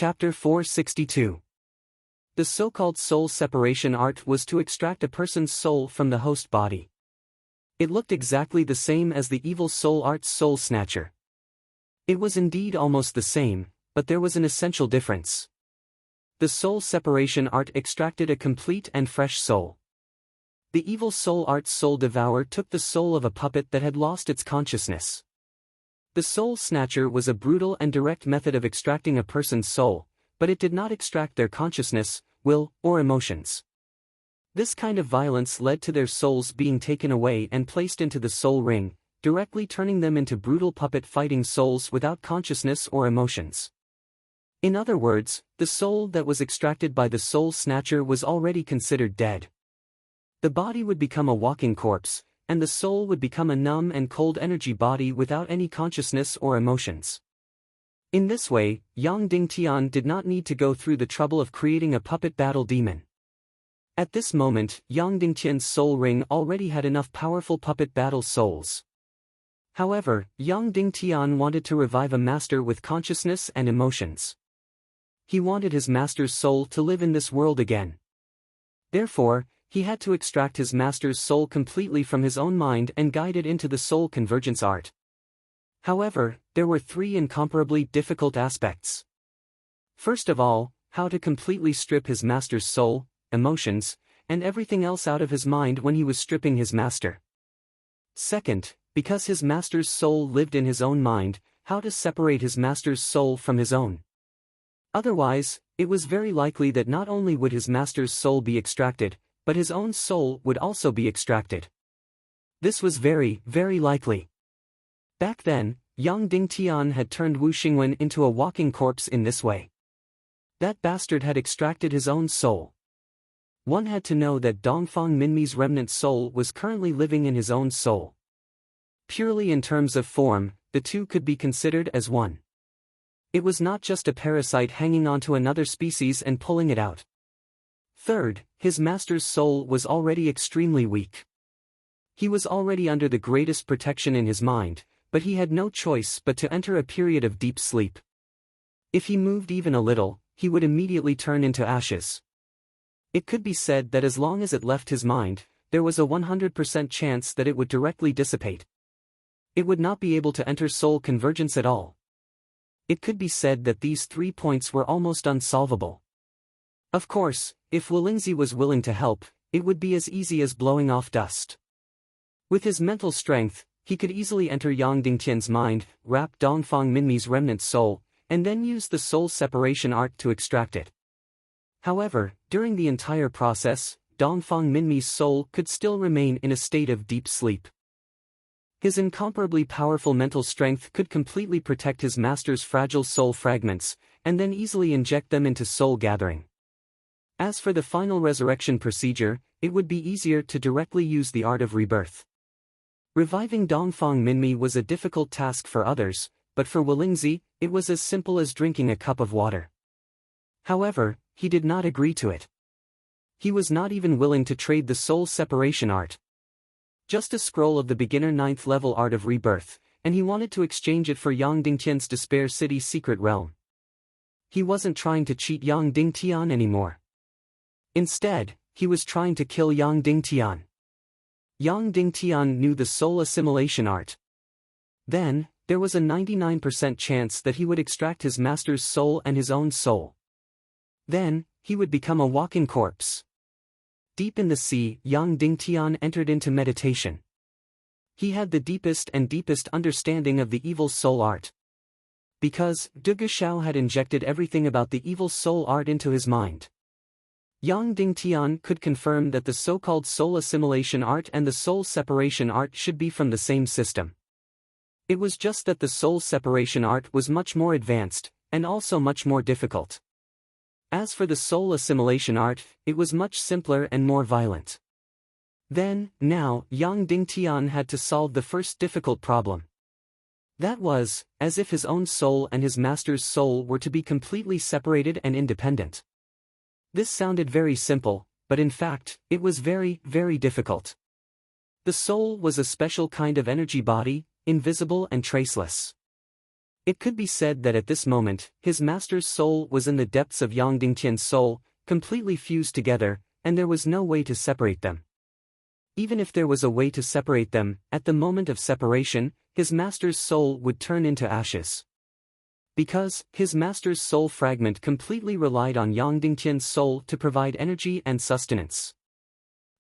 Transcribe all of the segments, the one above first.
Chapter 462. The so-called soul separation art was to extract a person's soul from the host body. It looked exactly the same as the evil soul art's soul snatcher. It was indeed almost the same, but there was an essential difference. The soul separation art extracted a complete and fresh soul. The evil soul art's soul devourer took the soul of a puppet that had lost its consciousness. The soul snatcher was a brutal and direct method of extracting a person's soul, but it did not extract their consciousness, will, or emotions. This kind of violence led to their souls being taken away and placed into the soul ring, directly turning them into brutal puppet-fighting souls without consciousness or emotions. In other words, the soul that was extracted by the soul snatcher was already considered dead. The body would become a walking corpse, and the soul would become a numb and cold energy body without any consciousness or emotions. In this way, Yang Dingtian did not need to go through the trouble of creating a puppet battle demon. At this moment, Yang Dingtian's soul ring already had enough powerful puppet battle souls. However, Yang Dingtian wanted to revive a master with consciousness and emotions. He wanted his master's soul to live in this world again. Therefore, he had to extract his master's soul completely from his own mind and guide it into the soul convergence art. However, there were three incomparably difficult aspects. First of all, how to completely strip his master's soul, emotions, and everything else out of his mind when he was stripping his master. Second, because his master's soul lived in his own mind, how to separate his master's soul from his own. Otherwise, it was very likely that not only would his master's soul be extracted, but his own soul would also be extracted. This was very, very likely. Back then, Yang Dingtian had turned Wu Xingwen into a walking corpse in this way. That bastard had extracted his own soul. One had to know that Dongfang Minmi's remnant soul was currently living in his own soul. Purely in terms of form, the two could be considered as one. It was not just a parasite hanging onto another species and pulling it out. Third, his master's soul was already extremely weak. He was already under the greatest protection in his mind, but he had no choice but to enter a period of deep sleep. If he moved even a little, he would immediately turn into ashes. It could be said that as long as it left his mind, there was a 100% chance that it would directly dissipate. It would not be able to enter soul convergence at all. It could be said that these 3 points were almost unsolvable. Of course, if Wulingzi was willing to help, it would be as easy as blowing off dust. With his mental strength, he could easily enter Yang Dingtian's mind, wrap Dongfang Minmi's remnant soul, and then use the soul separation art to extract it. However, during the entire process, Dongfang Minmi's soul could still remain in a state of deep sleep. His incomparably powerful mental strength could completely protect his master's fragile soul fragments, and then easily inject them into soul gathering. As for the final resurrection procedure, it would be easier to directly use the art of rebirth. Reviving Dongfang Minmi was a difficult task for others, but for Wulingzi, it was as simple as drinking a cup of water. However, he did not agree to it. He was not even willing to trade the soul separation art. Just a scroll of the beginner 9th level art of rebirth, and he wanted to exchange it for Yang Dingtian's Despair City secret realm. He wasn't trying to cheat Yang Dingtian anymore. Instead, he was trying to kill Yang Dingtian. Yang Dingtian knew the soul assimilation art. Then, there was a 99% chance that he would extract his master's soul and his own soul. Then, he would become a walking corpse. Deep in the sea, Yang Dingtian entered into meditation. He had the deepest and deepest understanding of the evil soul art. Because De Gushao had injected everything about the evil soul art into his mind. Yang Dingtian could confirm that the so-called soul assimilation art and the soul separation art should be from the same system. It was just that the soul separation art was much more advanced, and also much more difficult. As for the soul assimilation art, it was much simpler and more violent. Now, Yang Dingtian had to solve the first difficult problem. That was, as if his own soul and his master's soul were to be completely separated and independent. This sounded very simple, but in fact, it was very, very difficult. The soul was a special kind of energy body, invisible and traceless. It could be said that at this moment, his master's soul was in the depths of Yang Dingtian's soul, completely fused together, and there was no way to separate them. Even if there was a way to separate them, at the moment of separation, his master's soul would turn into ashes. Because his master's soul fragment completely relied on Yang Dingtian's soul to provide energy and sustenance.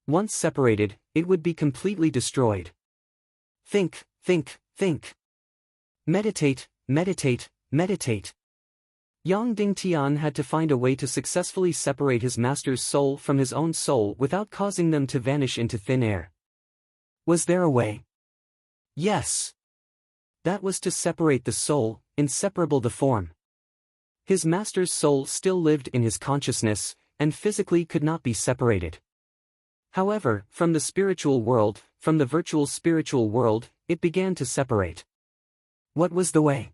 Once separated, it would be completely destroyed. Think, think, think. Meditate, meditate, meditate. Yang Dingtian had to find a way to successfully separate his master's soul from his own soul without causing them to vanish into thin air. Was there a way? Yes. That was to separate the soul, inseparable the form. His master's soul still lived in his consciousness, and physically could not be separated. However, from the spiritual world, from the virtual spiritual world, it began to separate. What was the way?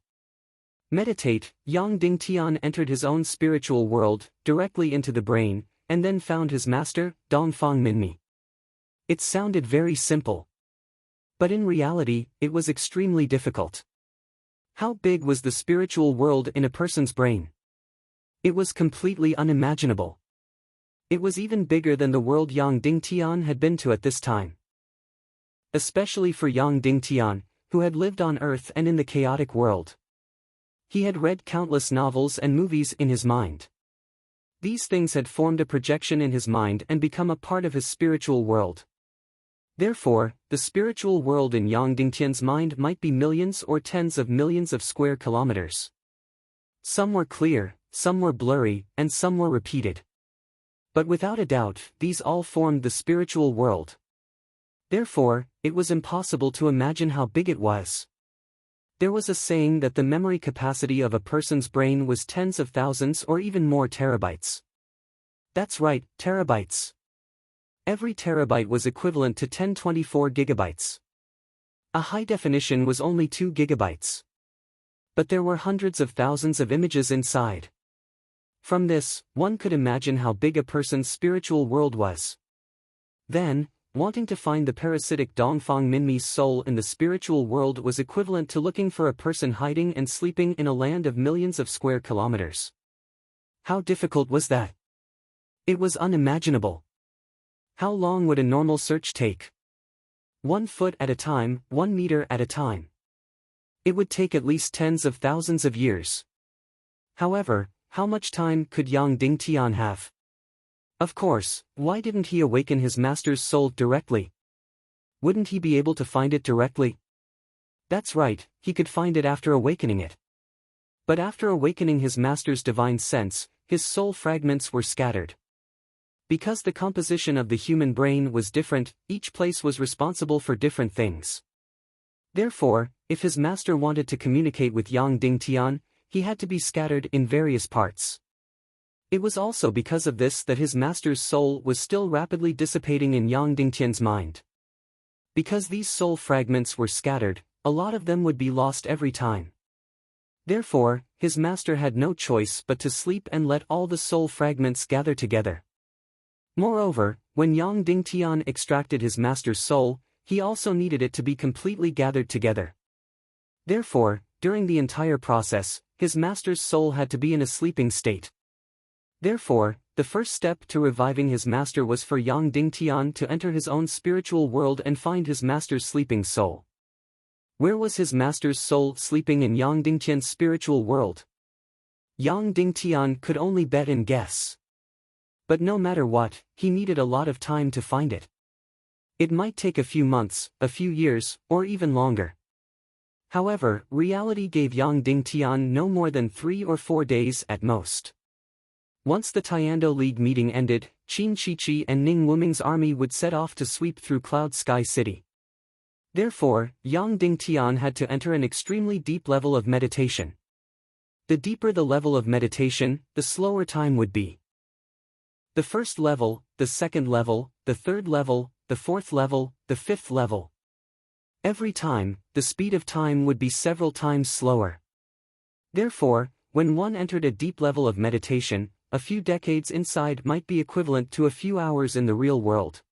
Meditate. Yang Dingtian entered his own spiritual world, directly into the brain, and then found his master, Dongfang Minmi. It sounded very simple. But in reality, it was extremely difficult. How big was the spiritual world in a person's brain? It was completely unimaginable. It was even bigger than the world Yang Dingtian had been to at this time. Especially for Yang Dingtian, who had lived on Earth and in the chaotic world. He had read countless novels and movies in his mind. These things had formed a projection in his mind and become a part of his spiritual world. Therefore, the spiritual world in Yang Dingtian's mind might be millions or tens of millions of square kilometers. Some were clear, some were blurry, and some were repeated. But without a doubt, these all formed the spiritual world. Therefore, it was impossible to imagine how big it was. There was a saying that the memory capacity of a person's brain was tens of thousands or even more terabytes. That's right, terabytes. Every terabyte was equivalent to 1024 gigabytes. A high definition was only 2 gigabytes. But there were hundreds of thousands of images inside. From this, one could imagine how big a person's spiritual world was. Then, wanting to find the parasitic Dongfang Minmi's soul in the spiritual world was equivalent to looking for a person hiding and sleeping in a land of millions of square kilometers. How difficult was that? It was unimaginable. How long would a normal search take? 1 foot at a time, 1 meter at a time. It would take at least tens of thousands of years. However, how much time could Yang Dingtian have? Of course, why didn't he awaken his master's soul directly? Wouldn't he be able to find it directly? That's right, he could find it after awakening it. But after awakening his master's divine sense, his soul fragments were scattered. Because the composition of the human brain was different, each place was responsible for different things. Therefore, if his master wanted to communicate with Yang Dingtian, he had to be scattered in various parts. It was also because of this that his master's soul was still rapidly dissipating in Yang Dingtian's mind. Because these soul fragments were scattered, a lot of them would be lost every time. Therefore, his master had no choice but to sleep and let all the soul fragments gather together. Moreover, when Yang Dingtian extracted his master's soul, he also needed it to be completely gathered together. Therefore, during the entire process, his master's soul had to be in a sleeping state. Therefore, the first step to reviving his master was for Yang Dingtian to enter his own spiritual world and find his master's sleeping soul. Where was his master's soul sleeping in Yang Dingtian's spiritual world? Yang Dingtian could only bet and guess. But no matter what, he needed a lot of time to find it. It might take a few months, a few years, or even longer. However, reality gave Yang Dingtian no more than 3 or 4 days at most. Once the Tiando League meeting ended, Qin Shiqi and Ning Wuming's army would set off to sweep through Cloud Sky City. Therefore, Yang Dingtian had to enter an extremely deep level of meditation. The deeper the level of meditation, the slower time would be. The first level, the second level, the third level, the fourth level, the fifth level. Every time, the speed of time would be several times slower. Therefore, when one entered a deep level of meditation, a few decades inside might be equivalent to a few hours in the real world.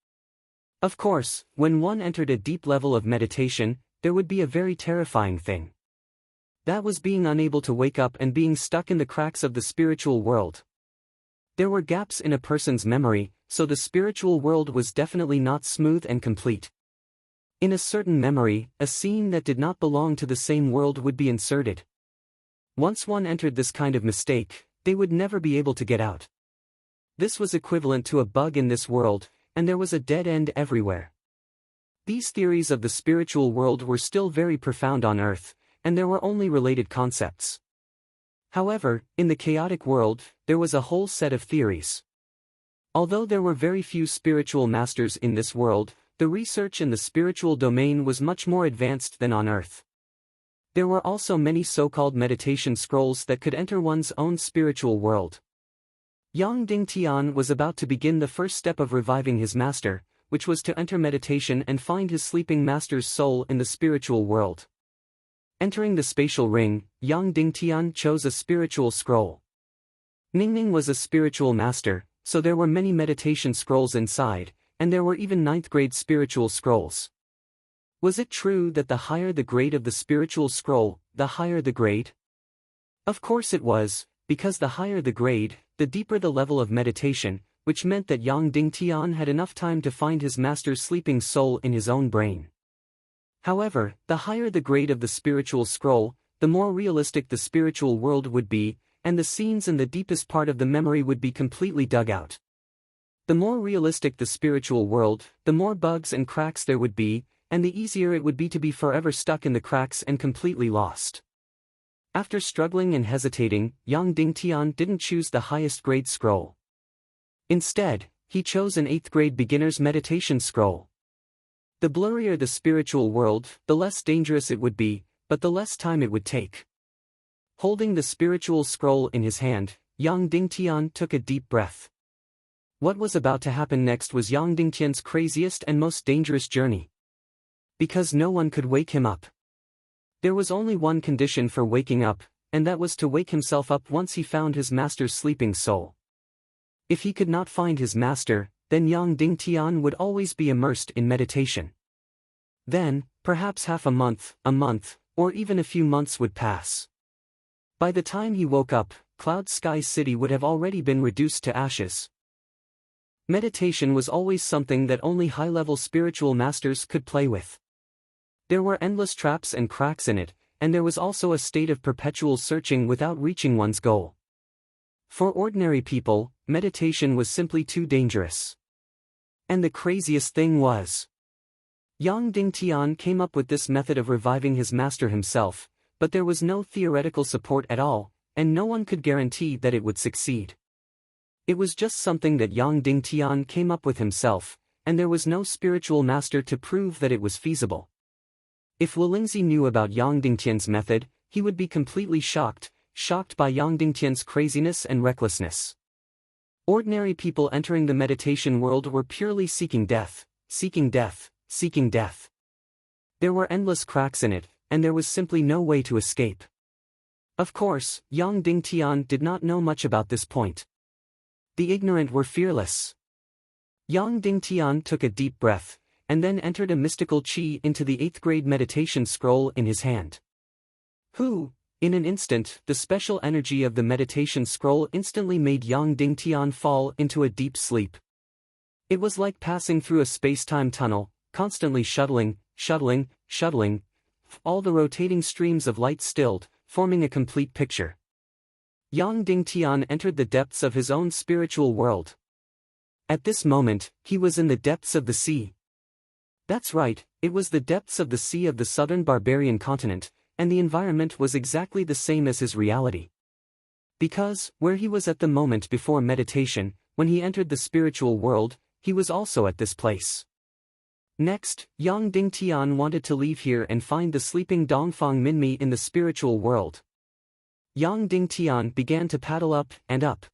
Of course, when one entered a deep level of meditation, there would be a very terrifying thing. That was being unable to wake up and being stuck in the cracks of the spiritual world. There were gaps in a person's memory, so the spiritual world was definitely not smooth and complete. In a certain memory, a scene that did not belong to the same world would be inserted. Once one entered this kind of mistake, they would never be able to get out. This was equivalent to a bug in this world, and there was a dead end everywhere. These theories of the spiritual world were still very profound on Earth, and there were only related concepts. However, in the chaotic world, there was a whole set of theories. Although there were very few spiritual masters in this world, the research in the spiritual domain was much more advanced than on Earth. There were also many so-called meditation scrolls that could enter one's own spiritual world. Yang Dingtian was about to begin the first step of reviving his master, which was to enter meditation and find his sleeping master's soul in the spiritual world. Entering the spatial ring, Yang Dingtian chose a spiritual scroll. Ningning was a spiritual master, so there were many meditation scrolls inside, and there were even 9th grade spiritual scrolls. Was it true that the higher the grade of the spiritual scroll, the higher the grade? Of course it was, because the higher the grade, the deeper the level of meditation, which meant that Yang Dingtian had enough time to find his master's sleeping soul in his own brain. However, the higher the grade of the spiritual scroll, the more realistic the spiritual world would be, and the scenes in the deepest part of the memory would be completely dug out. The more realistic the spiritual world, the more bugs and cracks there would be, and the easier it would be to be forever stuck in the cracks and completely lost. After struggling and hesitating, Yang Dingtian didn't choose the highest grade scroll. Instead, he chose an 8th grade beginner's meditation scroll. The blurrier the spiritual world, the less dangerous it would be, but the less time it would take. Holding the spiritual scroll in his hand, Yang Dingtian took a deep breath. What was about to happen next was Yang Dingtian's craziest and most dangerous journey. Because no one could wake him up. There was only one condition for waking up, and that was to wake himself up once he found his master's sleeping soul. If he could not find his master, then Yang Dingtian would always be immersed in meditation. Then, perhaps half a month, or even a few months would pass. By the time he woke up, Cloud Sky City would have already been reduced to ashes. Meditation was always something that only high-level spiritual masters could play with. There were endless traps and cracks in it, and there was also a state of perpetual searching without reaching one's goal. For ordinary people, meditation was simply too dangerous. And the craziest thing was, Yang Dingtian came up with this method of reviving his master himself, but there was no theoretical support at all, and no one could guarantee that it would succeed. It was just something that Yang Dingtian came up with himself, and there was no spiritual master to prove that it was feasible. If Lingzi knew about Yang Dingtian's method, he would be completely shocked by Yang Dingtian's craziness and recklessness. Ordinary people entering the meditation world were purely seeking death, seeking death, seeking death. There were endless cracks in it, and there was simply no way to escape. Of course, Yang Dingtian did not know much about this point. The ignorant were fearless. Yang Dingtian took a deep breath, and then entered a mystical qi into the 8th grade meditation scroll in his hand. In an instant, the special energy of the meditation scroll instantly made Yang Dingtian fall into a deep sleep. It was like passing through a space-time tunnel, constantly shuttling, all the rotating streams of light stilled, forming a complete picture. Yang Dingtian entered the depths of his own spiritual world. At this moment, he was in the depths of the sea. That's right, it was the depths of the sea of the southern barbarian continent, and the environment was exactly the same as his reality. Because, where he was at the moment before meditation, when he entered the spiritual world, he was also at this place. Next, Yang Dingtian wanted to leave here and find the sleeping Dongfang Minmi in the spiritual world. Yang Dingtian began to paddle up and up.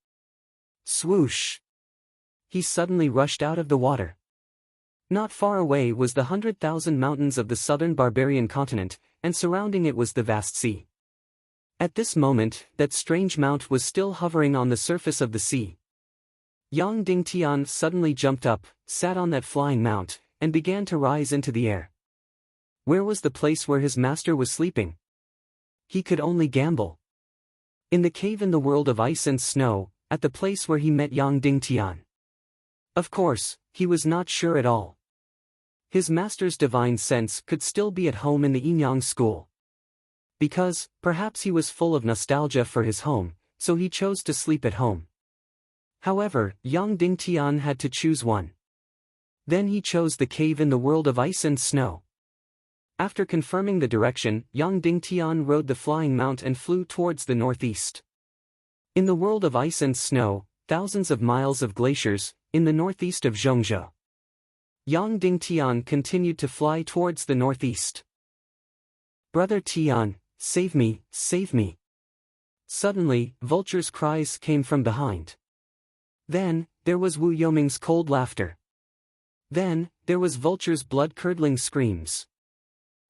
Swoosh! He suddenly rushed out of the water. Not far away was the 100,000 mountains of the southern barbarian continent, and surrounding it was the vast sea. At this moment, that strange mount was still hovering on the surface of the sea. Yang Dingtian suddenly jumped up, sat on that flying mount, and began to rise into the air. Where was the place where his master was sleeping? he could only gamble. In the cave in the world of ice and snow, at the place where he met Yang Dingtian. Of course, he was not sure at all. His master's divine sense could still be at home in the Yinyang school. Because, perhaps he was full of nostalgia for his home, so he chose to sleep at home. However, Yang Dingtian had to choose one. Then he chose the cave in the world of ice and snow. After confirming the direction, Yang Dingtian rode the flying mount and flew towards the northeast. In the world of ice and snow, thousands of miles of glaciers, in the northeast of Zhongzhou. Yang Dingtian continued to fly towards the northeast. "Brother Tian, save me, save me." Suddenly, vultures' cries came from behind. Then, there was Wu Yoming's cold laughter. Then, there was vultures' blood-curdling screams.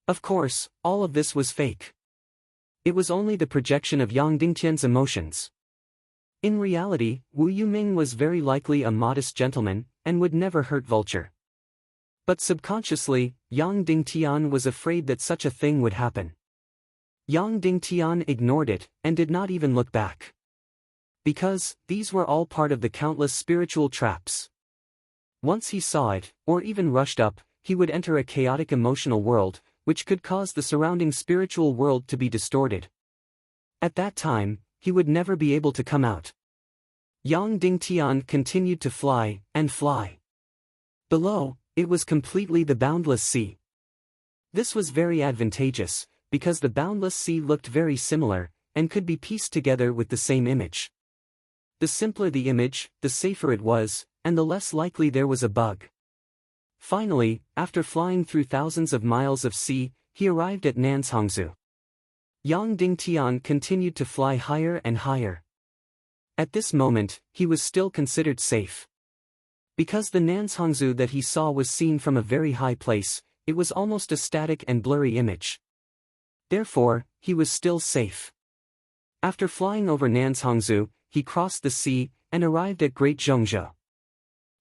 Of course, all of this was fake. It was only the projection of Yang Dingtian's emotions. In reality, Wu Yuming was very likely a modest gentleman, and would never hurt vulture. But subconsciously, Yang Dingtian was afraid that such a thing would happen. Yang Dingtian ignored it, and did not even look back. Because, these were all part of the countless spiritual traps. Once he saw it, or even rushed up, he would enter a chaotic emotional world, which could cause the surrounding spiritual world to be distorted. At that time, he would never be able to come out. Yang Dingtian continued to fly, and fly. Below, it was completely the boundless sea. This was very advantageous, because the boundless sea looked very similar, and could be pieced together with the same image. The simpler the image, the safer it was, and the less likely there was a bug. Finally, after flying through thousands of miles of sea, he arrived at Nanzhongzhou. Yang Dingtian continued to fly higher and higher. At this moment, he was still considered safe. Because the Nanzhongzhou that he saw was seen from a very high place, it was almost a static and blurry image. Therefore, he was still safe. After flying over Nanzhongzhou, he crossed the sea, and arrived at Great Zhongzhou.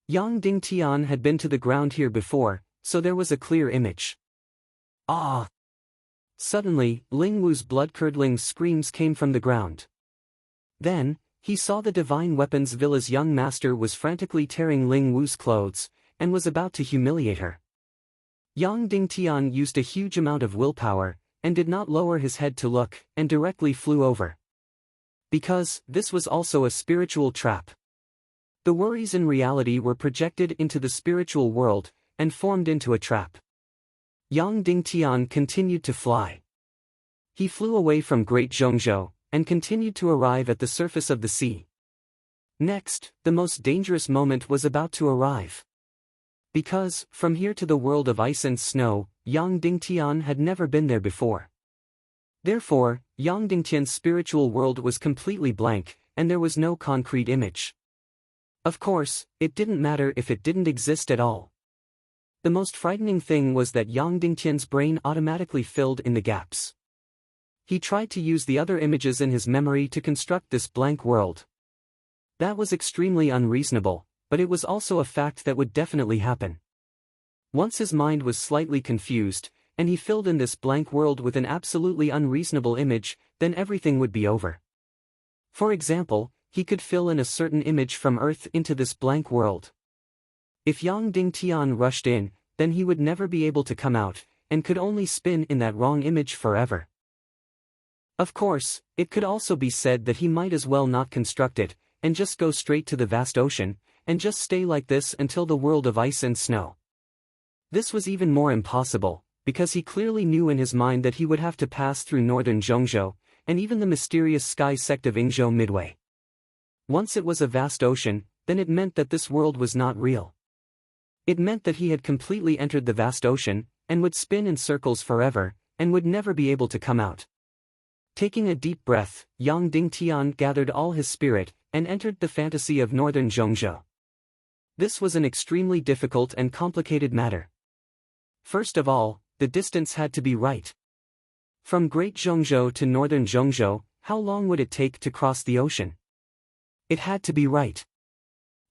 Yang Dingtian had been to the ground here before, so there was a clear image. Ah! Suddenly, Ling Wu's blood-curdling screams came from the ground. Then, he saw the divine weapons Villa's young master was frantically tearing Ling Wu's clothes, and was about to humiliate her. Yang Dingtian used a huge amount of willpower, and did not lower his head to look, and directly flew over. Because, this was also a spiritual trap. The worries in reality were projected into the spiritual world, and formed into a trap. Yang Dingtian continued to fly. He flew away from Great Zhongzhou, and continued to arrive at the surface of the sea. Next, the most dangerous moment was about to arrive. Because, from here to the world of ice and snow, Yang Dingtian had never been there before. Therefore, Yang Dingtian's spiritual world was completely blank, and there was no concrete image. Of course, it didn't matter if it didn't exist at all. The most frightening thing was that Yang Dingtian's brain automatically filled in the gaps. He tried to use the other images in his memory to construct this blank world. That was extremely unreasonable, but it was also a fact that would definitely happen. Once his mind was slightly confused, and he filled in this blank world with an absolutely unreasonable image, then everything would be over. For example, he could fill in a certain image from Earth into this blank world. If Yang Dingtian rushed in, then he would never be able to come out, and could only spin in that wrong image forever. Of course, it could also be said that he might as well not construct it, and just go straight to the vast ocean, and just stay like this until the world of ice and snow. This was even more impossible, because he clearly knew in his mind that he would have to pass through northern Zhongzhou, and even the mysterious sky sect of Yingzhou midway. Once it was a vast ocean, then it meant that this world was not real. It meant that he had completely entered the vast ocean, and would spin in circles forever, and would never be able to come out. Taking a deep breath, Yang Dingtian gathered all his spirit, and entered the fantasy of northern Zhongzhou. This was an extremely difficult and complicated matter. First of all, the distance had to be right. From Great Zhongzhou to northern Zhongzhou, how long would it take to cross the ocean? It had to be right.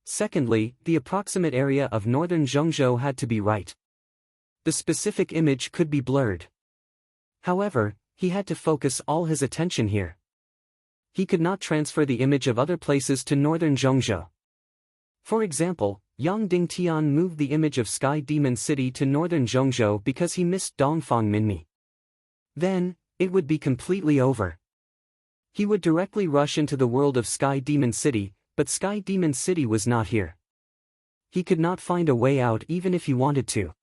Secondly, the approximate area of northern Zhongzhou had to be right. The specific image could be blurred. However, he had to focus all his attention here. He could not transfer the image of other places to northern Zhongzhou. For example, Yang Dingtian moved the image of Sky Demon City to northern Zhongzhou because he missed Dongfang Minmi. Then, it would be completely over. He would directly rush into the world of Sky Demon City, but Sky Demon City was not here. He could not find a way out even if he wanted to.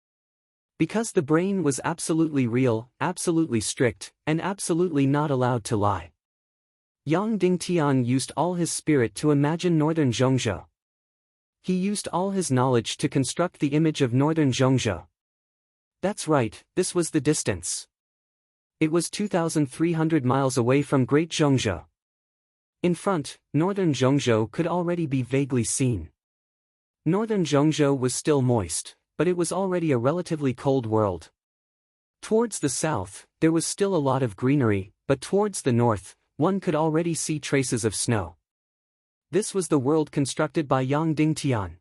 Because the brain was absolutely real, absolutely strict, and absolutely not allowed to lie. Yang Dingtian used all his spirit to imagine northern Zhongzhou. He used all his knowledge to construct the image of northern Zhongzhou. That's right, this was the distance. It was 2,300 miles away from Great Zhongzhou. In front, northern Zhongzhou could already be vaguely seen. Northern Zhongzhou was still moist, but it was already a relatively cold world. Towards the south, there was still a lot of greenery, but towards the north, one could already see traces of snow. This was the world constructed by Yang Dingtian.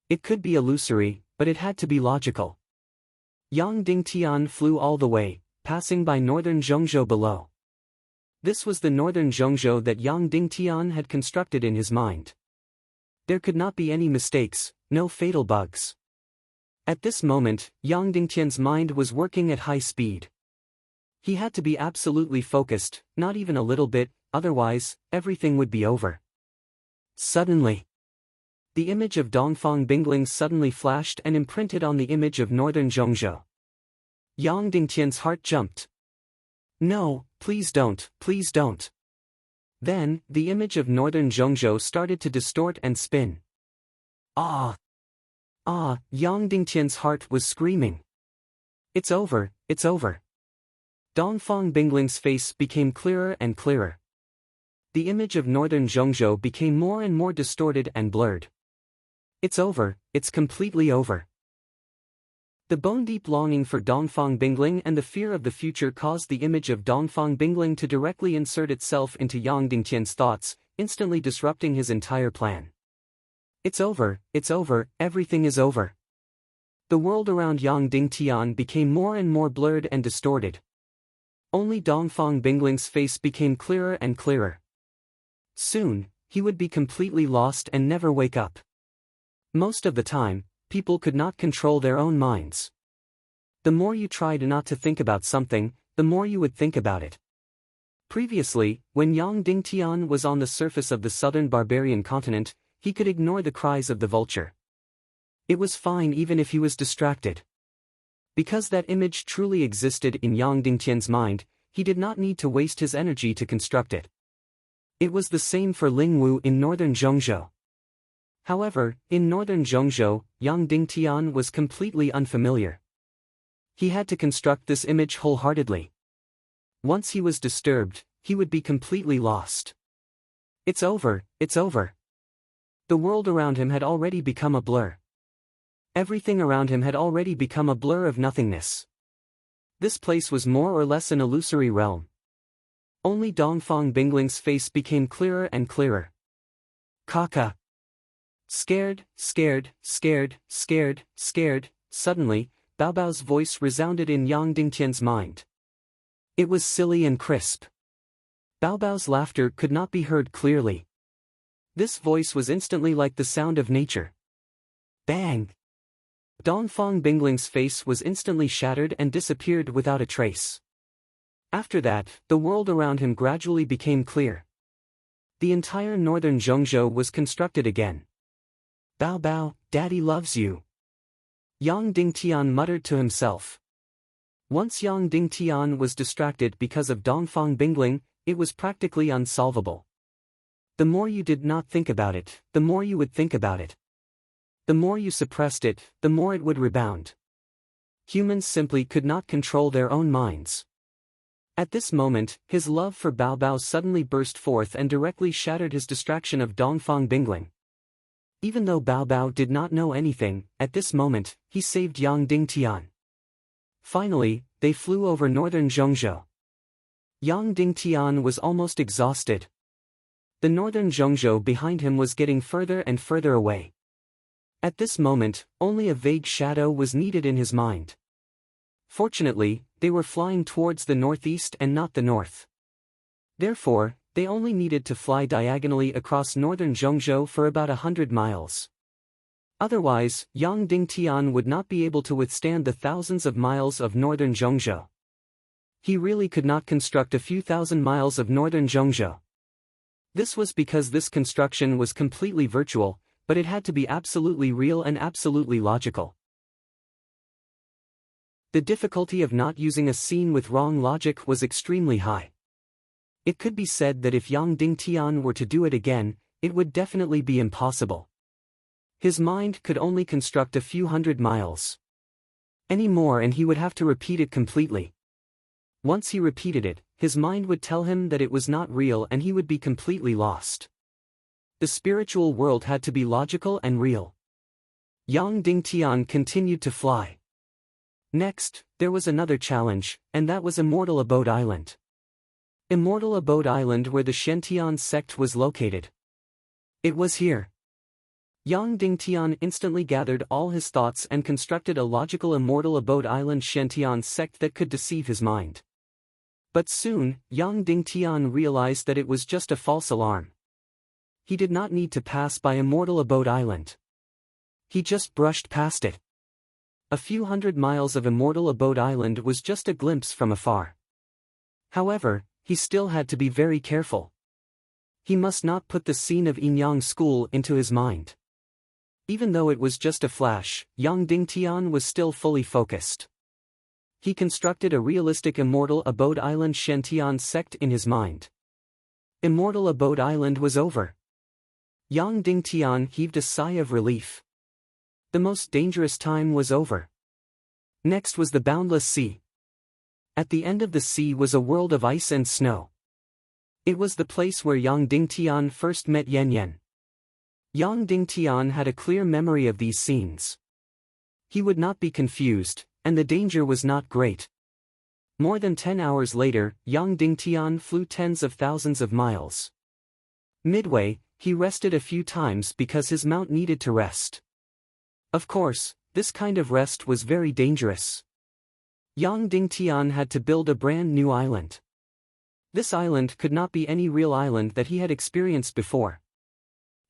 It could be illusory, but it had to be logical. Yang Dingtian flew all the way, passing by northern Zhongzhou below. This was the northern Zhongzhou that Yang Dingtian had constructed in his mind. There could not be any mistakes, no fatal bugs. At this moment, Yang Dingtian's mind was working at high speed. He had to be absolutely focused, not even a little bit, otherwise, everything would be over. Suddenly, the image of Dongfang Bingling suddenly flashed and imprinted on the image of northern Zhongzhou. Yang Dingtian's heart jumped. No, please don't, please don't. Then, the image of northern Zhongzhou started to distort and spin. Ah! Ah! Yang Dingtian's heart was screaming. It's over, it's over. Dongfang Bingling's face became clearer and clearer. The image of northern Zhongzhou became more and more distorted and blurred. It's over, it's completely over. The bone-deep longing for Dongfang Bingling and the fear of the future caused the image of Dongfang Bingling to directly insert itself into Yang Dingtian's thoughts, instantly disrupting his entire plan. It's over, everything is over. The world around Yang Dingtian became more and more blurred and distorted. Only Dongfang Bingling's face became clearer and clearer. Soon, he would be completely lost and never wake up. Most of the time, people could not control their own minds. The more you tried not to think about something, the more you would think about it. Previously, when Yang Dingtian was on the surface of the southern barbarian continent, he could ignore the cries of the vulture. It was fine even if he was distracted. Because that image truly existed in Yang Dingtian's mind, he did not need to waste his energy to construct it. It was the same for Ling Wu in northern Zhongzhou. However, in northern Zhongzhou, Yang Dingtian was completely unfamiliar. He had to construct this image wholeheartedly. Once he was disturbed, he would be completely lost. It's over, it's over. The world around him had already become a blur. Everything around him had already become a blur of nothingness. This place was more or less an illusory realm. Only Dongfang Bingling's face became clearer and clearer. Kaka. Scared, scared, scared, scared, scared. Suddenly, Bao Bao's voice resounded in Yang Dingtian's mind. It was silly and crisp. Bao Bao's laughter could not be heard clearly. This voice was instantly like the sound of nature. Bang! Dongfang Bingling's face was instantly shattered and disappeared without a trace. After that, the world around him gradually became clear. The entire northern Zhongzhou was constructed again. Bao Bao, Daddy loves you. Yang Dingtian muttered to himself. Once Yang Dingtian was distracted because of Dongfang Bingling, it was practically unsolvable. The more you did not think about it, the more you would think about it. The more you suppressed it, the more it would rebound. Humans simply could not control their own minds. At this moment, his love for Bao Bao suddenly burst forth and directly shattered his distraction of Dongfang Bingling. Even though Bao Bao did not know anything, at this moment, he saved Yang Dingtian. Finally, they flew over northern Zhongzhou. Yang Dingtian was almost exhausted. The northern Zhongzhou behind him was getting further and further away. At this moment, only a vague shadow was needed in his mind. Fortunately, they were flying towards the northeast and not the north. Therefore, they only needed to fly diagonally across northern Zhongzhou for about 100 miles. Otherwise, Yang Dingtian would not be able to withstand the thousands of miles of northern Zhongzhou. He really could not construct a few thousand miles of northern Zhongzhou. This was because this construction was completely virtual, but it had to be absolutely real and absolutely logical. The difficulty of not using a scene with wrong logic was extremely high. It could be said that if Yang Dingtian were to do it again, it would definitely be impossible. His mind could only construct a few hundred miles. Any more and he would have to repeat it completely. Once he repeated it, his mind would tell him that it was not real and he would be completely lost. The spiritual world had to be logical and real. Yang Dingtian continued to fly. Next, there was another challenge, and that was Immortal Abode Island. Immortal Abode Island where the Shantian sect was located. It was here. Yang Dingtian instantly gathered all his thoughts and constructed a logical Immortal Abode Island Shantian sect that could deceive his mind. But soon, Yang Dingtian realized that it was just a false alarm. He did not need to pass by Immortal Abode Island. He just brushed past it. A few hundred miles of Immortal Abode Island was just a glimpse from afar. However, he still had to be very careful. He must not put the scene of Inyang School into his mind. Even though it was just a flash, Yang Dingtian was still fully focused. He constructed a realistic Immortal Abode Island Shantian sect in his mind. Immortal Abode Island was over. Yang Dingtian heaved a sigh of relief. The most dangerous time was over. Next was the boundless sea. At the end of the sea was a world of ice and snow. It was the place where Yang Dingtian first met Yan Yan. Yang Dingtian had a clear memory of these scenes. He would not be confused, and the danger was not great. More than 10 hours later, Yang Dingtian flew tens of thousands of miles. Midway, he rested a few times because his mount needed to rest. Of course, this kind of rest was very dangerous. Yang Dingtian had to build a brand new island. This island could not be any real island that he had experienced before.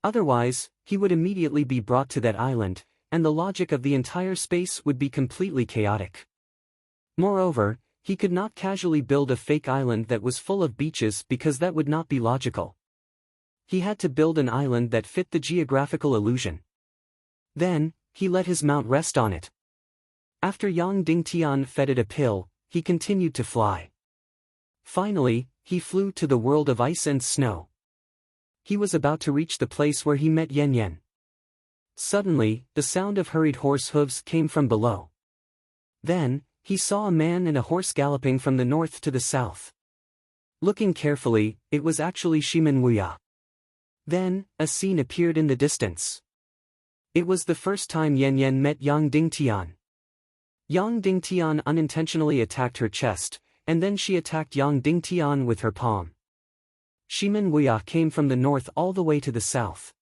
Otherwise, he would immediately be brought to that island, and the logic of the entire space would be completely chaotic. Moreover, he could not casually build a fake island that was full of beaches because that would not be logical. He had to build an island that fit the geographical illusion. Then, he let his mount rest on it. After Yang Dingtian fed it a pill, he continued to fly. Finally, he flew to the world of ice and snow. He was about to reach the place where he met Yan Yan. Suddenly, the sound of hurried horse hooves came from below. Then, he saw a man and a horse galloping from the north to the south. Looking carefully, it was actually Shimen Wuya. Then, a scene appeared in the distance. It was the first time Yan Yan met Yang Dingtian. Yang Dingtian unintentionally attacked her chest, and then she attacked Yang Dingtian with her palm. Shimen Wuya came from the north all the way to the south.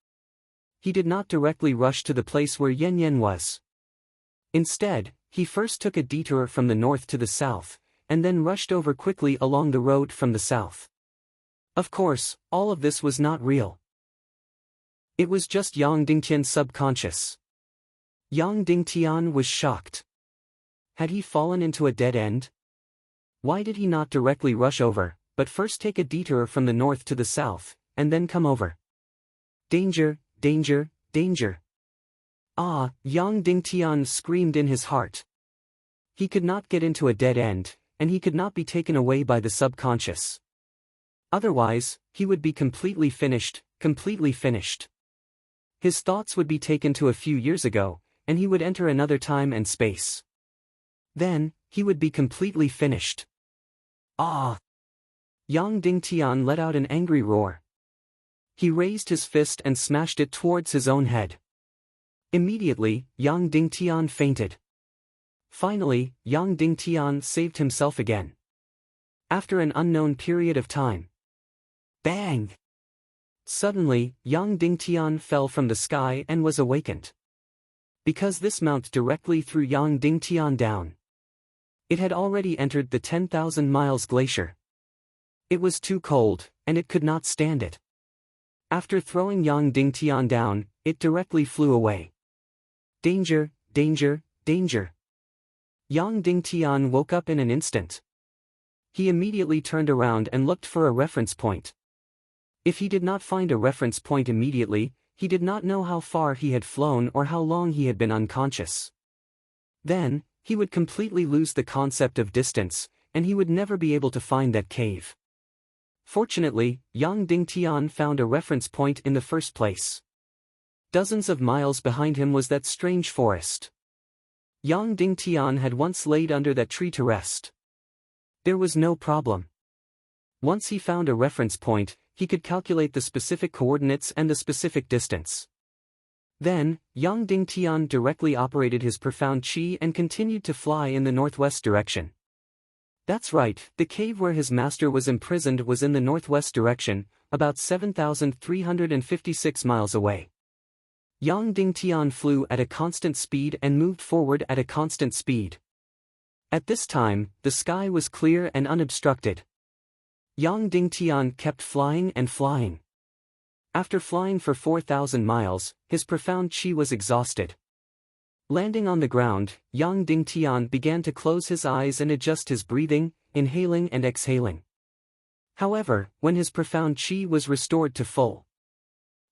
He did not directly rush to the place where Yan Yan was. Instead, he first took a detour from the north to the south, and then rushed over quickly along the road from the south. Of course, all of this was not real. It was just Yang Dingtian's subconscious. Yang Dingtian was shocked. Had he fallen into a dead end? Why did he not directly rush over, but first take a detour from the north to the south, and then come over? Danger, danger, danger. Ah, Yang Dingtian screamed in his heart. He could not get into a dead end, and he could not be taken away by the subconscious. Otherwise, he would be completely finished, completely finished. His thoughts would be taken to a few years ago, and he would enter another time and space. Then, he would be completely finished. Ah! Yang Dingtian let out an angry roar. He raised his fist and smashed it towards his own head. Immediately, Yang Dingtian fainted. Finally, Yang Dingtian saved himself again. After an unknown period of time. Bang! Suddenly, Yang Dingtian fell from the sky and was awakened. Because this mount directly threw Yang Dingtian down. It had already entered the 10,000 miles glacier. It was too cold, and it could not stand it. After throwing Yang Dingtian down, it directly flew away. Danger, danger, danger. Yang Dingtian woke up in an instant. He immediately turned around and looked for a reference point. If he did not find a reference point immediately, he did not know how far he had flown or how long he had been unconscious. Then, he would completely lose the concept of distance, and he would never be able to find that cave. Fortunately, Yang Dingtian found a reference point in the first place. Dozens of miles behind him was that strange forest. Yang Dingtian had once laid under that tree to rest. There was no problem. Once he found a reference point, he could calculate the specific coordinates and the specific distance. Then, Yang Dingtian directly operated his profound qi and continued to fly in the northwest direction. That's right, the cave where his master was imprisoned was in the northwest direction, about 7,356 miles away. Yang Dingtian flew at a constant speed and moved forward at a constant speed. At this time, the sky was clear and unobstructed. Yang Dingtian kept flying and flying. After flying for 4,000 miles, his profound qi was exhausted. Landing on the ground, Yang Dingtian began to close his eyes and adjust his breathing, inhaling and exhaling. However, when his profound qi was restored to full,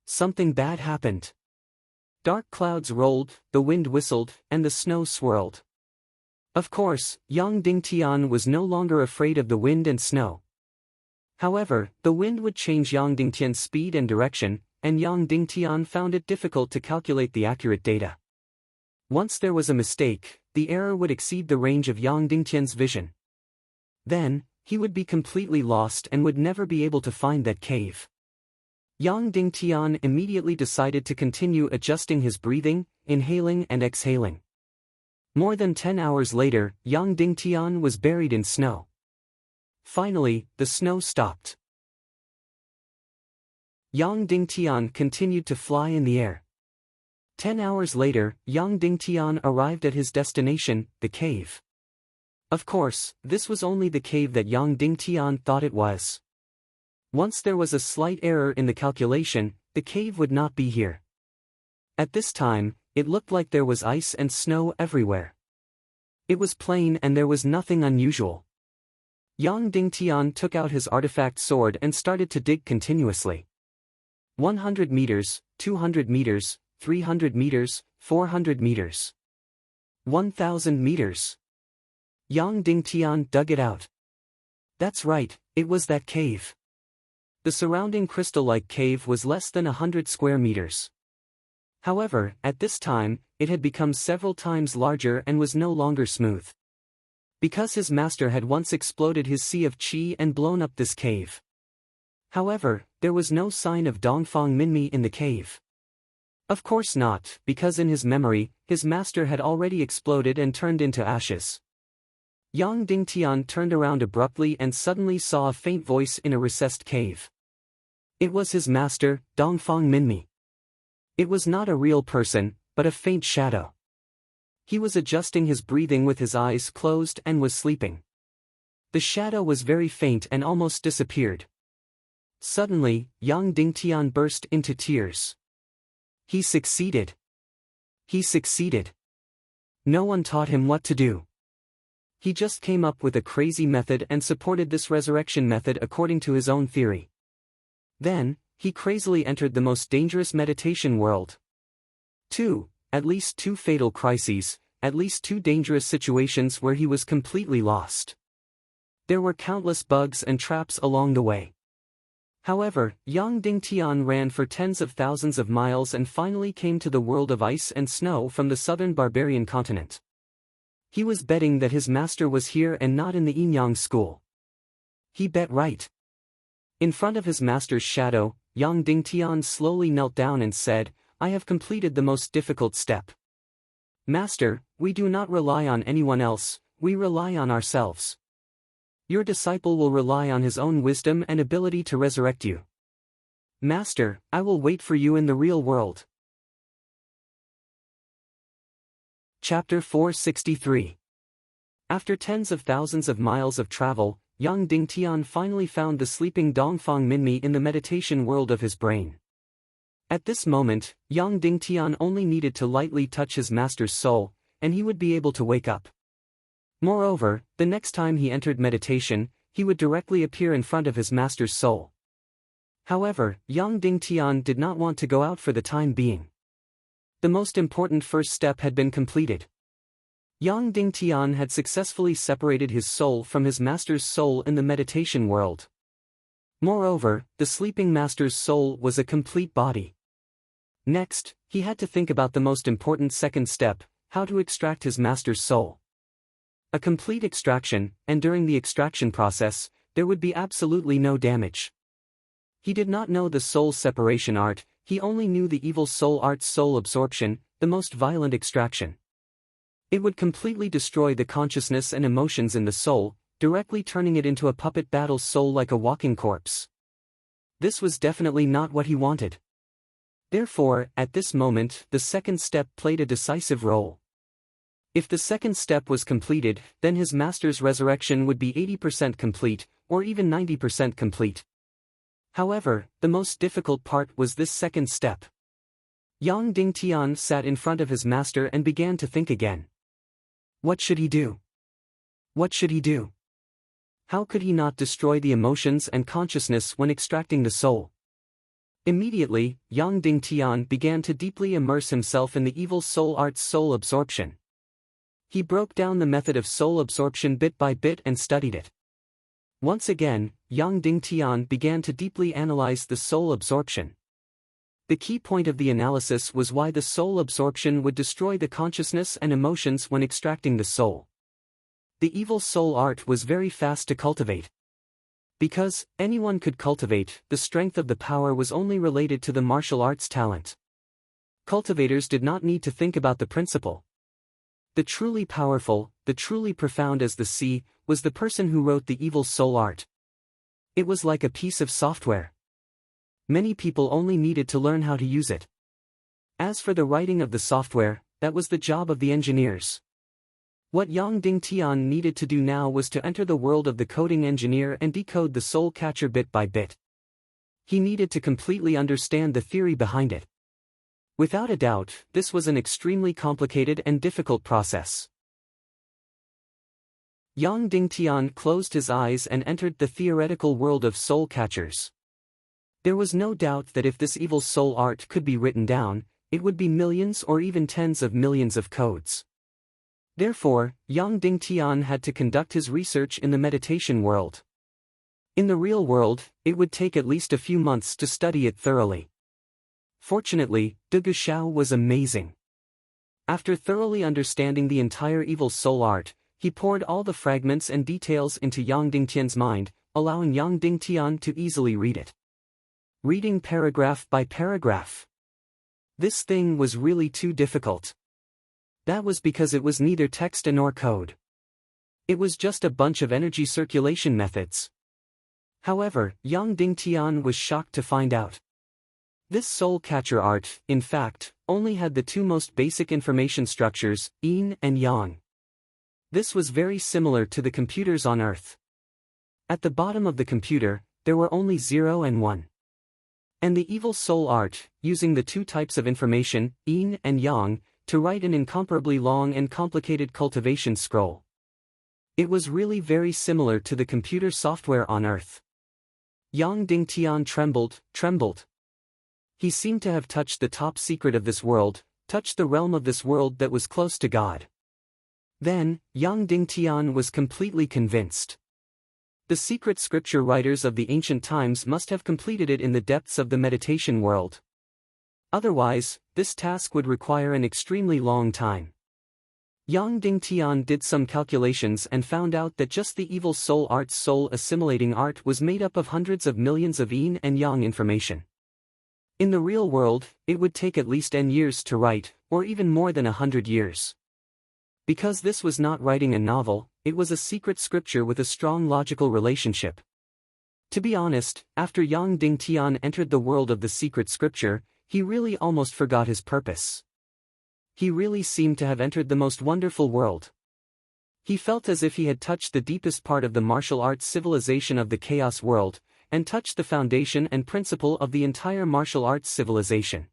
something bad happened. Dark clouds rolled, the wind whistled, and the snow swirled. Of course, Yang Dingtian was no longer afraid of the wind and snow. However, the wind would change Yang Dingtian's speed and direction, and Yang Dingtian found it difficult to calculate the accurate data. Once there was a mistake, the error would exceed the range of Yang Dingtian's vision. Then, he would be completely lost and would never be able to find that cave. Yang Dingtian immediately decided to continue adjusting his breathing, inhaling and exhaling. More than 10 hours later, Yang Dingtian was buried in snow. Finally, the snow stopped. Yang Dingtian continued to fly in the air. 10 hours later, Yang Dingtian arrived at his destination, the cave. Of course, this was only the cave that Yang Dingtian thought it was. Once there was a slight error in the calculation, the cave would not be here. At this time, it looked like there was ice and snow everywhere. It was plain and there was nothing unusual. Yang Dingtian took out his artifact sword and started to dig continuously. 100 meters, 200 meters, 300 meters, 400 meters. 1,000 meters. Yang Dingtian dug it out. That's right, it was that cave. The surrounding crystal-like cave was less than 100 square meters. However, at this time, it had become several times larger and was no longer smooth. Because his master had once exploded his sea of qi and blown up this cave. However, there was no sign of Dongfang Minmi in the cave. Of course not, because in his memory, his master had already exploded and turned into ashes. Yang Dingtian turned around abruptly and suddenly saw a faint voice in a recessed cave. It was his master, Dongfang Minmi. It was not a real person, but a faint shadow. He was adjusting his breathing with his eyes closed and was sleeping. The shadow was very faint and almost disappeared. Suddenly, Yang Dingtian burst into tears. He succeeded. He succeeded. No one taught him what to do. He just came up with a crazy method and supported this resurrection method according to his own theory. Then, he crazily entered the most dangerous meditation world. At least two fatal crises, at least two dangerous situations where he was completely lost. There were countless bugs and traps along the way. However, Yang Dingtian ran for tens of thousands of miles and finally came to the world of ice and snow from the southern barbarian continent. He was betting that his master was here and not in the Yinyang school. He bet right. In front of his master's shadow, Yang Dingtian slowly knelt down and said, "I have completed the most difficult step. Master, we do not rely on anyone else, we rely on ourselves. Your disciple will rely on his own wisdom and ability to resurrect you. Master, I will wait for you in the real world." Chapter 463. After tens of thousands of miles of travel, Yang Dingtian finally found the sleeping Dongfang Minmi in the meditation world of his brain. At this moment, Yang Dingtian only needed to lightly touch his master's soul, and he would be able to wake up. Moreover, the next time he entered meditation, he would directly appear in front of his master's soul. However, Yang Dingtian did not want to go out for the time being. The most important first step had been completed. Yang Dingtian had successfully separated his soul from his master's soul in the meditation world. Moreover, the sleeping master's soul was a complete body. Next, he had to think about the most important second step, how to extract his master's soul. A complete extraction, and during the extraction process, there would be absolutely no damage. He did not know the soul separation art, he only knew the evil soul art's soul absorption, the most violent extraction. It would completely destroy the consciousness and emotions in the soul, directly turning it into a puppet battle soul like a walking corpse. This was definitely not what he wanted. Therefore, at this moment, the second step played a decisive role. If the second step was completed, then his master's resurrection would be 80% complete, or even 90% complete. However, the most difficult part was this second step. Yang Dingtian sat in front of his master and began to think again. What should he do? What should he do? How could he not destroy the emotions and consciousness when extracting the soul? Immediately, Yang Dingtian began to deeply immerse himself in the evil soul art's soul absorption. He broke down the method of soul absorption bit by bit and studied it. Once again, Yang Dingtian began to deeply analyze the soul absorption. The key point of the analysis was why the soul absorption would destroy the consciousness and emotions when extracting the soul. The evil soul art was very fast to cultivate. Because anyone could cultivate, the strength of the power was only related to the martial arts talent. Cultivators did not need to think about the principle. The truly powerful, the truly profound as the sea, was the person who wrote the evil soul art. It was like a piece of software. Many people only needed to learn how to use it. As for the writing of the software, that was the job of the engineers. What Yang Dingtian needed to do now was to enter the world of the coding engineer and decode the soul catcher bit by bit. He needed to completely understand the theory behind it. Without a doubt, this was an extremely complicated and difficult process. Yang Dingtian closed his eyes and entered the theoretical world of soul catchers. There was no doubt that if this evil soul art could be written down, it would be millions or even tens of millions of codes. Therefore, Yang Dingtian had to conduct his research in the meditation world. In the real world, it would take at least a few months to study it thoroughly. Fortunately, De Gushao was amazing. After thoroughly understanding the entire evil soul art, he poured all the fragments and details into Yang Dingtian's mind, allowing Yang Dingtian to easily read it. Reading paragraph by paragraph. This thing was really too difficult. That was because it was neither text nor code. It was just a bunch of energy circulation methods. However, Yang Dingtian was shocked to find out. This soul catcher art, in fact, only had the two most basic information structures, yin and yang. This was very similar to the computers on Earth. At the bottom of the computer, there were only 0 and 1. And the evil soul art, using the two types of information, yin and yang, to write an incomparably long and complicated cultivation scroll. It was really very similar to the computer software on Earth. Yang Dingtian trembled. He seemed to have touched the top secret of this world, touched the realm of this world that was close to God. Then, Yang Dingtian was completely convinced. The secret scripture writers of the ancient times must have completed it in the depths of the meditation world. Otherwise, this task would require an extremely long time. Yang Dingtian did some calculations and found out that just the evil soul art's soul assimilating art was made up of hundreds of millions of yin and yang information. In the real world, it would take at least n years to write, or even more than 100 years. Because this was not writing a novel, it was a secret scripture with a strong logical relationship. To be honest, after Yang Dingtian entered the world of the secret scripture, he really almost forgot his purpose. He really seemed to have entered the most wonderful world. He felt as if he had touched the deepest part of the martial arts civilization of the chaos world, and touched the foundation and principle of the entire martial arts civilization.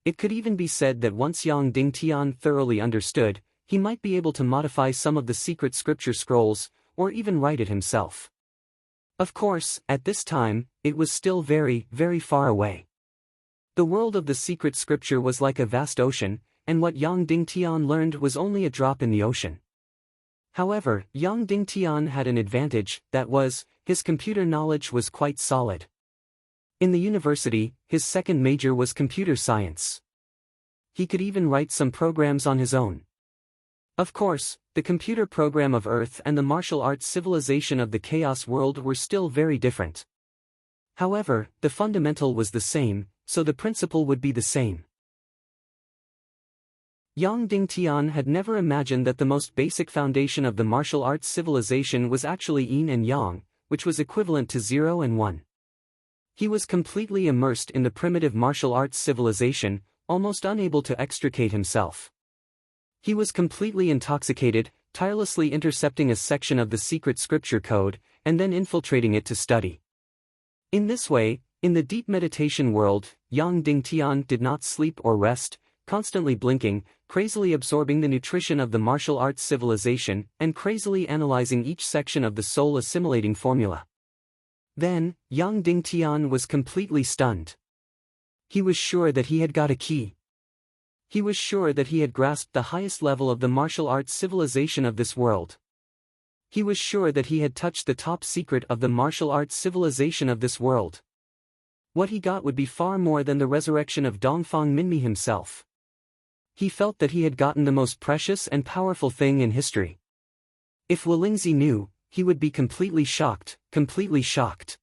It could even be said that once Yang Dingtian thoroughly understood, he might be able to modify some of the secret scripture scrolls, or even write it himself. Of course, at this time, it was still very, very far away. The world of the secret scripture was like a vast ocean, and what Yang Dingtian learned was only a drop in the ocean. However, Yang Dingtian had an advantage, that was, his computer knowledge was quite solid. In the university, his second major was computer science. He could even write some programs on his own. Of course, the computer program of Earth and the martial arts civilization of the chaos world were still very different. However, the fundamental was the same, so the principle would be the same. Yang Dingtian had never imagined that the most basic foundation of the martial arts civilization was actually yin and yang, which was equivalent to 0 and 1. He was completely immersed in the primitive martial arts civilization, almost unable to extricate himself. He was completely intoxicated, tirelessly intercepting a section of the secret scripture code, and then infiltrating it to study. In this way, in the deep meditation world, Yang Dingtian did not sleep or rest, constantly blinking, crazily absorbing the nutrition of the martial arts civilization, and crazily analyzing each section of the soul assimilating formula. Then, Yang Dingtian was completely stunned. He was sure that he had got a key. He was sure that he had grasped the highest level of the martial arts civilization of this world. He was sure that he had touched the top secret of the martial arts civilization of this world. What he got would be far more than the resurrection of Dongfang Minmi himself. He felt that he had gotten the most precious and powerful thing in history. If Walingzi knew, he would be completely shocked, completely shocked.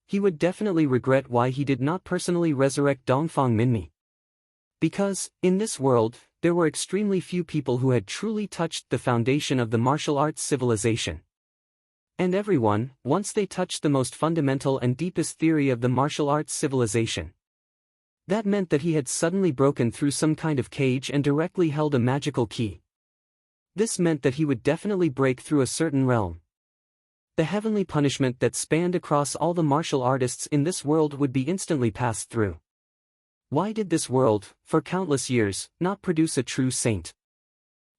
He would definitely regret why he did not personally resurrect Dongfang Minmi. Because, in this world, there were extremely few people who had truly touched the foundation of the martial arts civilization. And everyone, once they touched the most fundamental and deepest theory of the martial arts civilization. That meant that he had suddenly broken through some kind of cage and directly held a magical key. This meant that he would definitely break through a certain realm. The heavenly punishment that spanned across all the martial artists in this world would be instantly passed through. Why did this world, for countless years, not produce a true saint?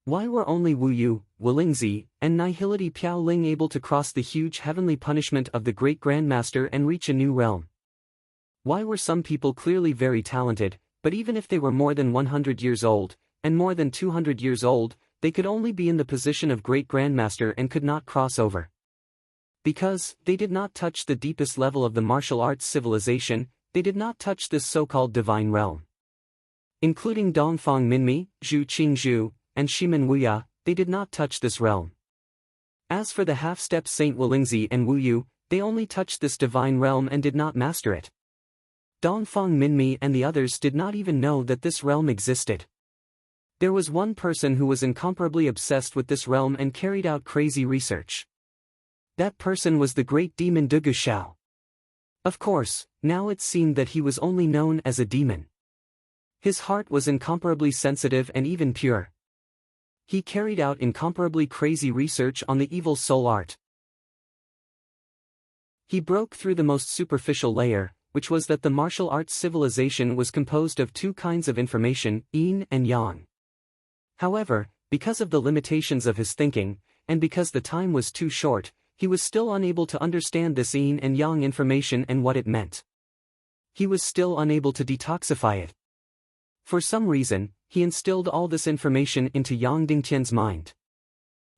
Why were only Wu Yu, Walingzi, and Nihility Piao Ling able to cross the huge heavenly punishment of the great grandmaster and reach a new realm? Why were some people clearly very talented, but even if they were more than 100 years old, and more than 200 years old, they could only be in the position of great grandmaster and could not cross over? Because they did not touch the deepest level of the martial arts civilization, they did not touch this so-called divine realm. Including Dongfang Minmi, Zhu Qingzhu, and Shimen Wuya, they did not touch this realm. As for the half-step Saint Walingzi and Wu Yu, they only touched this divine realm and did not master it. Dongfang Minmi and the others did not even know that this realm existed. There was one person who was incomparably obsessed with this realm and carried out crazy research. That person was the great demon De Gushao. Of course, now it seemed that he was only known as a demon. His heart was incomparably sensitive and even pure. He carried out incomparably crazy research on the evil soul art. He broke through the most superficial layer, which was that the martial arts civilization was composed of two kinds of information, yin and yang. However, because of the limitations of his thinking, and because the time was too short, he was still unable to understand this yin and yang information and what it meant. He was still unable to detoxify it. For some reason, he instilled all this information into Yang Dingtian's mind.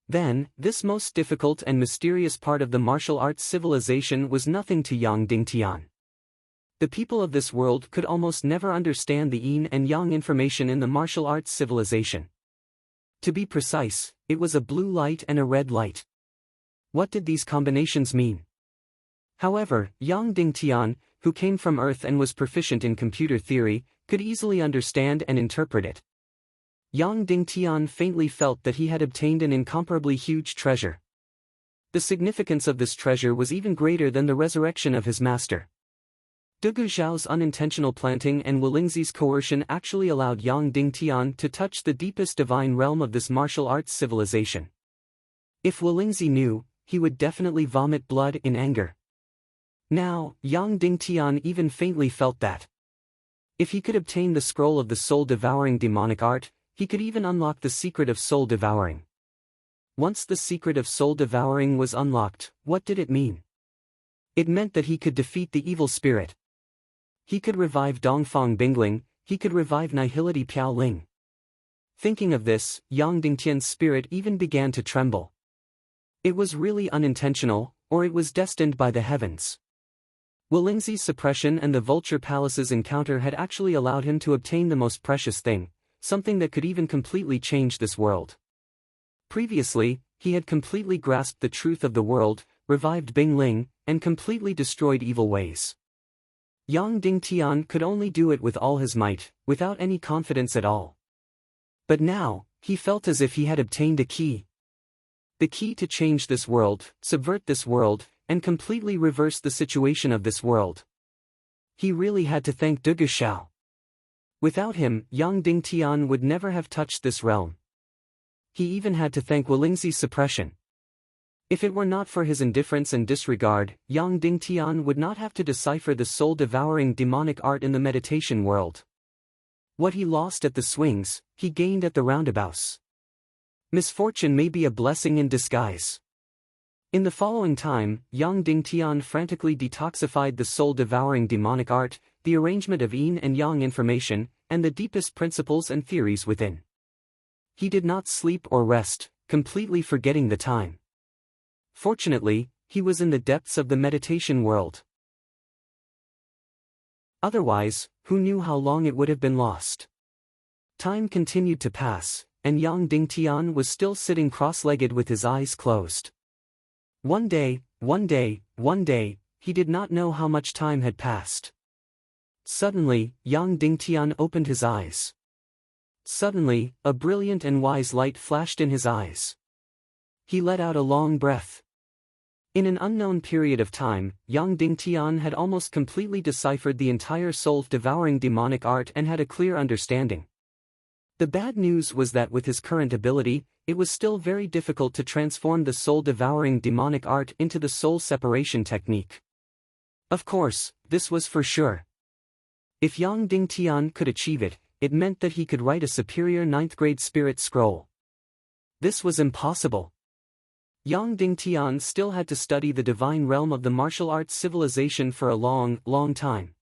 Then, this most difficult and mysterious part of the martial arts civilization was nothing to Yang Dingtian. The people of this world could almost never understand the yin and yang information in the martial arts civilization. To be precise, it was a blue light and a red light. What did these combinations mean? However, Yang Dingtian, who came from Earth and was proficient in computer theory, could easily understand and interpret it. Yang Dingtian faintly felt that he had obtained an incomparably huge treasure. The significance of this treasure was even greater than the resurrection of his master. De Guxiao's unintentional planting and Walingzi's coercion actually allowed Yang Dingtian to touch the deepest divine realm of this martial arts civilization. If Walingzi knew, he would definitely vomit blood in anger. Now, Yang Dingtian even faintly felt that. If he could obtain the scroll of the soul-devouring demonic art, he could even unlock the secret of soul-devouring. Once the secret of soul-devouring was unlocked, what did it mean? It meant that he could defeat the evil spirit. He could revive Dongfang Bingling, he could revive Nihility Piao Ling. Thinking of this, Yang Dingtian's spirit even began to tremble. It was really unintentional, or it was destined by the heavens. Walingzi's suppression and the Vulture Palace's encounter had actually allowed him to obtain the most precious thing, something that could even completely change this world. Previously, he had completely grasped the truth of the world, revived Bing Ling, and completely destroyed evil ways. Yang Dingtian could only do it with all his might, without any confidence at all. But now, he felt as if he had obtained a key. The key to change this world, subvert this world, and completely reverse the situation of this world. He really had to thank De Gushao. Without him, Yang Dingtian would never have touched this realm. He even had to thank Walingzi's suppression. If it were not for his indifference and disregard, Yang Dingtian would not have to decipher the soul-devouring demonic art in the meditation world. What he lost at the swings, he gained at the roundabouts. Misfortune may be a blessing in disguise. In the following time, Yang Dingtian frantically detoxified the soul-devouring demonic art, the arrangement of yin and yang information, and the deepest principles and theories within. He did not sleep or rest, completely forgetting the time. Fortunately, he was in the depths of the meditation world. Otherwise, who knew how long it would have been lost? Time continued to pass, and Yang Dingtian was still sitting cross-legged with his eyes closed. One day, he did not know how much time had passed. Suddenly, Yang Dingtian opened his eyes. Suddenly, a brilliant and wise light flashed in his eyes. He let out a long breath. In an unknown period of time, Yang Dingtian had almost completely deciphered the entire soul-devouring demonic art and had a clear understanding. The bad news was that with his current ability, it was still very difficult to transform the soul-devouring demonic art into the soul separation technique. Of course, this was for sure. If Yang Dingtian could achieve it, it meant that he could write a superior 9th-grade spirit scroll. This was impossible. Yang Dingtian still had to study the divine realm of the martial arts civilization for a long time.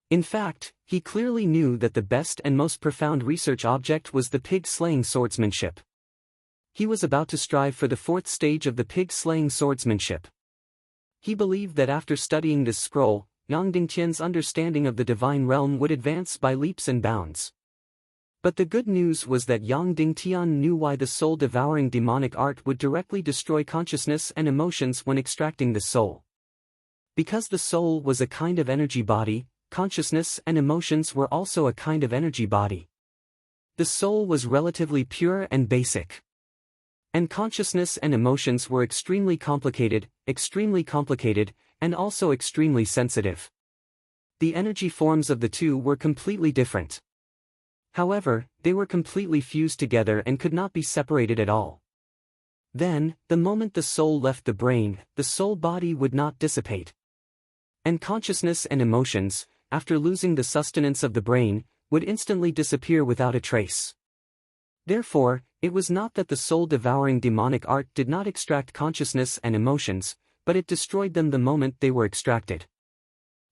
In fact, he clearly knew that the best and most profound research object was the pig-slaying swordsmanship. He was about to strive for the 4th stage of the pig-slaying swordsmanship. He believed that after studying this scroll, Yang Dingtian's understanding of the divine realm would advance by leaps and bounds. But the good news was that Yang Dingtian knew why the soul-devouring demonic art would directly destroy consciousness and emotions when extracting the soul. Because the soul was a kind of energy body, consciousness and emotions were also a kind of energy body. The soul was relatively pure and basic. And consciousness and emotions were extremely complicated, and also extremely sensitive. The energy forms of the two were completely different. However, they were completely fused together and could not be separated at all. Then, the moment the soul left the brain, the soul body would not dissipate. And consciousness and emotions, after losing the sustenance of the brain, would instantly disappear without a trace. Therefore, it was not that the soul-devouring demonic art did not extract consciousness and emotions, but it destroyed them the moment they were extracted.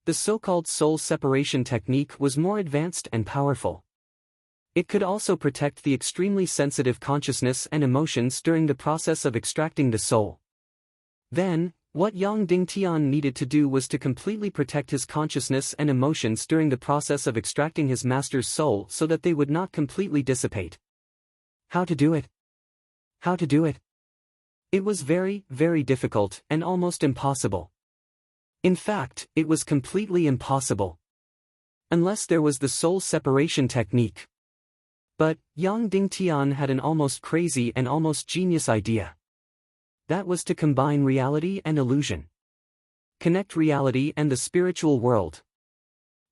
The so-called soul separation technique was more advanced and powerful. It could also protect the extremely sensitive consciousness and emotions during the process of extracting the soul. Then, what Yang Dingtian needed to do was to completely protect his consciousness and emotions during the process of extracting his master's soul so that they would not completely dissipate. How to do it? How to do it? It was very difficult and almost impossible. In fact, it was completely impossible. Unless there was the soul separation technique. But, Yang Dingtian had an almost crazy and almost genius idea. That was to combine reality and illusion. Connect reality and the spiritual world.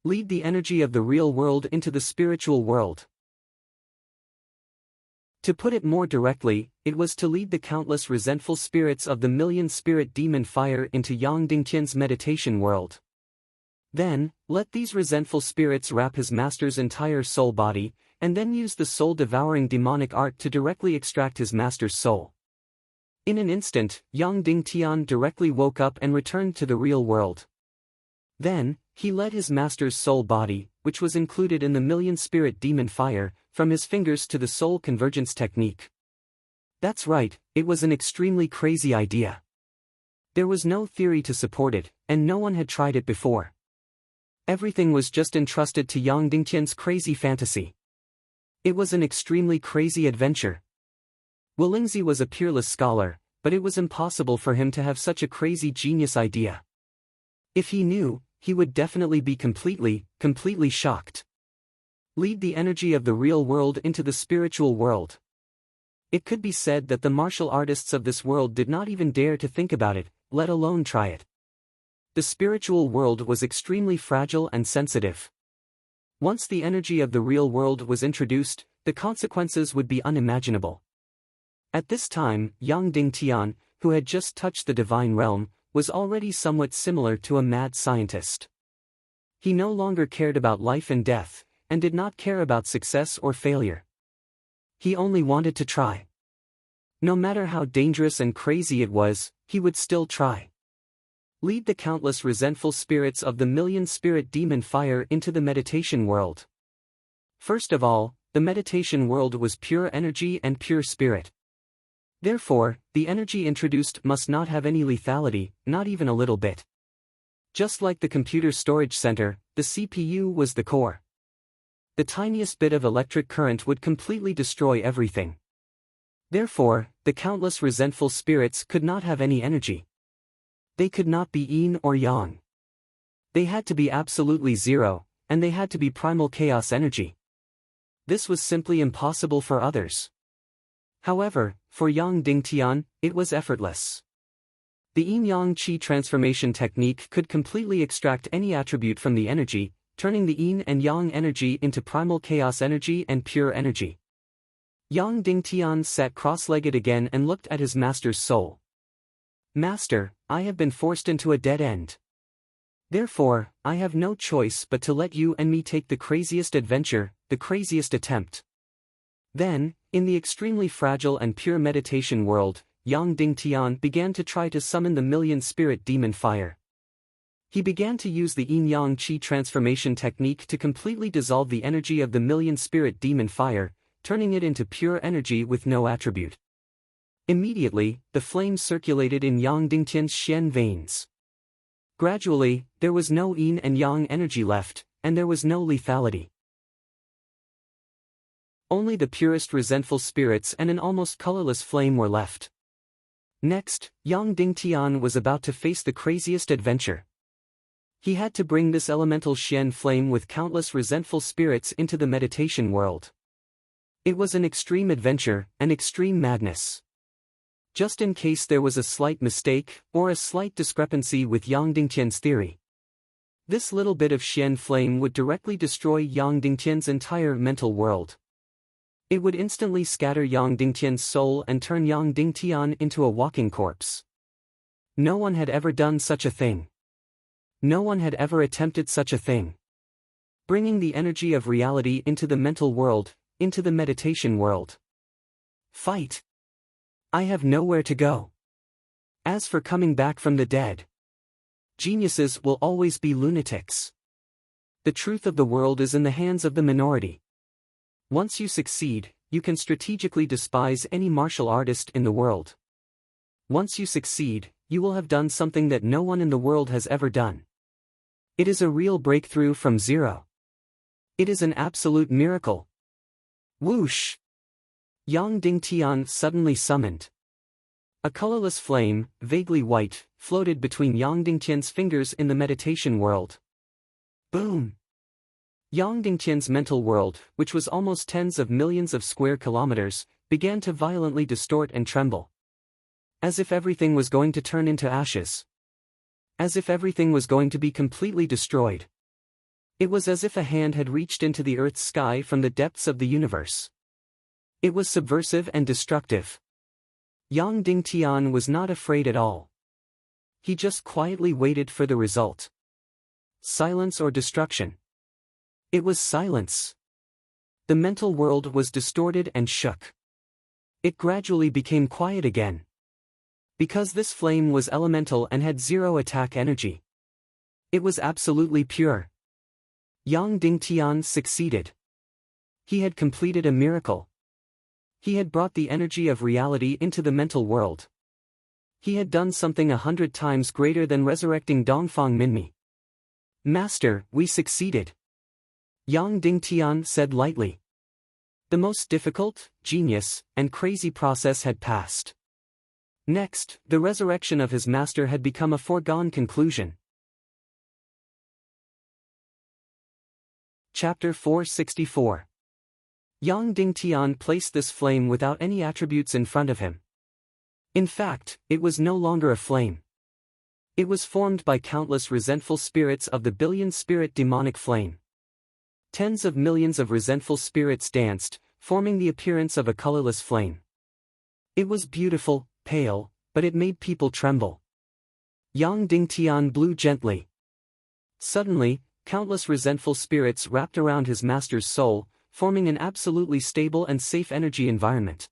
Lead the energy of the real world into the spiritual world. To put it more directly, it was to lead the countless resentful spirits of the million-spirit demon fire into Yang Dingtian's meditation world. Then, let these resentful spirits wrap his master's entire soul body, and then use the soul-devouring demonic art to directly extract his master's soul. In an instant, Yang Dingtian directly woke up and returned to the real world. Then, he led his master's soul body, which was included in the million-spirit demon fire, from his fingers to the soul convergence technique. That's right, it was an extremely crazy idea. There was no theory to support it, and no one had tried it before. Everything was just entrusted to Yang Dingtian's crazy fantasy. It was an extremely crazy adventure. Willingzi was a peerless scholar, but it was impossible for him to have such a crazy genius idea. If he knew, he would definitely be completely shocked. Lead the energy of the real world into the spiritual world. It could be said that the martial artists of this world did not even dare to think about it, let alone try it. The spiritual world was extremely fragile and sensitive. Once the energy of the real world was introduced, the consequences would be unimaginable. At this time, Yang Dingtian, who had just touched the divine realm, was already somewhat similar to a mad scientist. He no longer cared about life and death, and did not care about success or failure. He only wanted to try. No matter how dangerous and crazy it was, he would still try. Lead the countless resentful spirits of the million-spirit demon fire into the meditation world. First of all, the meditation world was pure energy and pure spirit. Therefore, the energy introduced must not have any lethality, not even a little bit. Just like the computer storage center, the CPU was the core. The tiniest bit of electric current would completely destroy everything. Therefore, the countless resentful spirits could not have any energy. They could not be yin or yang. They had to be absolutely zero, and they had to be primal chaos energy. This was simply impossible for others. However, for Yang Dingtian, it was effortless. The yin-yang qi transformation technique could completely extract any attribute from the energy, turning the yin and yang energy into primal chaos energy and pure energy. Yang Dingtian sat cross-legged again and looked at his master's soul. Master, I have been forced into a dead end. Therefore, I have no choice but to let you and me take the craziest adventure, the craziest attempt. Then, in the extremely fragile and pure meditation world, Yang Dingtian began to try to summon the million-spirit demon fire. He began to use the yin-yang qi transformation technique to completely dissolve the energy of the million-spirit demon fire, turning it into pure energy with no attribute. Immediately, the flame circulated in Yang Dingtian's Xian veins. Gradually, there was no yin and yang energy left, and there was no lethality. Only the purest resentful spirits and an almost colorless flame were left. Next, Yang Dingtian was about to face the craziest adventure. He had to bring this elemental Xian flame with countless resentful spirits into the meditation world. It was an extreme adventure, an extreme madness. Just in case there was a slight mistake, or a slight discrepancy with Yang Dingtian's theory. This little bit of Xian flame would directly destroy Yang Dingtian's entire mental world. It would instantly scatter Yang Dingtian's soul and turn Yang Dingtian into a walking corpse. No one had ever done such a thing. No one had ever attempted such a thing. Bringing the energy of reality into the mental world, into the meditation world. Fight! I have nowhere to go. As for coming back from the dead, geniuses will always be lunatics. The truth of the world is in the hands of the minority. Once you succeed, you can strategically despise any martial artist in the world. Once you succeed, you will have done something that no one in the world has ever done. It is a real breakthrough from zero. It is an absolute miracle. Whoosh! Yang Dingtian suddenly summoned. A colorless flame, vaguely white, floated between Yang Dingtian's fingers in the meditation world. Boom! Yang Dingtian's mental world, which was almost tens of millions of square kilometers, began to violently distort and tremble. As if everything was going to turn into ashes. As if everything was going to be completely destroyed. It was as if a hand had reached into the Earth's sky from the depths of the universe. It was subversive and destructive. Yang Dingtian was not afraid at all. He just quietly waited for the result. Silence or destruction? It was silence. The mental world was distorted and shook. It gradually became quiet again. Because this flame was elemental and had zero attack energy. It was absolutely pure. Yang Dingtian succeeded. He had completed a miracle. He had brought the energy of reality into the mental world. He had done something 100 times greater than resurrecting Dongfang Minmi. Master, we succeeded. Yang Dingtian said lightly. The most difficult, genius, and crazy process had passed. Next, the resurrection of his master had become a foregone conclusion. Chapter 464. Yang Dingtian placed this flame without any attributes in front of him. In fact, it was no longer a flame. It was formed by countless resentful spirits of the billion-spirit demonic flame. Tens of millions of resentful spirits danced, forming the appearance of a colorless flame. It was beautiful, pale, but it made people tremble. Yang Dingtian blew gently. Suddenly, countless resentful spirits wrapped around his master's soul, forming an absolutely stable and safe energy environment.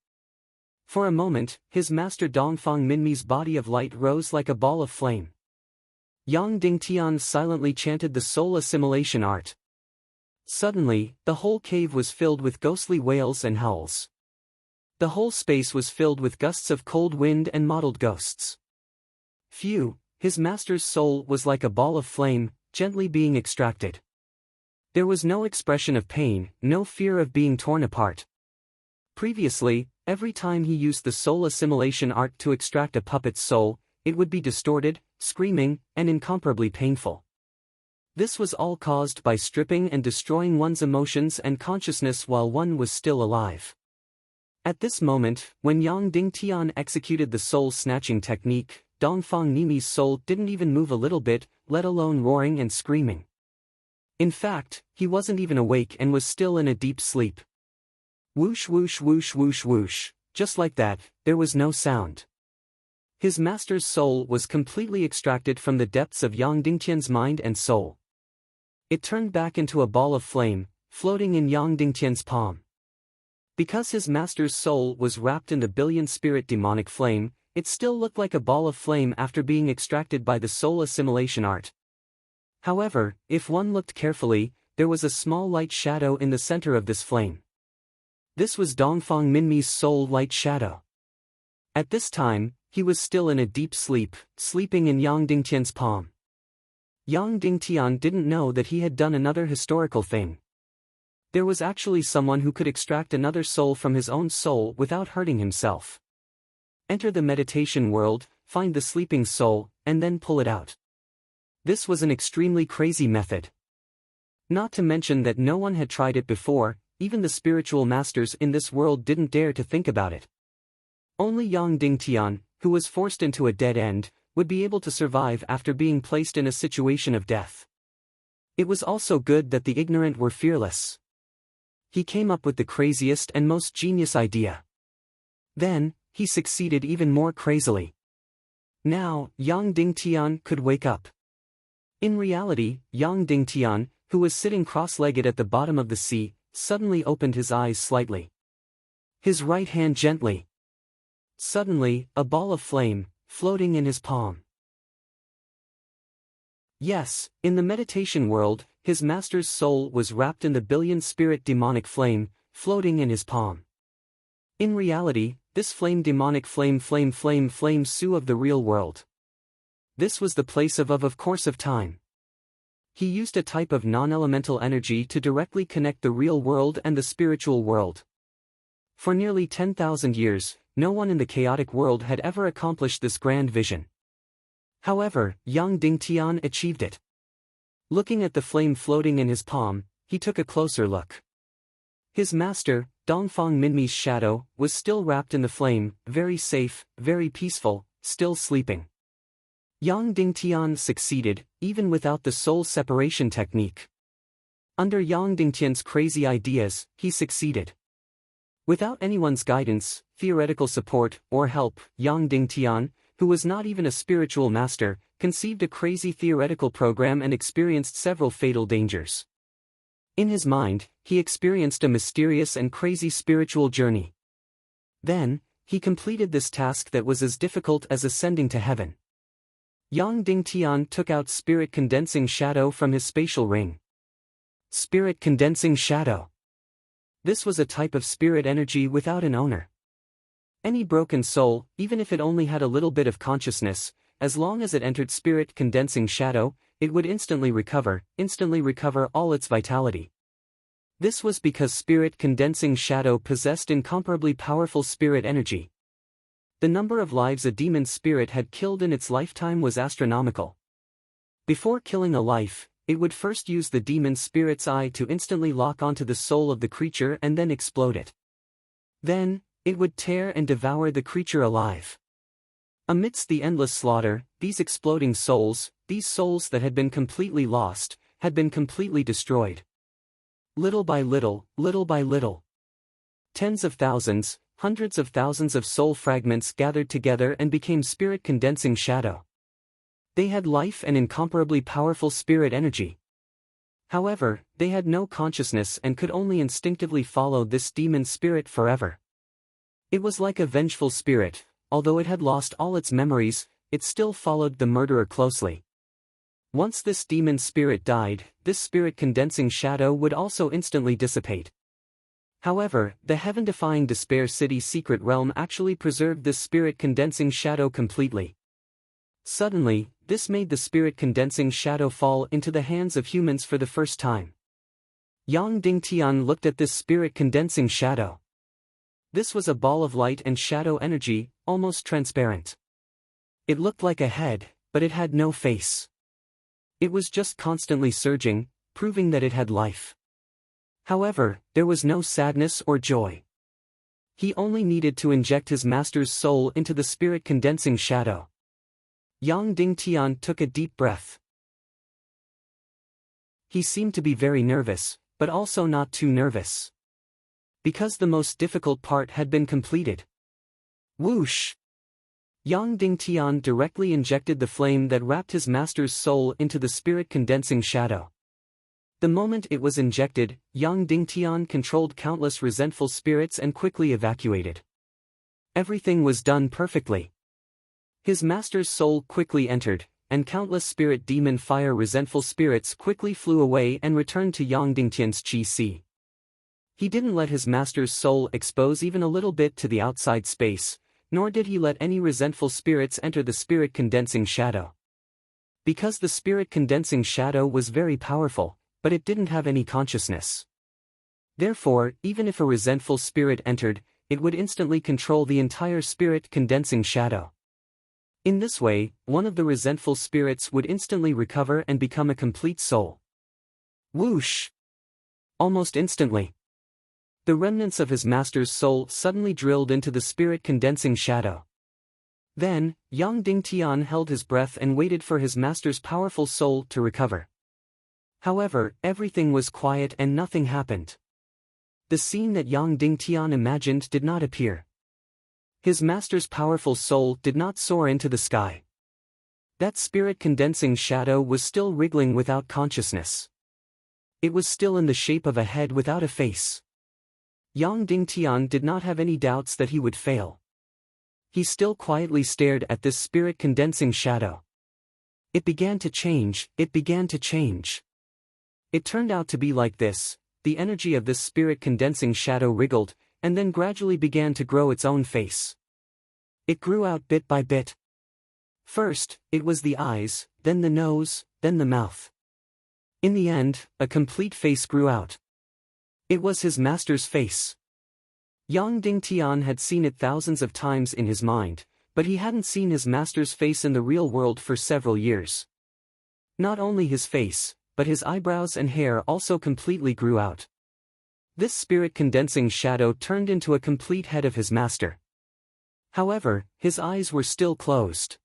For a moment, his master Dongfang Minmi's body of light rose like a ball of flame. Yang Dingtian silently chanted the soul assimilation art. Suddenly, the whole cave was filled with ghostly wails and howls. The whole space was filled with gusts of cold wind and mottled ghosts. Phew, his master's soul was like a ball of flame, gently being extracted. There was no expression of pain, no fear of being torn apart. Previously, every time he used the soul assimilation art to extract a puppet's soul, it would be distorted, screaming, and incomparably painful. This was all caused by stripping and destroying one's emotions and consciousness while one was still alive. At this moment, when Yang Dingtian executed the soul-snatching technique, Dongfang Minmi's soul didn't even move a little bit, let alone roaring and screaming. In fact, he wasn't even awake and was still in a deep sleep. Whoosh whoosh whoosh whoosh whoosh, just like that, there was no sound. His master's soul was completely extracted from the depths of Yang Dingtian's mind and soul. It turned back into a ball of flame, floating in Yang Dingtian's palm. Because his master's soul was wrapped in the billion-spirit demonic flame, it still looked like a ball of flame after being extracted by the soul assimilation art. However, if one looked carefully, there was a small light shadow in the center of this flame. This was Dongfang Minmi's soul light shadow. At this time, he was still in a deep sleep, sleeping in Yang Dingtian's palm. Yang Dingtian didn't know that he had done another historical thing. There was actually someone who could extract another soul from his own soul without hurting himself. Enter the meditation world, find the sleeping soul, and then pull it out. This was an extremely crazy method. Not to mention that no one had tried it before, even the spiritual masters in this world didn't dare to think about it. Only Yang Dingtian, who was forced into a dead end, would be able to survive after being placed in a situation of death. It was also good that the ignorant were fearless. He came up with the craziest and most genius idea. Then, he succeeded even more crazily. Now, Yang Dingtian could wake up. In reality, Yang Dingtian, who was sitting cross-legged at the bottom of the sea, suddenly opened his eyes slightly. His right hand gently. Suddenly, a ball of flame, floating in his palm. Yes, in the meditation world, his master's soul was wrapped in the billion-spirit demonic flame, floating in his palm. In reality, this flame demonic flame Su of the real world. This was the place of course of time. He used a type of non-elemental energy to directly connect the real world and the spiritual world. For nearly 10,000 years, no one in the chaotic world had ever accomplished this grand vision. However, Yang Dingtian achieved it. Looking at the flame floating in his palm, he took a closer look. His master, Dongfang Minmi's shadow, was still wrapped in the flame, very safe, very peaceful, still sleeping. Yang Dingtian succeeded, even without the soul separation technique. Under Yang Dingtian's crazy ideas, he succeeded. Without anyone's guidance, theoretical support, or help, Yang Dingtian, who was not even a spiritual master, conceived a crazy theoretical program and experienced several fatal dangers. In his mind, he experienced a mysterious and crazy spiritual journey. Then, he completed this task that was as difficult as ascending to heaven. Yang Dingtian took out Spirit Condensing Shadow from his spatial ring. Spirit Condensing Shadow. This was a type of spirit energy without an owner. Any broken soul, even if it only had a little bit of consciousness, as long as it entered Spirit Condensing Shadow, it would instantly recover all its vitality. This was because Spirit Condensing Shadow possessed incomparably powerful spirit energy. The number of lives a demon spirit had killed in its lifetime was astronomical. Before killing a life, it would first use the demon spirit's eye to instantly lock onto the soul of the creature and then explode it. Then, it would tear and devour the creature alive. Amidst the endless slaughter, these exploding souls, these souls that had been completely lost, had been completely destroyed. Little by little, tens of thousands, hundreds of thousands of soul fragments gathered together and became Spirit Condensing Shadow. They had life and incomparably powerful spirit energy. However, they had no consciousness and could only instinctively follow this demon spirit forever. It was like a vengeful spirit, although it had lost all its memories, it still followed the murderer closely. Once this demon spirit died, this Spirit Condensing Shadow would also instantly dissipate. However, the heaven-defying Despair City's secret realm actually preserved this Spirit Condensing Shadow completely. Suddenly, this made the Spirit Condensing Shadow fall into the hands of humans for the first time. Yang Dingtian looked at this Spirit Condensing Shadow. This was a ball of light and shadow energy, almost transparent. It looked like a head, but it had no face. It was just constantly surging, proving that it had life. However, there was no sadness or joy. He only needed to inject his master's soul into the Spirit Condensing Shadow. Yang Dingtian took a deep breath. He seemed to be very nervous, but also not too nervous. Because the most difficult part had been completed. Whoosh! Yang Dingtian directly injected the flame that wrapped his master's soul into the Spirit Condensing Shadow. The moment it was injected, Yang Dingtian controlled countless resentful spirits and quickly evacuated. Everything was done perfectly. His master's soul quickly entered, and countless spirit demon fire resentful spirits quickly flew away and returned to Yang Dingtian's Qi. He didn't let his master's soul expose even a little bit to the outside space, nor did he let any resentful spirits enter the Spirit Condensing Shadow. Because the Spirit Condensing Shadow was very powerful, but it didn't have any consciousness. Therefore, even if a resentful spirit entered, it would instantly control the entire Spirit Condensing Shadow. In this way, one of the resentful spirits would instantly recover and become a complete soul. Whoosh! Almost instantly. The remnants of his master's soul suddenly drilled into the Spirit Condensing Shadow. Then, Yang Dingtian held his breath and waited for his master's powerful soul to recover. However, everything was quiet and nothing happened. The scene that Yang Dingtian imagined did not appear. His master's powerful soul did not soar into the sky. That Spirit Condensing Shadow was still wriggling without consciousness. It was still in the shape of a head without a face. Yang Dingtian did not have any doubts that he would fail. He still quietly stared at this Spirit Condensing Shadow. It began to change, it began to change. It turned out to be like this: the energy of this Spirit Condensing Shadow wriggled, and then gradually began to grow its own face. It grew out bit by bit. First, it was the eyes, then the nose, then the mouth. In the end, a complete face grew out. It was his master's face. Yang Dingtian had seen it thousands of times in his mind, but he hadn't seen his master's face in the real world for several years. Not only his face, but his eyebrows and hair also completely grew out. This Spirit Condensing Shadow turned into a complete head of his master. However, his eyes were still closed.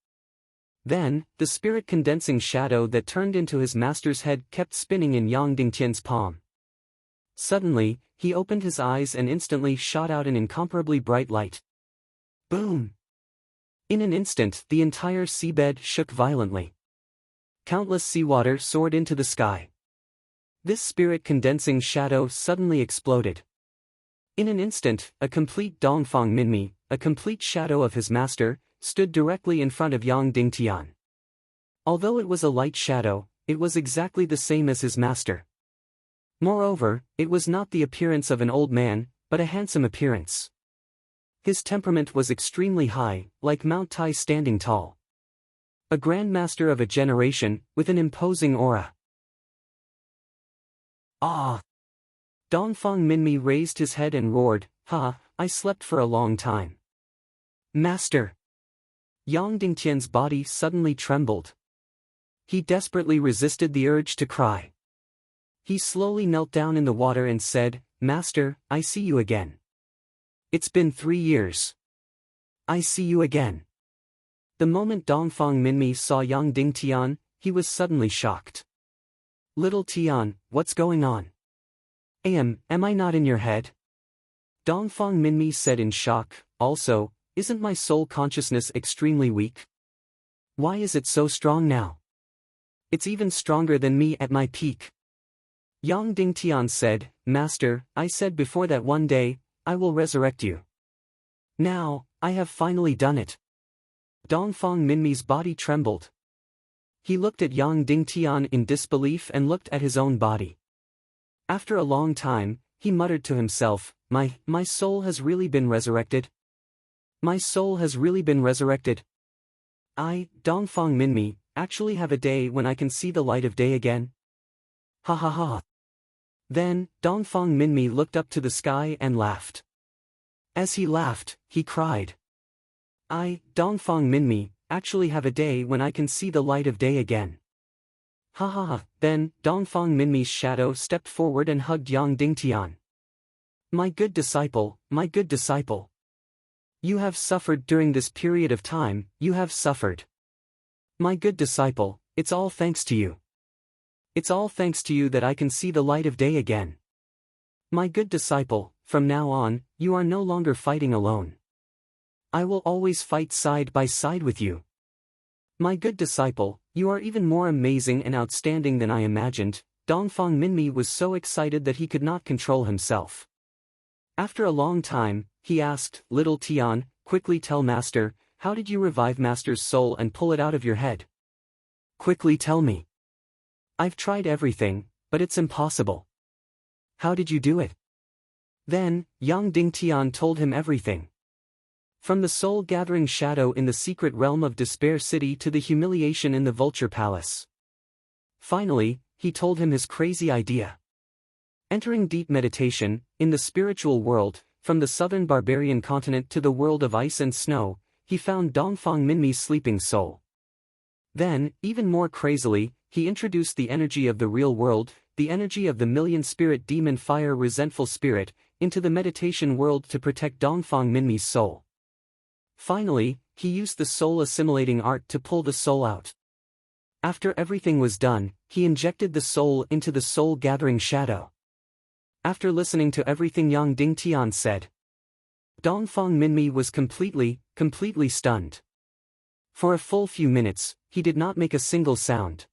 Then, the Spirit Condensing Shadow that turned into his master's head kept spinning in Yang Dingtian's palm. Suddenly, he opened his eyes and instantly shot out an incomparably bright light. Boom! In an instant, the entire seabed shook violently. Countless seawater soared into the sky. This spirit-condensing shadow suddenly exploded. In an instant, a complete Dongfang Minmi, a complete shadow of his master, stood directly in front of Yang Dingtian. Although it was a light shadow, it was exactly the same as his master. Moreover, it was not the appearance of an old man, but a handsome appearance. His temperament was extremely high, like Mount Tai standing tall. A grandmaster of a generation, with an imposing aura. Ah! Dongfang Minmi raised his head and roared, "Ha, I slept for a long time." Master! Yang Dingtian's body suddenly trembled. He desperately resisted the urge to cry. He slowly knelt down in the water and said, "Master, I see you again. It's been 3 years. I see you again." The moment Dongfang Minmi saw Yang Dingtian, he was suddenly shocked. "Little Tian, what's going on? Am I not in your head?" Dongfang Minmi said in shock. "Also, isn't my soul consciousness extremely weak? Why is it so strong now? It's even stronger than me at my peak." Yang Dingtian said, "Master, I said before that one day, I will resurrect you. Now, I have finally done it." Dongfang Minmi's body trembled. He looked at Yang Dingtian in disbelief and looked at his own body. After a long time, he muttered to himself, My soul has really been resurrected? My soul has really been resurrected? I, Dongfang Minmi, actually have a day when I can see the light of day again? Ha ha ha. Then, Dongfang Minmi looked up to the sky and laughed. As he laughed, he cried. I, Dongfang Minmi, actually have a day when I can see the light of day again. Ha ha ha. Then, Dongfang Minmi's shadow stepped forward and hugged Yang Dingtian. My good disciple, my good disciple. You have suffered during this period of time, you have suffered. My good disciple, it's all thanks to you. It's all thanks to you that I can see the light of day again. My good disciple, from now on, you are no longer fighting alone. I will always fight side by side with you. My good disciple, you are even more amazing and outstanding than I imagined. Dongfang Minmi was so excited that he could not control himself. After a long time, he asked, Little Tian, quickly tell Master, how did you revive Master's soul and pull it out of your head? Quickly tell me. I've tried everything, but it's impossible. How did you do it? Then, Yang Dingtian told him everything. From the soul-gathering shadow in the secret realm of Despair City to the humiliation in the Vulture Palace. Finally, he told him his crazy idea. Entering deep meditation, in the spiritual world, from the southern barbarian continent to the world of ice and snow, he found Dongfang Minmi's sleeping soul. Then, even more crazily, he introduced the energy of the real world, the energy of the million-spirit demon fire resentful spirit, into the meditation world to protect Dongfang Minmi's soul. Finally, he used the soul-assimilating art to pull the soul out. After everything was done, he injected the soul into the soul-gathering shadow. After listening to everything Yang Dingtian said, Dongfang Minmi was completely stunned. For a full few minutes, he did not make a single sound.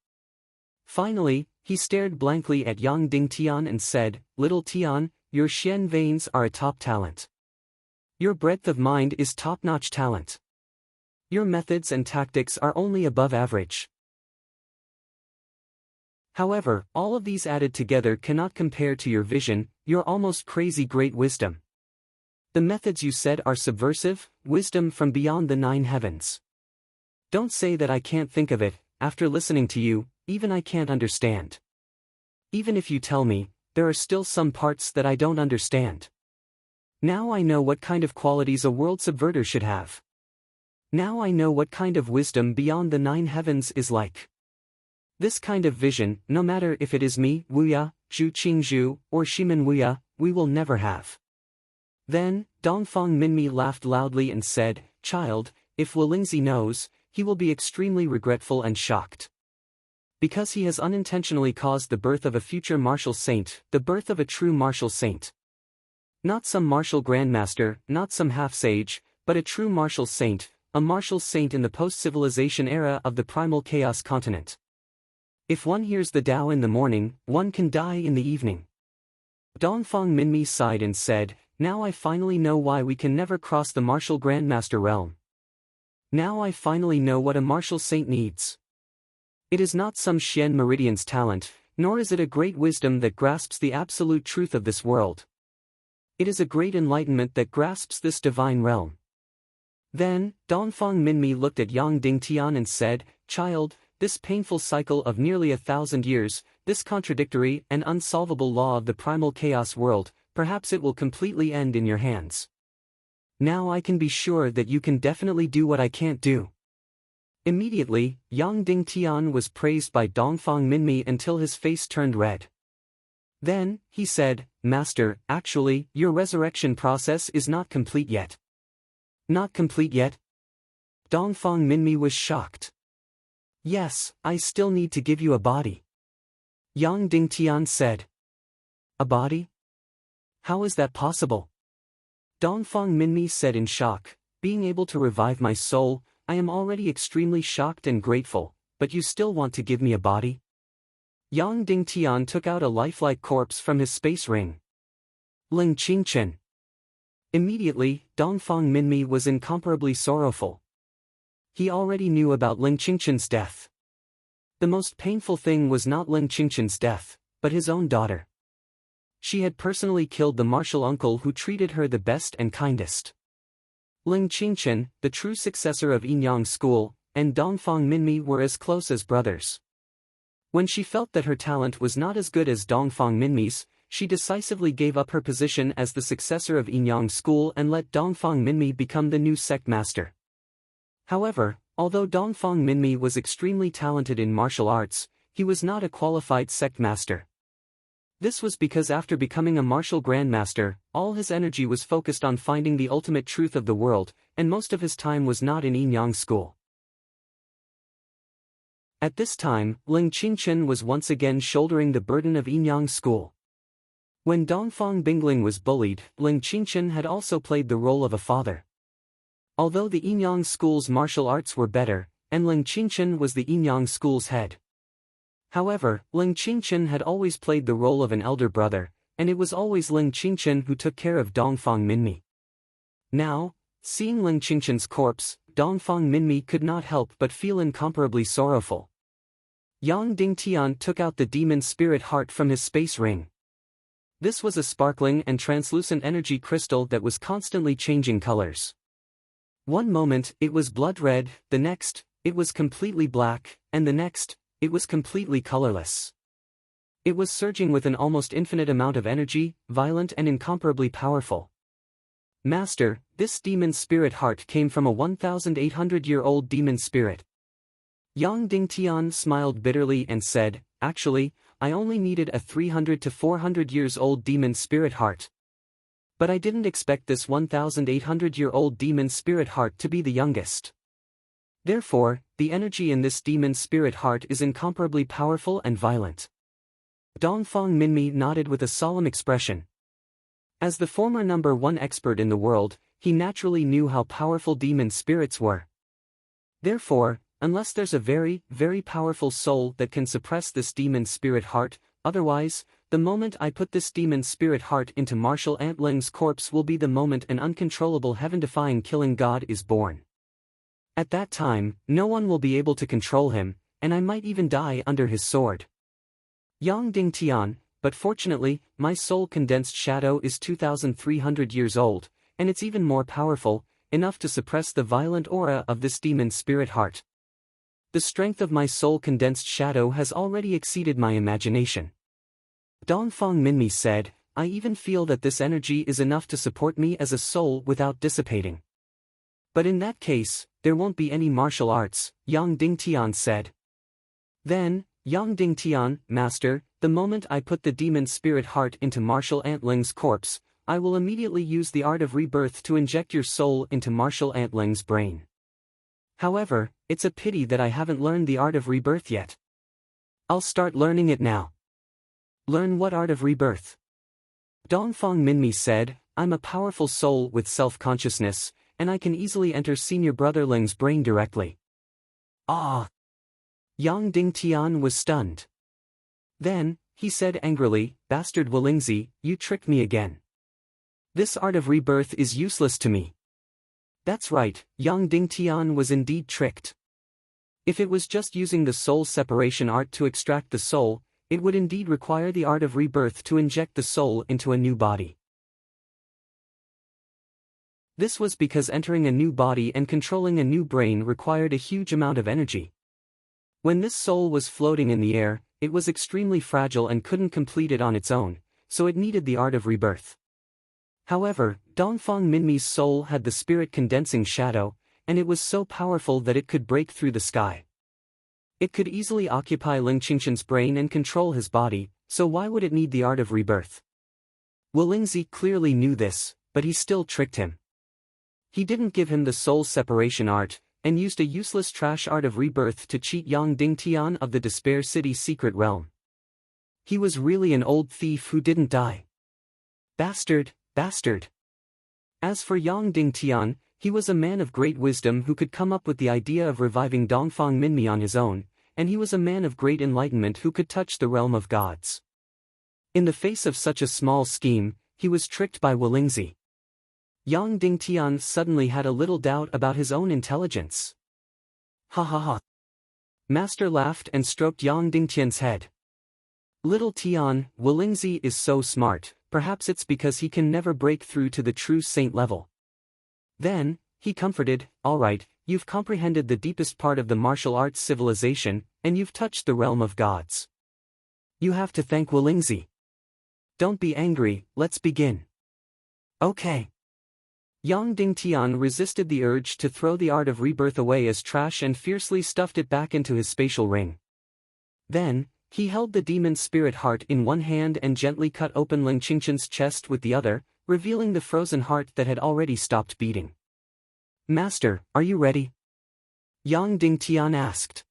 Finally, he stared blankly at Yang Dingtian and said, Little Tian, your Xian veins are a top talent. Your breadth of mind is top-notch talent. Your methods and tactics are only above average. However, all of these added together cannot compare to your vision, your almost crazy great wisdom. The methods you said are subversive, wisdom from beyond the 9 heavens. Don't say that I can't think of it. After listening to you, even I can't understand. Even if you tell me, there are still some parts that I don't understand. Now I know what kind of qualities a world subverter should have. Now I know what kind of wisdom beyond the 9 heavens is like. This kind of vision, no matter if it is me, Wuya, Zhu Qingzhu, or Shimen Wuya, we will never have. Then, Dongfang Minmi laughed loudly and said, Child, if Wolingzi knows, he will be extremely regretful and shocked. Because he has unintentionally caused the birth of a future martial saint, the birth of a true martial saint. Not some martial grandmaster, not some half-sage, but a true martial saint, a martial saint in the post-civilization era of the primal chaos continent. If one hears the Tao in the morning, one can die in the evening. Dongfang Minmi sighed and said, "Now I finally know why we can never cross the martial grandmaster realm. Now I finally know what a martial saint needs. It is not some Xian Meridian's talent, nor is it a great wisdom that grasps the absolute truth of this world. It is a great enlightenment that grasps this divine realm." Then, Dongfang Minmi looked at Yang Dingtian and said, "Child, this painful cycle of nearly 1,000 years, this contradictory and unsolvable law of the primal chaos world, perhaps it will completely end in your hands. Now I can be sure that you can definitely do what I can't do." Immediately, Yang Dingtian was praised by Dongfang Minmi until his face turned red. Then, he said, "Master, actually, your resurrection process is not complete yet." "Not complete yet?" Dongfang Minmi was shocked. "Yes, I still need to give you a body." Yang Dingtian said. "A body? How is that possible?" Dongfang Minmi said in shock, "Being able to revive my soul, I am already extremely shocked and grateful, but you still want to give me a body?" Yang Dingtian took out a lifelike corpse from his space ring. Ling Qingchen. Immediately, Dongfang Minmi was incomparably sorrowful. He already knew about Ling Qingchen's death. The most painful thing was not Ling Qingchen's death, but his own daughter. She had personally killed the martial uncle who treated her the best and kindest. Ling Qingchen, the true successor of Yin Yang School, and Dongfang Minmi were as close as brothers. When she felt that her talent was not as good as Dongfang Minmi's, she decisively gave up her position as the successor of Yin Yang School and let Dongfang Minmi become the new sect master. However, although Dongfang Minmi was extremely talented in martial arts, he was not a qualified sect master. This was because after becoming a martial grandmaster, all his energy was focused on finding the ultimate truth of the world, and most of his time was not in Yin Yang School. At this time, Ling Qingchen was once again shouldering the burden of Yin Yang School. When Dongfang Bingling was bullied, Ling Qingchen had also played the role of a father. Although the Yin Yang School's martial arts were better, and Ling Qingchen was the Yin Yang School's head. However, Ling Qingchen had always played the role of an elder brother, and it was always Ling Qingchen who took care of Dongfang Minmi. Now, seeing Ling Qingchen's corpse, Dongfang Minmi could not help but feel incomparably sorrowful. Yang Dingtian took out the demon spirit heart from his space ring. This was a sparkling and translucent energy crystal that was constantly changing colors. One moment, it was blood red, the next, it was completely black, and the next, it was completely colorless. It was surging with an almost infinite amount of energy, violent and incomparably powerful. "Master, this demon spirit heart came from a 1,800-year-old demon spirit." Yang Dingtian smiled bitterly and said, "Actually, I only needed a 300 to 400 years old demon spirit heart. But I didn't expect this 1,800-year-old demon spirit heart to be the youngest. Therefore, the energy in this demon spirit heart is incomparably powerful and violent." Dongfang Minmi nodded with a solemn expression. As the former number one expert in the world, he naturally knew how powerful demon spirits were. Therefore, unless there's a very, very powerful soul that can suppress this demon spirit heart, otherwise, the moment I put this demon spirit heart into Martial Antling's corpse will be the moment an uncontrollable heaven-defying killing god is born. At that time, no one will be able to control him, and I might even die under his sword. Yang Dingtian, but fortunately, my soul-condensed shadow is 2,300 years old, and it's even more powerful, enough to suppress the violent aura of this demon spirit heart. The strength of my soul-condensed shadow has already exceeded my imagination. Dongfang Minmi said, "I even feel that this energy is enough to support me as a soul without dissipating." "But in that case, there won't be any martial arts," Yang Dingtian said. Then, Yang Dingtian, "Master, the moment I put the demon spirit heart into Martial Antling's corpse, I will immediately use the art of rebirth to inject your soul into Martial Antling's brain. However, it's a pity that I haven't learned the art of rebirth yet." I'll start learning it now. Learn what art of rebirth? Dongfang Minmi said, I'm a powerful soul with self-consciousness, and I can easily enter senior brother Ling's brain directly. Ah! Yang Dingtian was stunned. Then, he said angrily, Bastard Walingzi, you tricked me again. This art of rebirth is useless to me. That's right, Yang Dingtian was indeed tricked. If it was just using the soul separation art to extract the soul, it would indeed require the art of rebirth to inject the soul into a new body. This was because entering a new body and controlling a new brain required a huge amount of energy. When this soul was floating in the air, it was extremely fragile and couldn't complete it on its own, so it needed the art of rebirth. However, Dongfang Minmi's soul had the spirit condensing shadow, and it was so powerful that it could break through the sky. It could easily occupy Ling Qingshan's brain and control his body, so why would it need the art of rebirth? Walingzi clearly knew this, but he still tricked him. He didn't give him the soul separation art, and used a useless trash art of rebirth to cheat Yang Dingtian of the Despair City secret realm. He was really an old thief who didn't die. Bastard, bastard. As for Yang Dingtian, he was a man of great wisdom who could come up with the idea of reviving Dongfang Minmi on his own, and he was a man of great enlightenment who could touch the realm of gods. In the face of such a small scheme, he was tricked by Walingzi. Yang Dingtian suddenly had a little doubt about his own intelligence. Ha ha ha. Master laughed and stroked Yang Dingtian's head. Little Tian, Walingzi is so smart, perhaps it's because he can never break through to the true saint level. Then, he comforted, all right, you've comprehended the deepest part of the martial arts civilization, and you've touched the realm of gods. You have to thank Walingzi. Don't be angry, let's begin. Okay. Yang Dingtian resisted the urge to throw the art of rebirth away as trash and fiercely stuffed it back into his spatial ring. Then, he held the demon spirit heart in one hand and gently cut open Ling Qingshan's chest with the other, revealing the frozen heart that had already stopped beating. Master, are you ready? Yang Dingtian asked.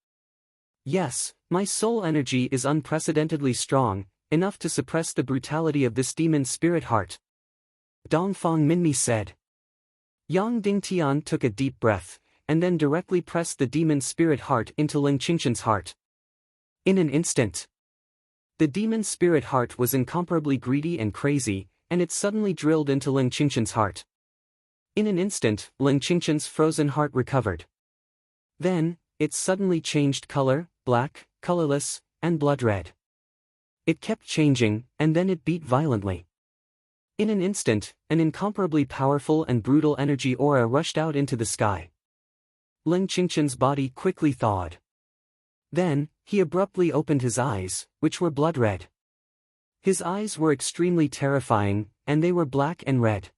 Yes, my soul energy is unprecedentedly strong, enough to suppress the brutality of this demon spirit heart. Dongfang Minmi said. Yang Dingtian took a deep breath, and then directly pressed the demon spirit heart into Ling Qingshan's heart. In an instant, the demon spirit heart was incomparably greedy and crazy, and it suddenly drilled into Ling Qingshan's heart. In an instant, Ling Qingshan's frozen heart recovered. Then, it suddenly changed color, black, colorless, and blood red. It kept changing, and then it beat violently. In an instant, an incomparably powerful and brutal energy aura rushed out into the sky. Ling Qingshan's body quickly thawed. Then, he abruptly opened his eyes, which were blood red. His eyes were extremely terrifying, and they were black and red.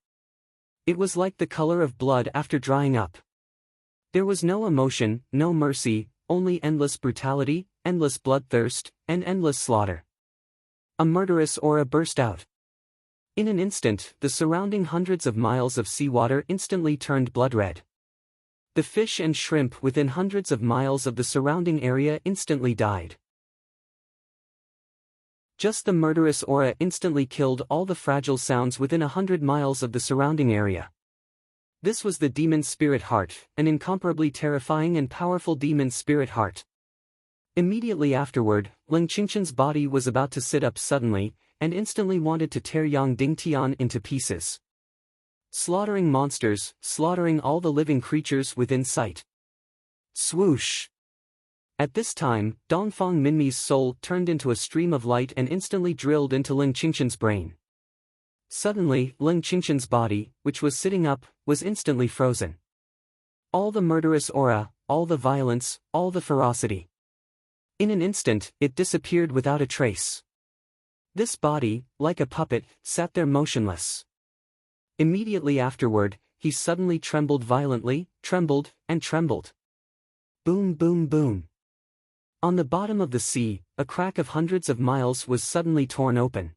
It was like the color of blood after drying up. There was no emotion, no mercy, only endless brutality, endless bloodthirst, and endless slaughter. A murderous aura burst out. In an instant, the surrounding hundreds of miles of seawater instantly turned blood red. The fish and shrimp within hundreds of miles of the surrounding area instantly died. Just the murderous aura instantly killed all the fragile sounds within 100 miles of the surrounding area. This was the demon spirit heart, an incomparably terrifying and powerful demon spirit heart. Immediately afterward, Ling Qingshan's body was about to sit up suddenly, and instantly wanted to tear Yang Dingtian into pieces. Slaughtering monsters, slaughtering all the living creatures within sight. Swoosh! At this time, Dongfang Minmi's soul turned into a stream of light and instantly drilled into Ling Qingshan's brain. Suddenly, Ling Qingshan's body, which was sitting up, was instantly frozen. All the murderous aura, all the violence, all the ferocity. In an instant, it disappeared without a trace. This body, like a puppet, sat there motionless. Immediately afterward, he suddenly trembled violently, trembled, and trembled. Boom boom boom. On the bottom of the sea, a crack of hundreds of miles was suddenly torn open.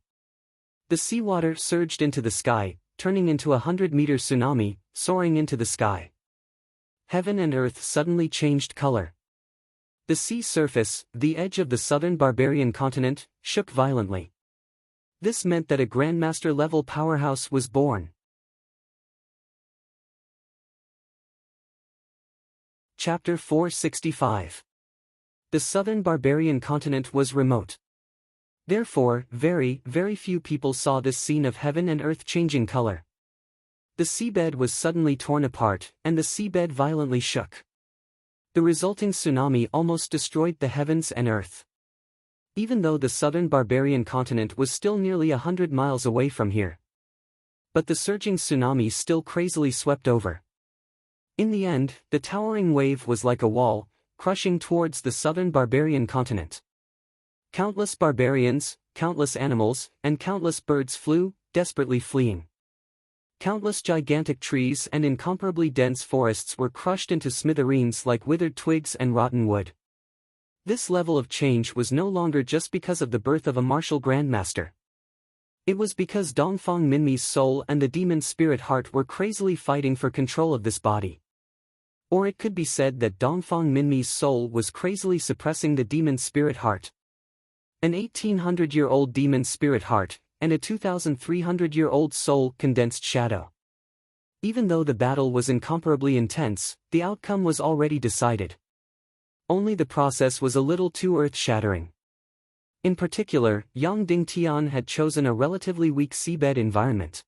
The seawater surged into the sky, turning into a 100-meter tsunami, soaring into the sky. Heaven and earth suddenly changed color. The sea surface, the edge of the southern barbarian continent, shook violently. This meant that a Grandmaster-level powerhouse was born. Chapter 465. The southern barbarian continent was remote. Therefore, very, very few people saw this scene of heaven and earth changing color. The seabed was suddenly torn apart, and the seabed violently shook. The resulting tsunami almost destroyed the heavens and earth. Even though the southern barbarian continent was still nearly 100 miles away from here. But the surging tsunami still crazily swept over. In the end, the towering wave was like a wall, crushing towards the southern barbarian continent. Countless barbarians, countless animals, and countless birds flew, desperately fleeing. Countless gigantic trees and incomparably dense forests were crushed into smithereens like withered twigs and rotten wood. This level of change was no longer just because of the birth of a martial grandmaster. It was because Dongfang Minmi's soul and the demon spirit heart were crazily fighting for control of this body. Or it could be said that Dongfang Minmi's soul was crazily suppressing the demon spirit heart. An 1800-year-old demon spirit heart, and a 2,300-year-old soul condensed shadow. Even though the battle was incomparably intense, the outcome was already decided. Only the process was a little too earth-shattering. In particular, Yang Dingtian had chosen a relatively weak seabed environment.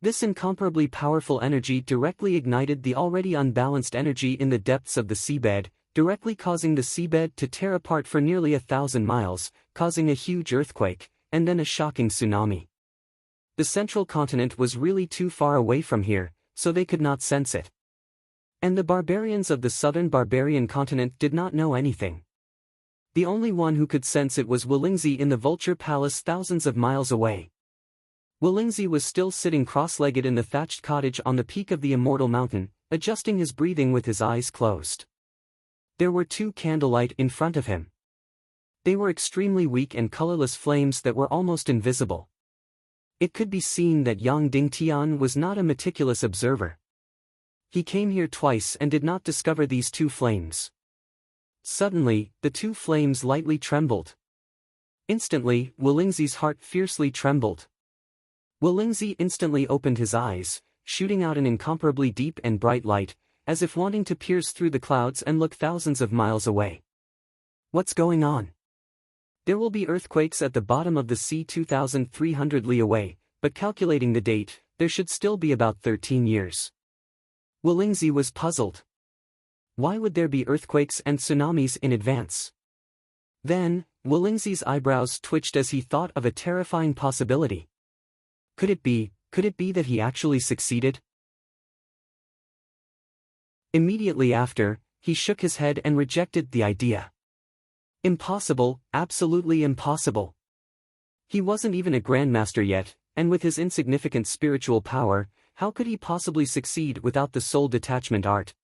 This incomparably powerful energy directly ignited the already unbalanced energy in the depths of the seabed, directly causing the seabed to tear apart for nearly 1,000 miles, causing a huge earthquake, and then a shocking tsunami. The central continent was really too far away from here, so they could not sense it. And the barbarians of the southern barbarian continent did not know anything. The only one who could sense it was Wolingzi in the Vulture Palace thousands of miles away. Wolingzi was still sitting cross-legged in the thatched cottage on the peak of the Immortal Mountain, adjusting his breathing with his eyes closed. There were 2 candlelight in front of him. They were extremely weak and colorless flames that were almost invisible. It could be seen that Yang Dingtian was not a meticulous observer. He came here twice and did not discover these 2 flames. Suddenly, the 2 flames lightly trembled. Instantly, Wolingzi's heart fiercely trembled. Wolingzi instantly opened his eyes, shooting out an incomparably deep and bright light, as if wanting to pierce through the clouds and look thousands of miles away. What's going on? There will be earthquakes at the bottom of the sea 2,300 li away, but calculating the date, there should still be about 13 years. Wolingzi was puzzled. Why would there be earthquakes and tsunamis in advance? Then, Wolingzi's eyebrows twitched as he thought of a terrifying possibility. Could it be that he actually succeeded? Immediately after, he shook his head and rejected the idea. Impossible, absolutely impossible. He wasn't even a grandmaster yet, and with his insignificant spiritual power, how could he possibly succeed without the soul detachment art?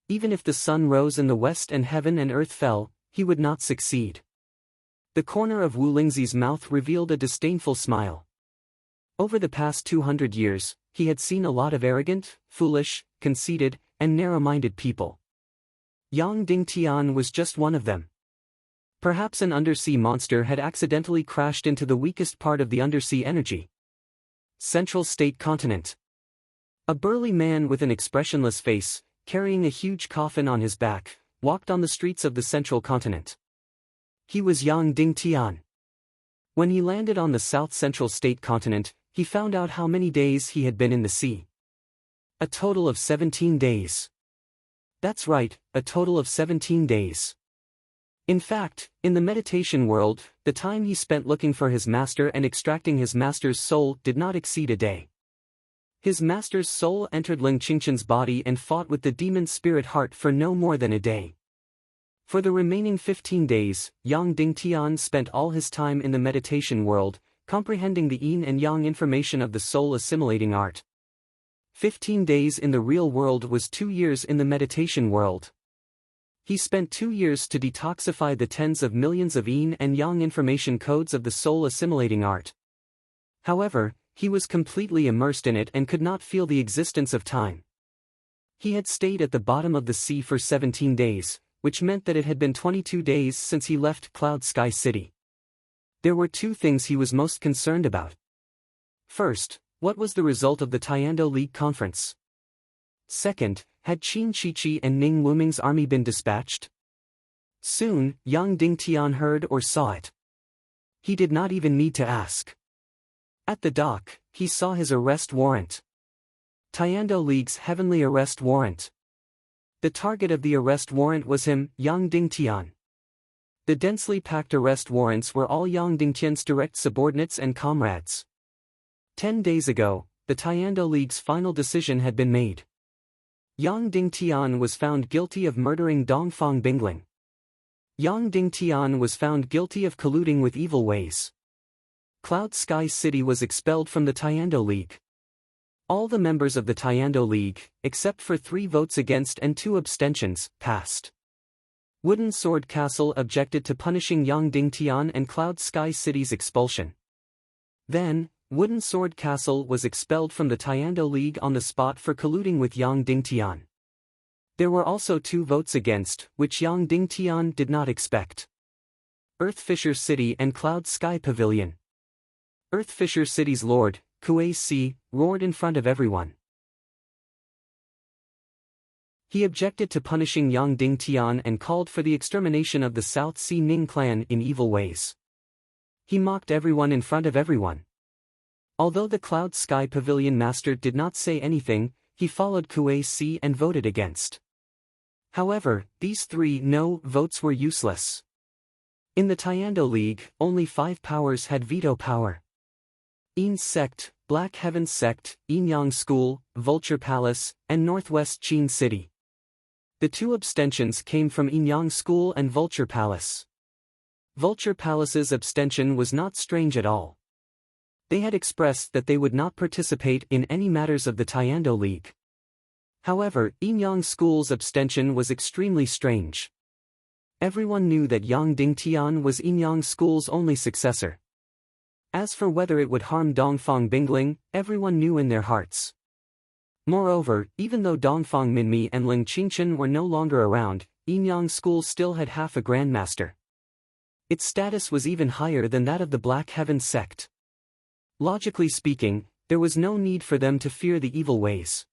Even if the sun rose in the west and heaven and earth fell, he would not succeed. The corner of Wolingzi's mouth revealed a disdainful smile. Over the past 200 years, he had seen a lot of arrogant, foolish, conceited, and narrow-minded people. Yang Dingtian was just one of them. Perhaps an undersea monster had accidentally crashed into the weakest part of the undersea energy. Central State Continent. A burly man with an expressionless face, carrying a huge coffin on his back, walked on the streets of the central continent. He was Yang Dingtian. When he landed on the South Central State Continent, he found out how many days he had been in the sea. A total of 17 days. That's right, a total of 17 days. In fact, in the meditation world, the time he spent looking for his master and extracting his master's soul did not exceed a day. His master's soul entered Ling Qingqian's body and fought with the demon spirit heart for no more than a day. For the remaining 15 days, Yang Dingtian spent all his time in the meditation world, comprehending the yin and yang information of the soul assimilating art. 15 days in the real world was 2 years in the meditation world. He spent 2 years to detoxify the tens of millions of yin and yang information codes of the soul assimilating art. However, he was completely immersed in it and could not feel the existence of time. He had stayed at the bottom of the sea for 17 days, which meant that it had been 22 days since he left Cloud Sky City. There were two things he was most concerned about. First, what was the result of the Tiando League conference? Second, had Qin Shiqi and Ning Wuming's army been dispatched? Soon, Yang Dingtian heard or saw it. He did not even need to ask. At the dock, he saw his arrest warrant. Tiando League's heavenly arrest warrant. The target of the arrest warrant was him, Yang Dingtian. The densely packed arrest warrants were all Yang Dingtian's direct subordinates and comrades. 10 days ago, the Tiando League's final decision had been made. Yang Dingtian was found guilty of murdering Dongfang Bingling. Yang Dingtian was found guilty of colluding with evil ways. Cloud Sky City was expelled from the Tiando League. All the members of the Tiando League, except for 3 votes against and 2 abstentions, passed. Wooden Sword Castle objected to punishing Yang Dingtian and Cloud Sky City's expulsion. Then, Wooden Sword Castle was expelled from the Tiando League on the spot for colluding with Yang Dingtian. There were also 2 votes against, which Yang Dingtian did not expect. Earthfisher City and Cloud Sky Pavilion. Earthfisher City's lord, Kuei Si, roared in front of everyone. He objected to punishing Yang Dingtian and called for the extermination of the South Sea Ning clan in evil ways. He mocked everyone in front of everyone. Although the Cloud Sky Pavilion master did not say anything, he followed Kuei Si and voted against. However, these 3 no votes were useless. In the Tiando League, only 5 powers had veto power. Yin's sect, Black Heaven sect, Yinyang School, Vulture Palace, and Northwest Qin City. The 2 abstentions came from Yinyang School and Vulture Palace. Vulture Palace's abstention was not strange at all. They had expressed that they would not participate in any matters of the Tiando League. However, Yinyang School's abstention was extremely strange. Everyone knew that Yang Dingtian was Yinyang School's only successor. As for whether it would harm Dongfang Bingling, everyone knew in their hearts. Moreover, even though Dongfang Minmi and Ling Qingchen were no longer around, Yinyang School still had half a grandmaster. Its status was even higher than that of the Black Heaven sect. Logically speaking, there was no need for them to fear the evil ways.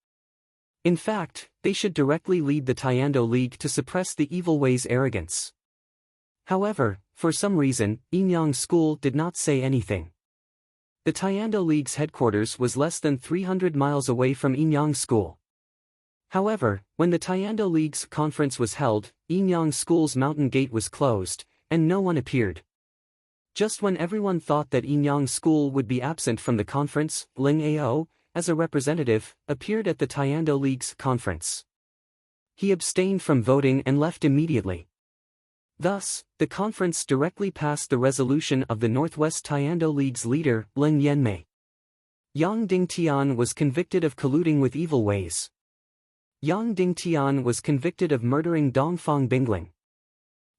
In fact, they should directly lead the Tiando League to suppress the evil ways' arrogance. However, for some reason, Yinyang School did not say anything. The Tiando League's headquarters was less than 300 miles away from Yinyang School. However, when the Tiando League's conference was held, Yinyang School's mountain gate was closed, and no one appeared. Just when everyone thought that Yinyang School would be absent from the conference, Ling Ao, as a representative, appeared at the Tiando League's conference. He abstained from voting and left immediately. Thus, the conference directly passed the resolution of the Northwest Tiando League's leader, Ling Yanmei. Yang Dingtian was convicted of colluding with evil ways. Yang Dingtian was convicted of murdering Dongfang Bingling.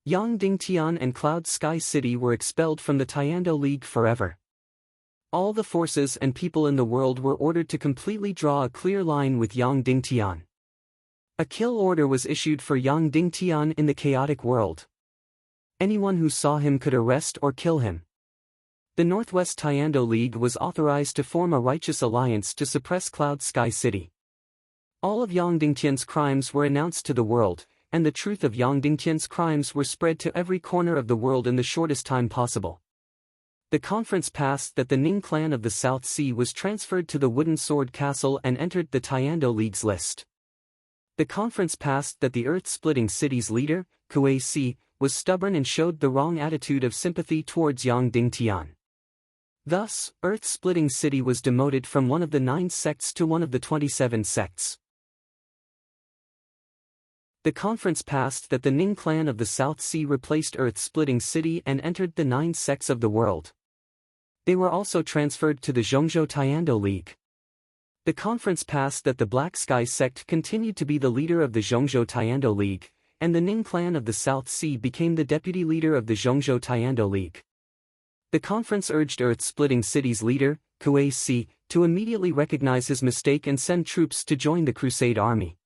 Yang Dingtian and Cloud Sky City were expelled from the Tiando League forever. All the forces and people in the world were ordered to completely draw a clear line with Yang Dingtian. A kill order was issued for Yang Dingtian in the chaotic world. Anyone who saw him could arrest or kill him. The Northwest Tiando League was authorized to form a righteous alliance to suppress Cloud Sky City. All of Yang Dingtian's crimes were announced to the world, and the truth of Yang Dingtian's crimes were spread to every corner of the world in the shortest time possible. The conference passed that the Ning clan of the South Sea was transferred to the Wooden Sword Castle and entered the Tiando League's list. The conference passed that the Earth-splitting city's leader, Kuei Si, was stubborn and showed the wrong attitude of sympathy towards Yang Dingtian. Thus, Earth-splitting city was demoted from one of the 9 sects to one of the 27 sects. The conference passed that the Ning clan of the South Sea replaced Earth-splitting city and entered the 9 sects of the world. They were also transferred to the Zhongzhou Tiando League. The conference passed that the Black Sky sect continued to be the leader of the Zhongzhou Tiando League, and the Ning clan of the South Sea became the deputy leader of the Zhongzhou Tiando League. The conference urged Earth-splitting city's leader, Kuei Si, to immediately recognize his mistake and send troops to join the Crusade army.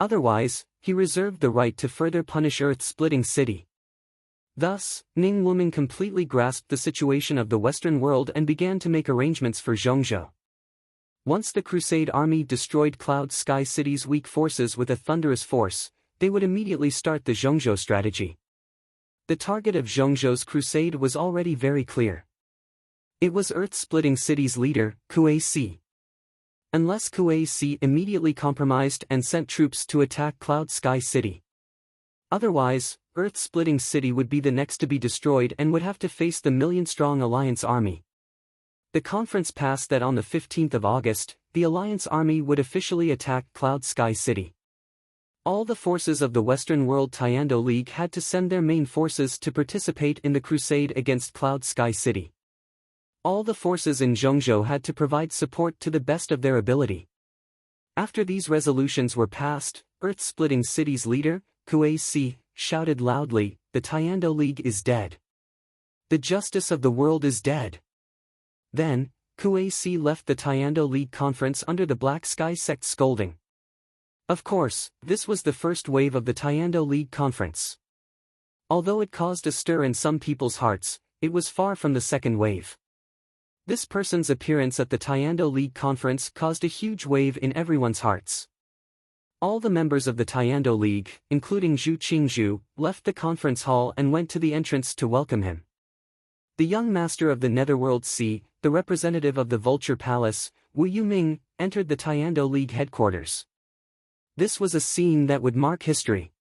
Otherwise, he reserved the right to further punish Earth-splitting City. Thus, Ning Wuming completely grasped the situation of the Western world and began to make arrangements for Zhongzhou. Once the Crusade army destroyed Cloud Sky City's weak forces with a thunderous force, they would immediately start the Zhongzhou strategy. The target of Zhongzhou's crusade was already very clear. It was Earth-splitting City's leader, Kuei Si. Unless Kuei Si immediately compromised and sent troops to attack Cloud Sky City. Otherwise, Earth-splitting City would be the next to be destroyed and would have to face the million-strong Alliance army. The conference passed that on the 15th of August, the Alliance army would officially attack Cloud Sky City. All the forces of the Western World Tiando League had to send their main forces to participate in the crusade against Cloud Sky City. All the forces in Zhongzhou had to provide support to the best of their ability. After these resolutions were passed, Earth-splitting City's leader, Kuei Si, shouted loudly, "The Tiando League is dead. The justice of the world is dead." Then, Kuei Si left the Tiando League conference under the Black Sky sect scolding. Of course, this was the first wave of the Tiando League conference. Although it caused a stir in some people's hearts, it was far from the second wave. This person's appearance at the Tiando League conference caused a huge wave in everyone's hearts. All the members of the Tiando League, including Zhu Qingzhu, left the conference hall and went to the entrance to welcome him. The young master of the Netherworld Sea, the representative of the Vulture Palace, Wu Yuming, entered the Tiando League headquarters. This was a scene that would mark history.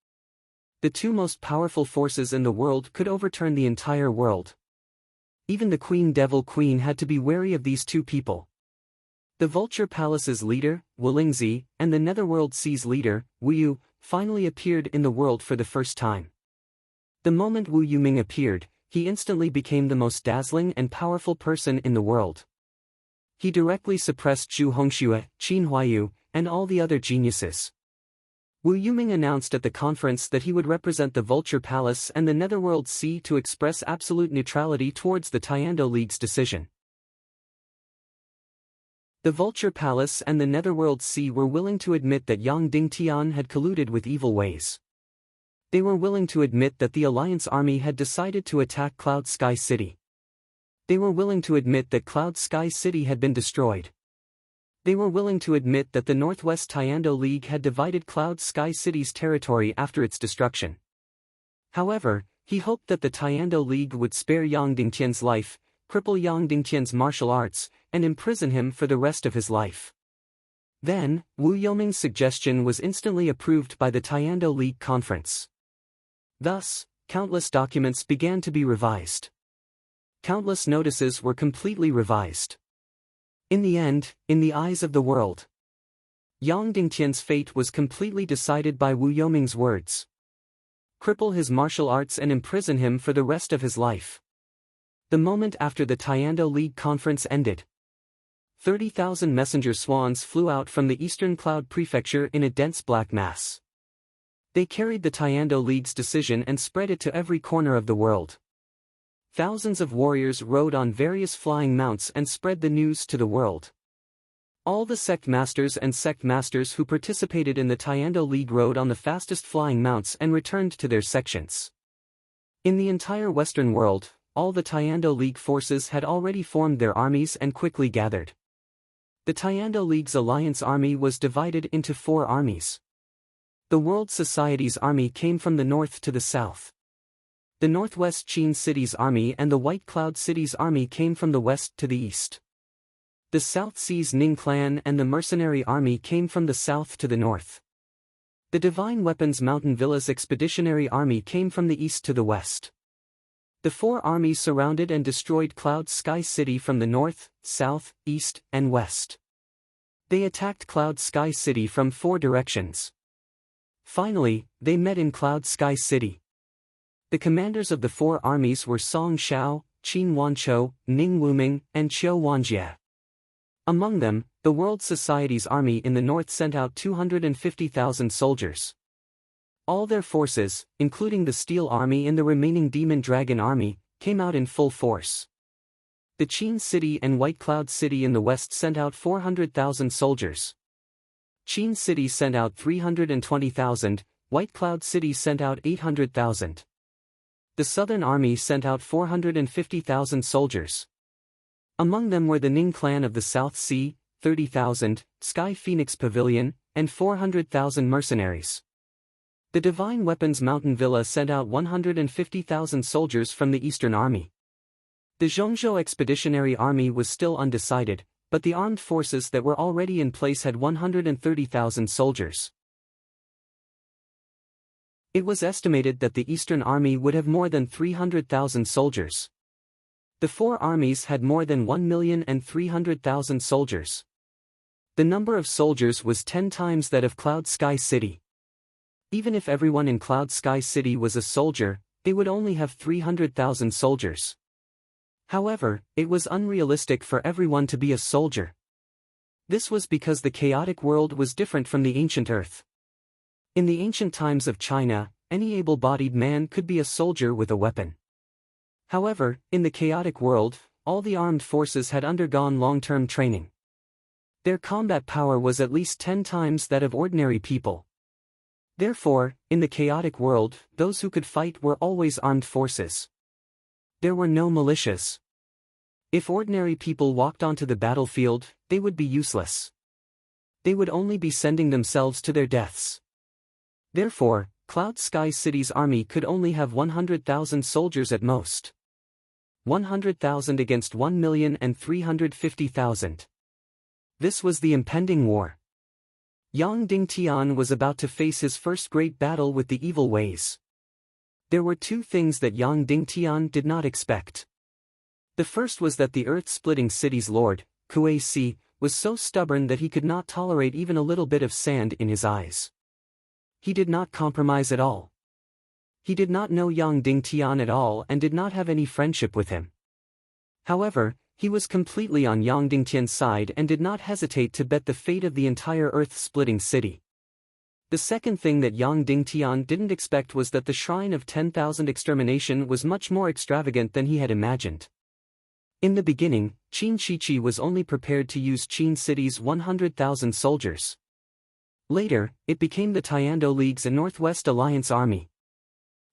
The two most powerful forces in the world could overturn the entire world. Even the Queen Devil Queen had to be wary of these two people. The Vulture Palace's leader, Wu Lingzi, and the Netherworld Sea's leader, Wu Yu, finally appeared in the world for the first time. The moment Wu Yuming appeared, he instantly became the most dazzling and powerful person in the world. He directly suppressed Zhu Hongxue, Qin Huayu, and all the other geniuses. Wu Yuming announced at the conference that he would represent the Vulture Palace and the Netherworld Sea to express absolute neutrality towards the Tiando League's decision. The Vulture Palace and the Netherworld Sea were willing to admit that Yang Dingtian had colluded with evil ways. They were willing to admit that the Alliance army had decided to attack Cloud Sky City. They were willing to admit that Cloud Sky City had been destroyed. They were willing to admit that the Northwest Tiando League had divided Cloud Sky City's territory after its destruction. However, he hoped that the Tiando League would spare Yang Dingtian's life, cripple Yang Dingtian's martial arts, and imprison him for the rest of his life. Then, Wu Yoming's suggestion was instantly approved by the Tiando League conference. Thus, countless documents began to be revised. Countless notices were completely revised. In the end, in the eyes of the world, Yang Dingtian's fate was completely decided by Wu Yoming's words. Cripple his martial arts and imprison him for the rest of his life. The moment after the Tiando League conference ended, 30,000 messenger swans flew out from the Eastern Cloud Prefecture in a dense black mass. They carried the Tiando League's decision and spread it to every corner of the world. Thousands of warriors rode on various flying mounts and spread the news to the world. All the sect masters and sect masters who participated in the Tiando League rode on the fastest flying mounts and returned to their sections. In the entire Western world, all the Tiando League forces had already formed their armies and quickly gathered. The Tiando League's alliance army was divided into 4 armies. The World Society's army came from the north to the south. The Northwest Qin City's army and the White Cloud City's army came from the west to the east. The South Sea's Ning clan and the Mercenary army came from the south to the north. The Divine Weapons Mountain Villas Expeditionary army came from the east to the west. The 4 armies surrounded and destroyed Cloud Sky City from the north, south, east, and west. They attacked Cloud Sky City from 4 directions. Finally, they met in Cloud Sky City. The commanders of the 4 armies were Song Shao, Qin Wanchou, Ning Wuming, and Qiu Wanjie. Among them, the World Society's army in the north sent out 250,000 soldiers. All their forces, including the Steel Army and the remaining Demon Dragon Army, came out in full force. The Qin City and White Cloud City in the west sent out 400,000 soldiers. Qin City sent out 320,000, White Cloud City sent out 800,000. The Southern Army sent out 450,000 soldiers. Among them were the Ning clan of the South Sea, 30,000, Sky Phoenix Pavilion, and 400,000 mercenaries. The Divine Weapons Mountain Villa sent out 150,000 soldiers from the Eastern Army. The Zhongzhou Expeditionary Army was still undecided, but the armed forces that were already in place had 130,000 soldiers. It was estimated that the Eastern Army would have more than 300,000 soldiers. The four armies had more than 1,300,000 soldiers. The number of soldiers was 10 times that of Cloud Sky City. Even if everyone in Cloud Sky City was a soldier, they would only have 300,000 soldiers. However, it was unrealistic for everyone to be a soldier. This was because the chaotic world was different from the ancient Earth. In the ancient times of China, any able-bodied man could be a soldier with a weapon. However, in the chaotic world, all the armed forces had undergone long-term training. Their combat power was at least 10 times that of ordinary people. Therefore, in the chaotic world, those who could fight were always armed forces. There were no militias. If ordinary people walked onto the battlefield, they would be useless. They would only be sending themselves to their deaths. Therefore, Cloud Sky City's army could only have 100,000 soldiers at most. 100,000 against 1,350,000. This was the impending war. Yang Dingtian was about to face his first great battle with the evil ways. There were two things that Yang Dingtian did not expect. The first was that the earth-splitting city's lord, Kuei Si, was so stubborn that he could not tolerate even a little bit of sand in his eyes. He did not compromise at all. He did not know Yang Dingtian at all and did not have any friendship with him. However, he was completely on Yang Dingtian's side and did not hesitate to bet the fate of the entire earth-splitting city. The second thing that Yang Dingtian didn't expect was that the Shrine of 10,000 Extermination was much more extravagant than he had imagined. In the beginning, Qin Shiqi was only prepared to use Qin City's 100,000 soldiers. Later, it became the Tiando League's Northwest Alliance Army.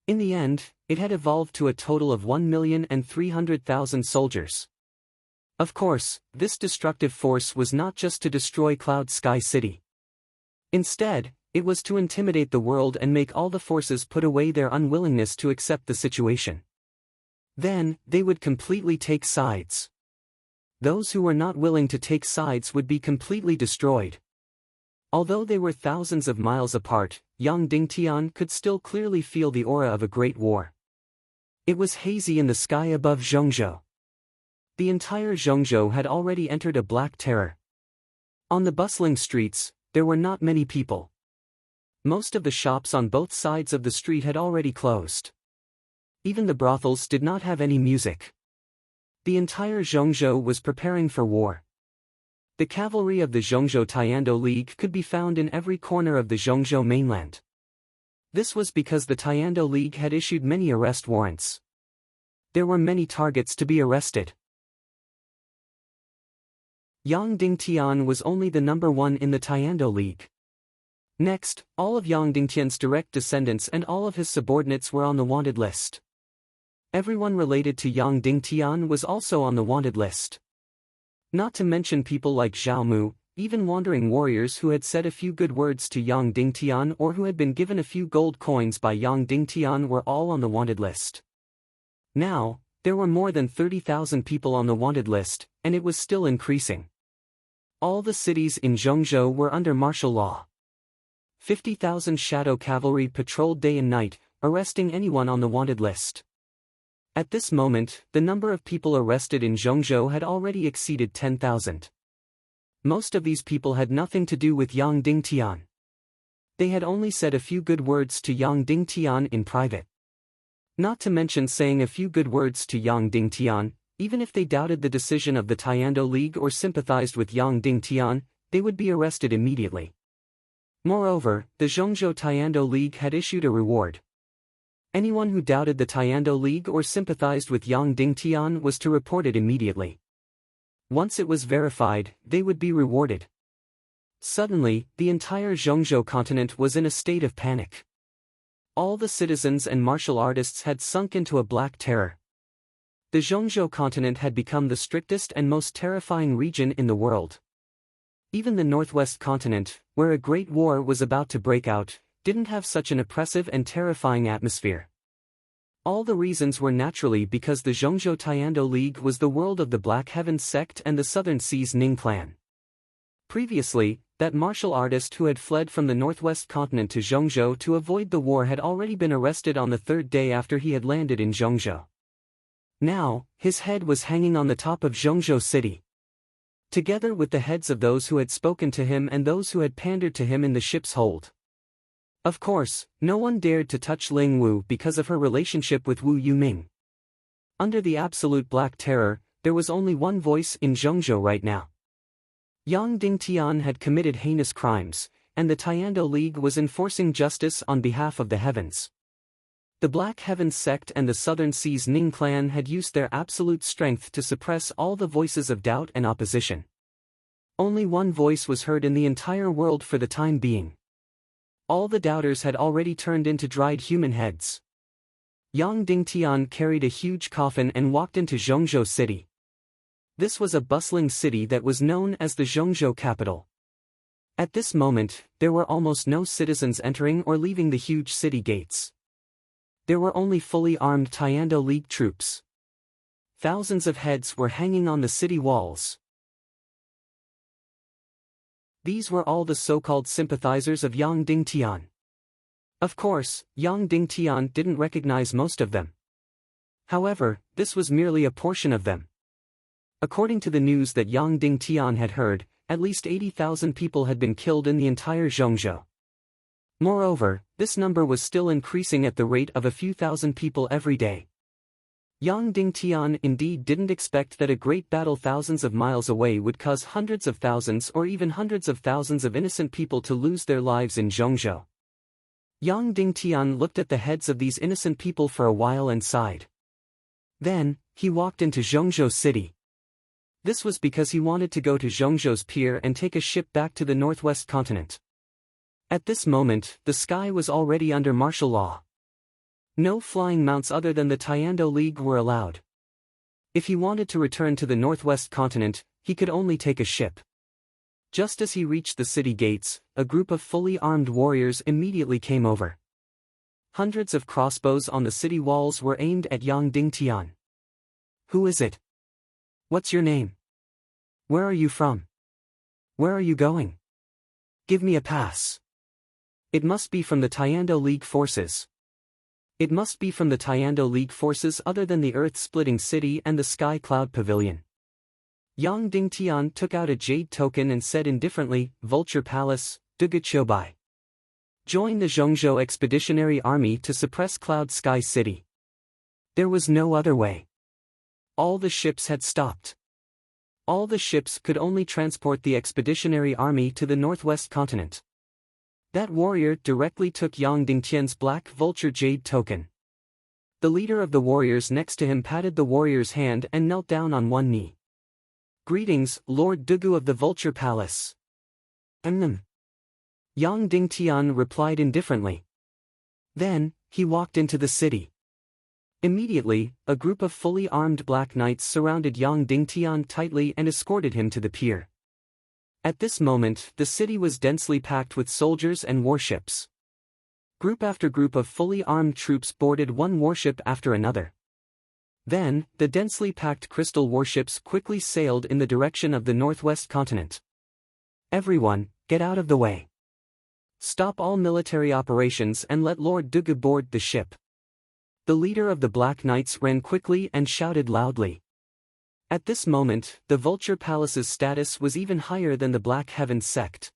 In the end, it had evolved to a total of 1,300,000 soldiers. Of course, this destructive force was not just to destroy Cloud Sky City. Instead, it was to intimidate the world and make all the forces put away their unwillingness to accept the situation. Then, they would completely take sides. Those who were not willing to take sides would be completely destroyed. Although they were thousands of miles apart, Yang Dingtian could still clearly feel the aura of a great war. It was hazy in the sky above Zhongzhou. The entire Zhongzhou had already entered a black terror. On the bustling streets, there were not many people. Most of the shops on both sides of the street had already closed. Even the brothels did not have any music. The entire Zhongzhou was preparing for war. The cavalry of the Zhongzhou Tiando League could be found in every corner of the Zhongzhou mainland. This was because the Tiando League had issued many arrest warrants. There were many targets to be arrested. Yang Dingtian was only the number one in the Tiando League. Next, all of Yang Dingtian's direct descendants and all of his subordinates were on the wanted list. Everyone related to Yang Dingtian was also on the wanted list. Not to mention people like Zhao Mu, even wandering warriors who had said a few good words to Yang Dingtian or who had been given a few gold coins by Yang Dingtian were all on the wanted list. Now, there were more than 30,000 people on the wanted list, and it was still increasing. All the cities in Zhongzhou were under martial law. 50,000 shadow cavalry patrolled day and night, arresting anyone on the wanted list. At this moment, the number of people arrested in Zhongzhou had already exceeded 10,000. Most of these people had nothing to do with Yang Dingtian. They had only said a few good words to Yang Dingtian in private. Not to mention saying a few good words to Yang Dingtian, even if they doubted the decision of the Tiando League or sympathized with Yang Dingtian, they would be arrested immediately. Moreover, the Zhongzhou Tiando League had issued a reward. Anyone who doubted the Tiando League or sympathized with Yang Dingtian was to report it immediately. Once it was verified, they would be rewarded. Suddenly, the entire Zhongzhou continent was in a state of panic. All the citizens and martial artists had sunk into a black terror. The Zhongzhou continent had become the strictest and most terrifying region in the world. Even the Northwest continent, where a great war was about to break out, didn't have such an oppressive and terrifying atmosphere. All the reasons were naturally because the Zhongzhou Tiando League was the world of the Black Heavens sect and the Southern Seas Ning clan. Previously, that martial artist who had fled from the Northwest continent to Zhongzhou to avoid the war had already been arrested on the third day after he had landed in Zhongzhou. Now, his head was hanging on the top of Zhongzhou city. Together with the heads of those who had spoken to him and those who had pandered to him in the ship's hold. Of course, no one dared to touch Ling Wu because of her relationship with Wu Yuming. Under the absolute black terror, there was only one voice in Zhongzhou right now. Yang Dingtian had committed heinous crimes, and the Tiando League was enforcing justice on behalf of the heavens. The Black Heavens sect and the Southern Seas Ning clan had used their absolute strength to suppress all the voices of doubt and opposition. Only one voice was heard in the entire world for the time being. All the doubters had already turned into dried human heads. Yang Dingtian carried a huge coffin and walked into Zhongzhou city. This was a bustling city that was known as the Zhongzhou capital. At this moment, there were almost no citizens entering or leaving the huge city gates. There were only fully armed Tiando League troops. Thousands of heads were hanging on the city walls. These were all the so-called sympathizers of Yang Dingtian. Of course, Yang Dingtian didn't recognize most of them. However, this was merely a portion of them. According to the news that Yang Dingtian had heard, at least 80,000 people had been killed in the entire Zhongzhou. Moreover, this number was still increasing at the rate of a few thousand people every day. Yang Dingtian indeed didn't expect that a great battle thousands of miles away would cause hundreds of thousands or even hundreds of thousands of innocent people to lose their lives in Zhongzhou. Yang Dingtian looked at the heads of these innocent people for a while and sighed. Then, he walked into Zhongzhou city. This was because he wanted to go to Zhongzhou's pier and take a ship back to the Northwest continent. At this moment, the sky was already under martial law. No flying mounts other than the Tiando League were allowed. If he wanted to return to the Northwest continent, he could only take a ship. Just as he reached the city gates, a group of fully armed warriors immediately came over. Hundreds of crossbows on the city walls were aimed at Yang Dingtian. "Who is it? What's your name? Where are you from? Where are you going? Give me a pass. It must be from the Tiando League forces. It must be from the Tiando League forces other than the earth-splitting city and the Sky Cloud Pavilion." Yang Dingtian took out a jade token and said indifferently, "Vulture Palace, Duga Chobai. Join the Zhongzhou Expeditionary Army to suppress Cloud Sky City." There was no other way. All the ships had stopped. All the ships could only transport the Expeditionary Army to the Northwest continent. That warrior directly took Yang Dingtian's Black Vulture Jade token. The leader of the warriors next to him patted the warrior's hand and knelt down on one knee. "Greetings, Lord Dugu of the Vulture Palace." Yang Dingtian replied indifferently. Then, he walked into the city. Immediately, a group of fully armed black knights surrounded Yang Dingtian tightly and escorted him to the pier. At this moment, the city was densely packed with soldiers and warships. Group after group of fully armed troops boarded one warship after another. Then, the densely packed crystal warships quickly sailed in the direction of the Northwest continent. "Everyone, get out of the way. Stop all military operations and let Lord Dugu board the ship." The leader of the Black Knights ran quickly and shouted loudly. At this moment, the Vulture Palace's status was even higher than the Black Heavens sect.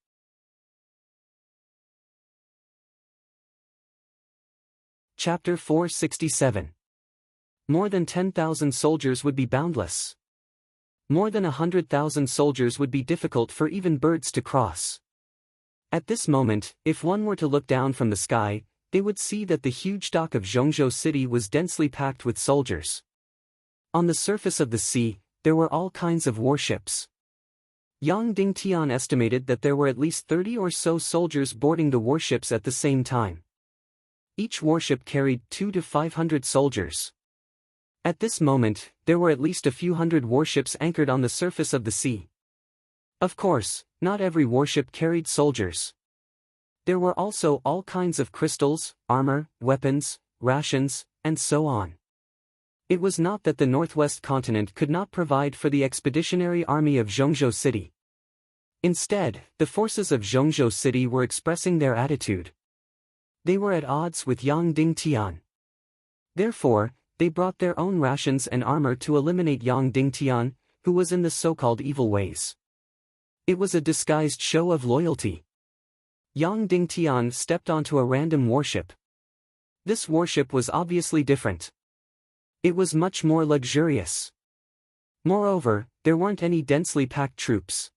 Chapter 467. More than 10,000 soldiers would be boundless. More than 100,000 soldiers would be difficult for even birds to cross. At this moment, if one were to look down from the sky, they would see that the huge dock of Zhongzhou city was densely packed with soldiers. On the surface of the sea, there were all kinds of warships. Yang Dingtian estimated that there were at least 30 or so soldiers boarding the warships at the same time. Each warship carried 200 to 500 soldiers. At this moment, there were at least a few hundred warships anchored on the surface of the sea. Of course, not every warship carried soldiers. There were also all kinds of crystals, armor, weapons, rations, and so on. It was not that the Northwest continent could not provide for the expeditionary army of Zhongzhou City. Instead, the forces of Zhongzhou City were expressing their attitude. They were at odds with Yang Dingtian. Therefore, they brought their own rations and armor to eliminate Yang Dingtian, who was in the so-called evil ways. It was a disguised show of loyalty. Yang Dingtian stepped onto a random warship. This warship was obviously different. It was much more luxurious. Moreover, there weren't any densely packed troops.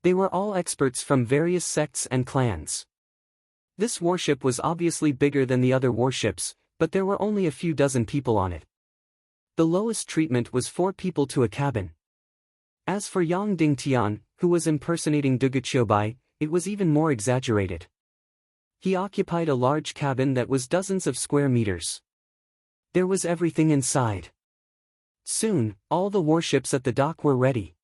They were all experts from various sects and clans. This warship was obviously bigger than the other warships, but there were only a few dozen people on it. The lowest treatment was 4 people to a cabin. As for Yang Dingtian, who was impersonating Duguchobai, it was even more exaggerated. He occupied a large cabin that was dozens of square meters. There was everything inside. Soon, all the warships at the dock were ready.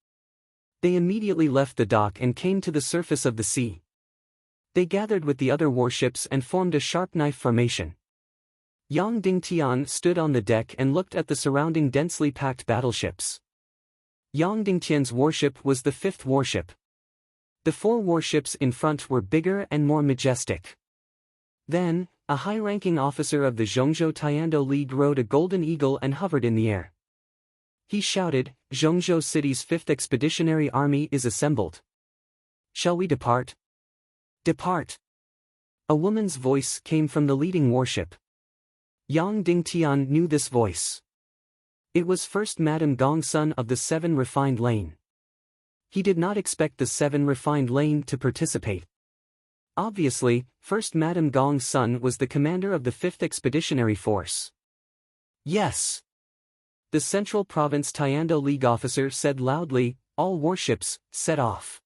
They immediately left the dock and came to the surface of the sea. They gathered with the other warships and formed a sharp knife formation. Yang Dingtian stood on the deck and looked at the surrounding densely packed battleships. Yang Dingtian's warship was the 5th warship. The 4 warships in front were bigger and more majestic. Then, a high-ranking officer of the Zhongzhou Tiando League rode a golden eagle and hovered in the air. He shouted, "Zhongzhou City's 5th Expeditionary Army is assembled. Shall we depart?" "Depart." A woman's voice came from the leading warship. Yang Dingtian knew this voice. It was First Madame Gongsun of the 7 Refined Lane. He did not expect the 7 Refined Lane to participate. Obviously, First Madame Gongsun was the commander of the 5th Expeditionary Force. "Yes." The Central Province Tiando League officer said loudly, "All warships, set off."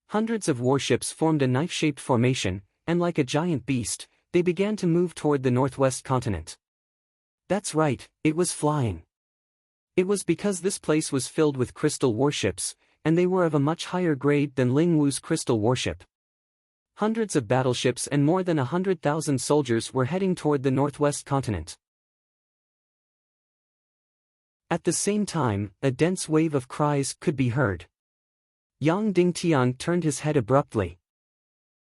Hundreds of warships formed a knife-shaped formation, and like a giant beast, they began to move toward the Northwest continent. That's right, it was flying. It was because this place was filled with crystal warships, and they were of a much higher grade than Ling Wu's crystal warship. Hundreds of battleships and more than 100,000 soldiers were heading toward the Northwest continent. At the same time, a dense wave of cries could be heard. Yang Dingtian turned his head abruptly.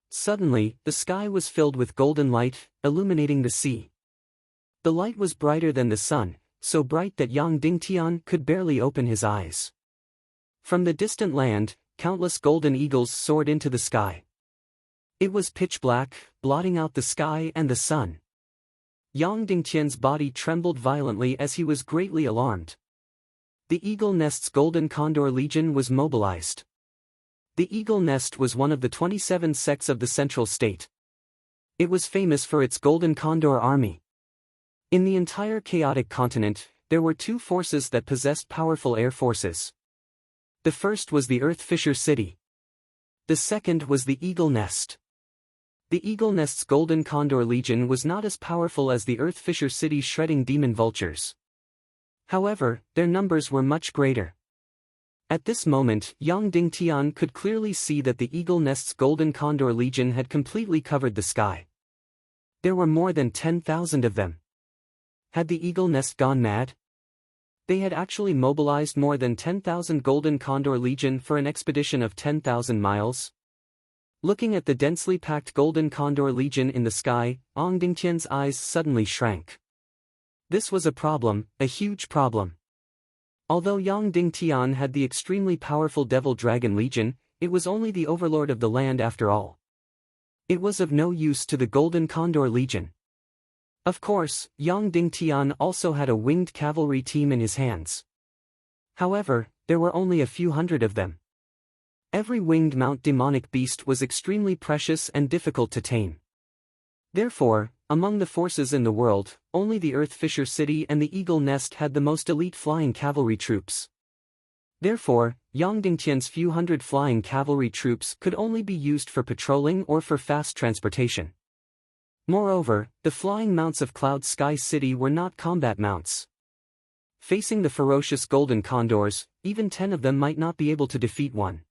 Suddenly, the sky was filled with golden light, illuminating the sea. The light was brighter than the sun, so bright that Yang Dingtian could barely open his eyes. From the distant land, countless golden eagles soared into the sky. It was pitch black, blotting out the sky and the sun. Yang Dingtian's body trembled violently as he was greatly alarmed. The Eagle Nest's Golden Condor Legion was mobilized. The Eagle Nest was one of the 27 sects of the Central State. It was famous for its Golden Condor army. In the entire chaotic continent, there were 2 forces that possessed powerful air forces. The first was the Earth Fisher City. The second was the Eagle Nest. The Eagle Nest's Golden Condor Legion was not as powerful as the Earth Fisher City's shredding demon vultures. However, their numbers were much greater. At this moment, Yang Dingtian could clearly see that the Eagle Nest's Golden Condor Legion had completely covered the sky. There were more than 10,000 of them. Had the Eagle Nest gone mad? They had actually mobilized more than 10,000 Golden Condor Legion for an expedition of 10,000 miles. Looking at the densely packed Golden Condor Legion in the sky, Yang Dingtian's eyes suddenly shrank. This was a problem, a huge problem. Although Yang Dingtian had the extremely powerful Devil Dragon Legion, it was only the overlord of the land after all. It was of no use to the Golden Condor Legion. Of course, Yang Dingtian also had a winged cavalry team in his hands. However, there were only a few hundred of them. Every winged mount demonic beast was extremely precious and difficult to tame. Therefore, among the forces in the world, only the Earth Fisher City and the Eagle Nest had the most elite flying cavalry troops. Therefore, Yang Dingtian's few hundred flying cavalry troops could only be used for patrolling or for fast transportation. Moreover, the flying mounts of Cloud Sky City were not combat mounts. Facing the ferocious golden condors, even 10 of them might not be able to defeat one.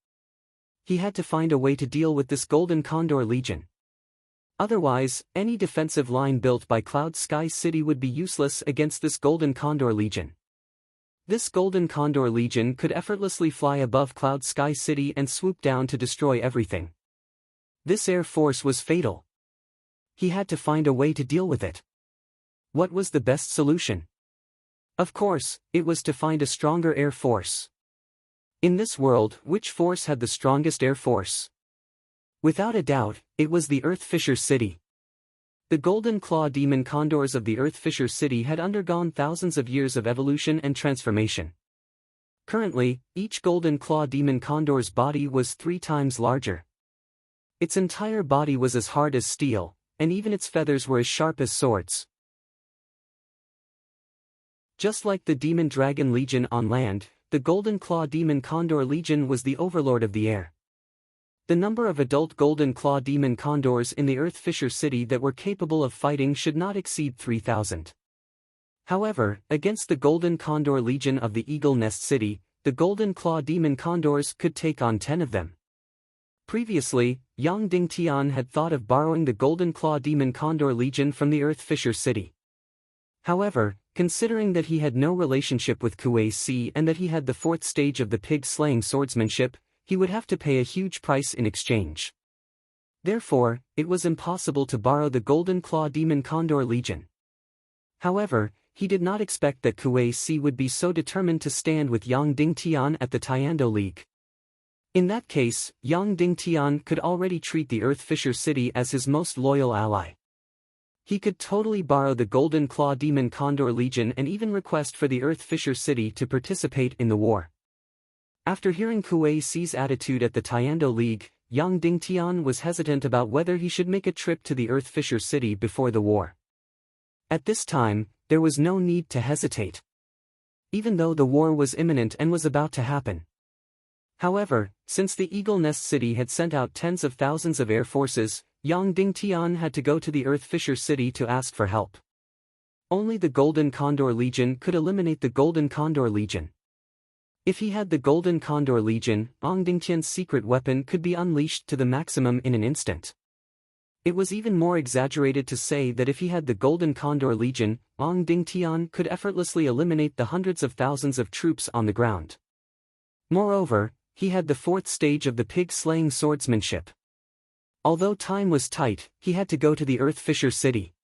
He had to find a way to deal with this golden condor legion. Otherwise, any defensive line built by Cloud Sky City would be useless against this golden condor legion. This golden condor legion could effortlessly fly above Cloud Sky City and swoop down to destroy everything. This air force was fatal. He had to find a way to deal with it. What was the best solution? Of course, it was to find a stronger air force. In this world, which force had the strongest air force? Without a doubt, it was the Earth Fisher City. The golden claw demon condors of the Earth Fisher City had undergone thousands of years of evolution and transformation. Currently, each golden claw demon condor's body was 3 times larger. Its entire body was as hard as steel, and even its feathers were as sharp as swords. Just like the Demon Dragon Legion on land, the Golden Claw Demon Condor Legion was the overlord of the air. The number of adult Golden Claw Demon Condors in the Earth Fisher City that were capable of fighting should not exceed 3,000. However, against the Golden Condor Legion of the Eagle Nest City, the Golden Claw Demon Condors could take on 10 of them. Previously, Yang Dingtian had thought of borrowing the Golden Claw Demon Condor Legion from the Earth Fisher City. However, considering that he had no relationship with Kuei Si and that he had the 4th stage of the pig-slaying swordsmanship, he would have to pay a huge price in exchange. Therefore, it was impossible to borrow the Golden Claw Demon Condor Legion. However, he did not expect that Kuei Si would be so determined to stand with Yang Dingtian at the Tiando League. In that case, Yang Dingtian could already treat the Earth Fisher City as his most loyal ally. He could totally borrow the Golden Claw Demon Condor Legion and even request for the Earth Fisher City to participate in the war. After hearing Kuei Si's attitude at the Tiando League, Yang Dingtian was hesitant about whether he should make a trip to the Earth Fisher City before the war. At this time, there was no need to hesitate. Even though the war was imminent and was about to happen. However, since the Eagle Nest City had sent out tens of thousands of air forces, Yang Dingtian had to go to the Earth Fisher City to ask for help. Only the Golden Condor Legion could eliminate the Golden Condor Legion. If he had the Golden Condor Legion, Yang Dingtian's secret weapon could be unleashed to the maximum in an instant. It was even more exaggerated to say that if he had the Golden Condor Legion, Yang Dingtian could effortlessly eliminate the hundreds of thousands of troops on the ground. Moreover, he had the 4th stage of the pig-slaying swordsmanship. Although time was tight, he had to go to the Earth Fisher City.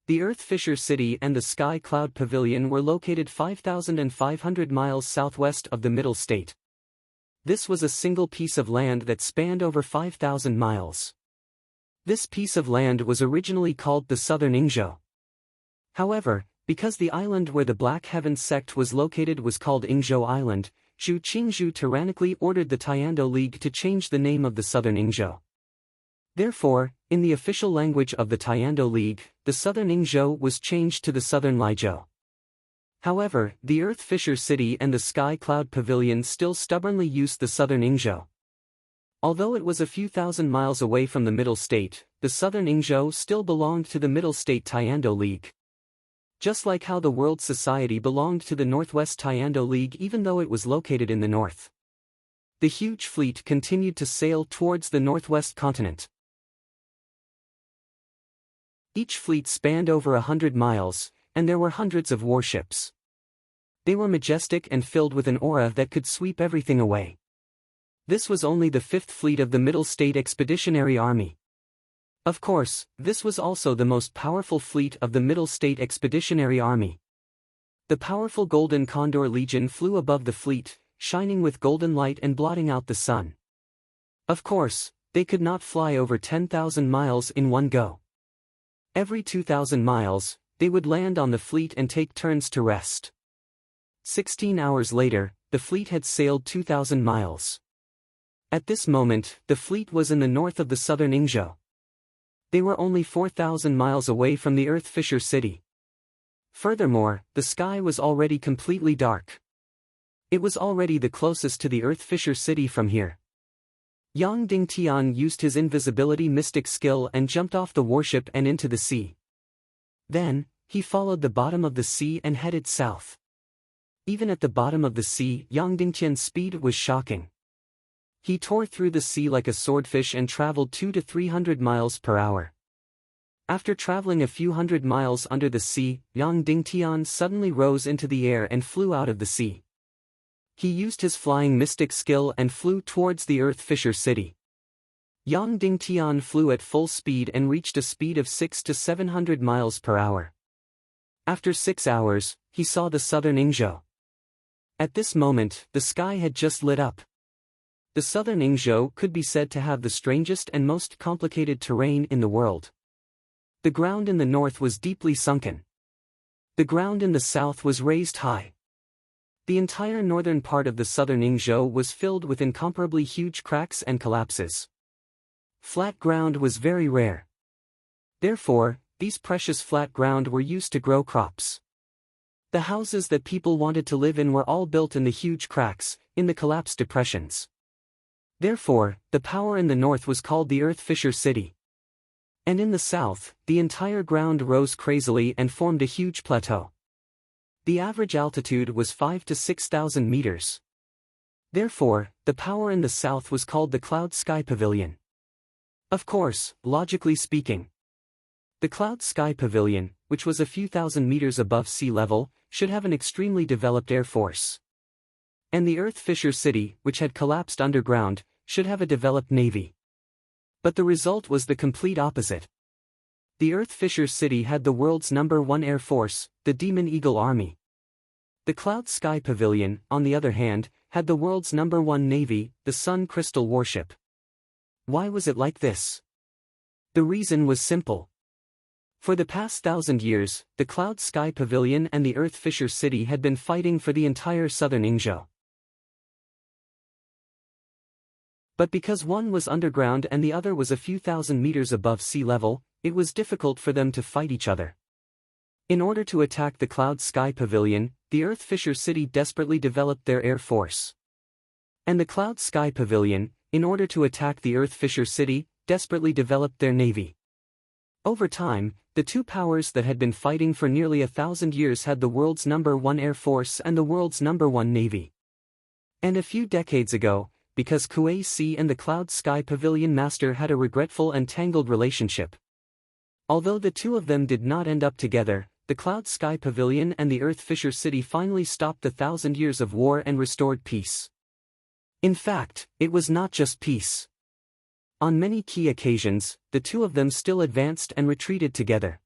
The Earth Fisher City and the Sky Cloud Pavilion were located 5,500 miles southwest of the Middle State. This was a single piece of land that spanned over 5,000 miles. This piece of land was originally called the Southern Ingzhou. However, because the island where the Black Heavens sect was located was called Ingzhou Island, Zhu Qingzhou tyrannically ordered the Tiando League to change the name of the Southern Ingzhou. Therefore, in the official language of the Tiando League, the Southern Ingzhou was changed to the Southern Liezhou. However, the Earth Fisher City and the Sky Cloud Pavilion still stubbornly used the Southern Ingzhou. Although it was a few thousand miles away from the Middle State, the Southern Ingzhou still belonged to the Middle State Tiando League. Just like how the World Society belonged to the Northwest Tiando League even though it was located in the north. The huge fleet continued to sail towards the northwest continent. Each fleet spanned over 100 miles, and there were hundreds of warships. They were majestic and filled with an aura that could sweep everything away. This was only the 5th fleet of the Middle State Expeditionary Army. Of course, this was also the most powerful fleet of the Middle State Expeditionary Army. The powerful Golden Condor Legion flew above the fleet, shining with golden light and blotting out the sun. Of course, they could not fly over 10,000 miles in one go. Every 2,000 miles, they would land on the fleet and take turns to rest. 16 hours later, the fleet had sailed 2,000 miles. At this moment, the fleet was in the north of the Southern Ingzhou. They were only 4,000 miles away from the Earth Fisher City. Furthermore, the sky was already completely dark. It was already the closest to the Earth Fisher City from here. Yang Dingtian used his invisibility mystic skill and jumped off the warship and into the sea. Then, he followed the bottom of the sea and headed south. Even at the bottom of the sea, Yang Dingtian's speed was shocking. He tore through the sea like a swordfish and traveled 200 to 300 miles per hour. After traveling a few hundred miles under the sea, Yang Dingtian suddenly rose into the air and flew out of the sea. He used his flying mystic skill and flew towards the Earth Fisher City. Yang Dingtian flew at full speed and reached a speed of 600 to 700 miles per hour. After 6 hours, he saw the southern Yingzhou. At this moment, the sky had just lit up. The southern Yingzhou could be said to have the strangest and most complicated terrain in the world. The ground in the north was deeply sunken. The ground in the south was raised high. The entire northern part of the southern Yingzhou was filled with incomparably huge cracks and collapses. Flat ground was very rare. Therefore, these precious flat ground were used to grow crops. The houses that people wanted to live in were all built in the huge cracks, in the collapsed depressions. Therefore, the power in the north was called the Earth Fisher City. And in the south, the entire ground rose crazily and formed a huge plateau. The average altitude was 5,000 to 6,000 meters. Therefore, the power in the south was called the Cloud Sky Pavilion. Of course, logically speaking, the Cloud Sky Pavilion, which was a few thousand meters above sea level, should have an extremely developed air force. And the Earth Fisher City, which had collapsed underground, should have a developed navy. But the result was the complete opposite. The Earth Fisher City had the world's #1 air force, the Demon Eagle Army. The Cloud Sky Pavilion, on the other hand, had the world's #1 navy, the Sun Crystal warship. Why was it like this? The reason was simple. For the past 1,000 years, the Cloud Sky Pavilion and the Earth Fisher City had been fighting for the entire southern Yingzhou. But because one was underground and the other was a few thousand meters above sea level, it was difficult for them to fight each other. In order to attack the Cloud Sky Pavilion, the Earth Fisher City desperately developed their air force. And the Cloud Sky Pavilion, in order to attack the Earth Fisher City, desperately developed their navy. Over time, the two powers that had been fighting for nearly 1,000 years had the world's #1 air force and the world's #1 navy. And a few decades ago, because Kuei Si and the Cloud Sky Pavilion master had a regretful and tangled relationship. Although the two of them did not end up together, the Cloud Sky Pavilion and the Earth Fisher City finally stopped the 1,000 years of war and restored peace. In fact, it was not just peace. On many key occasions, the two of them still advanced and retreated together.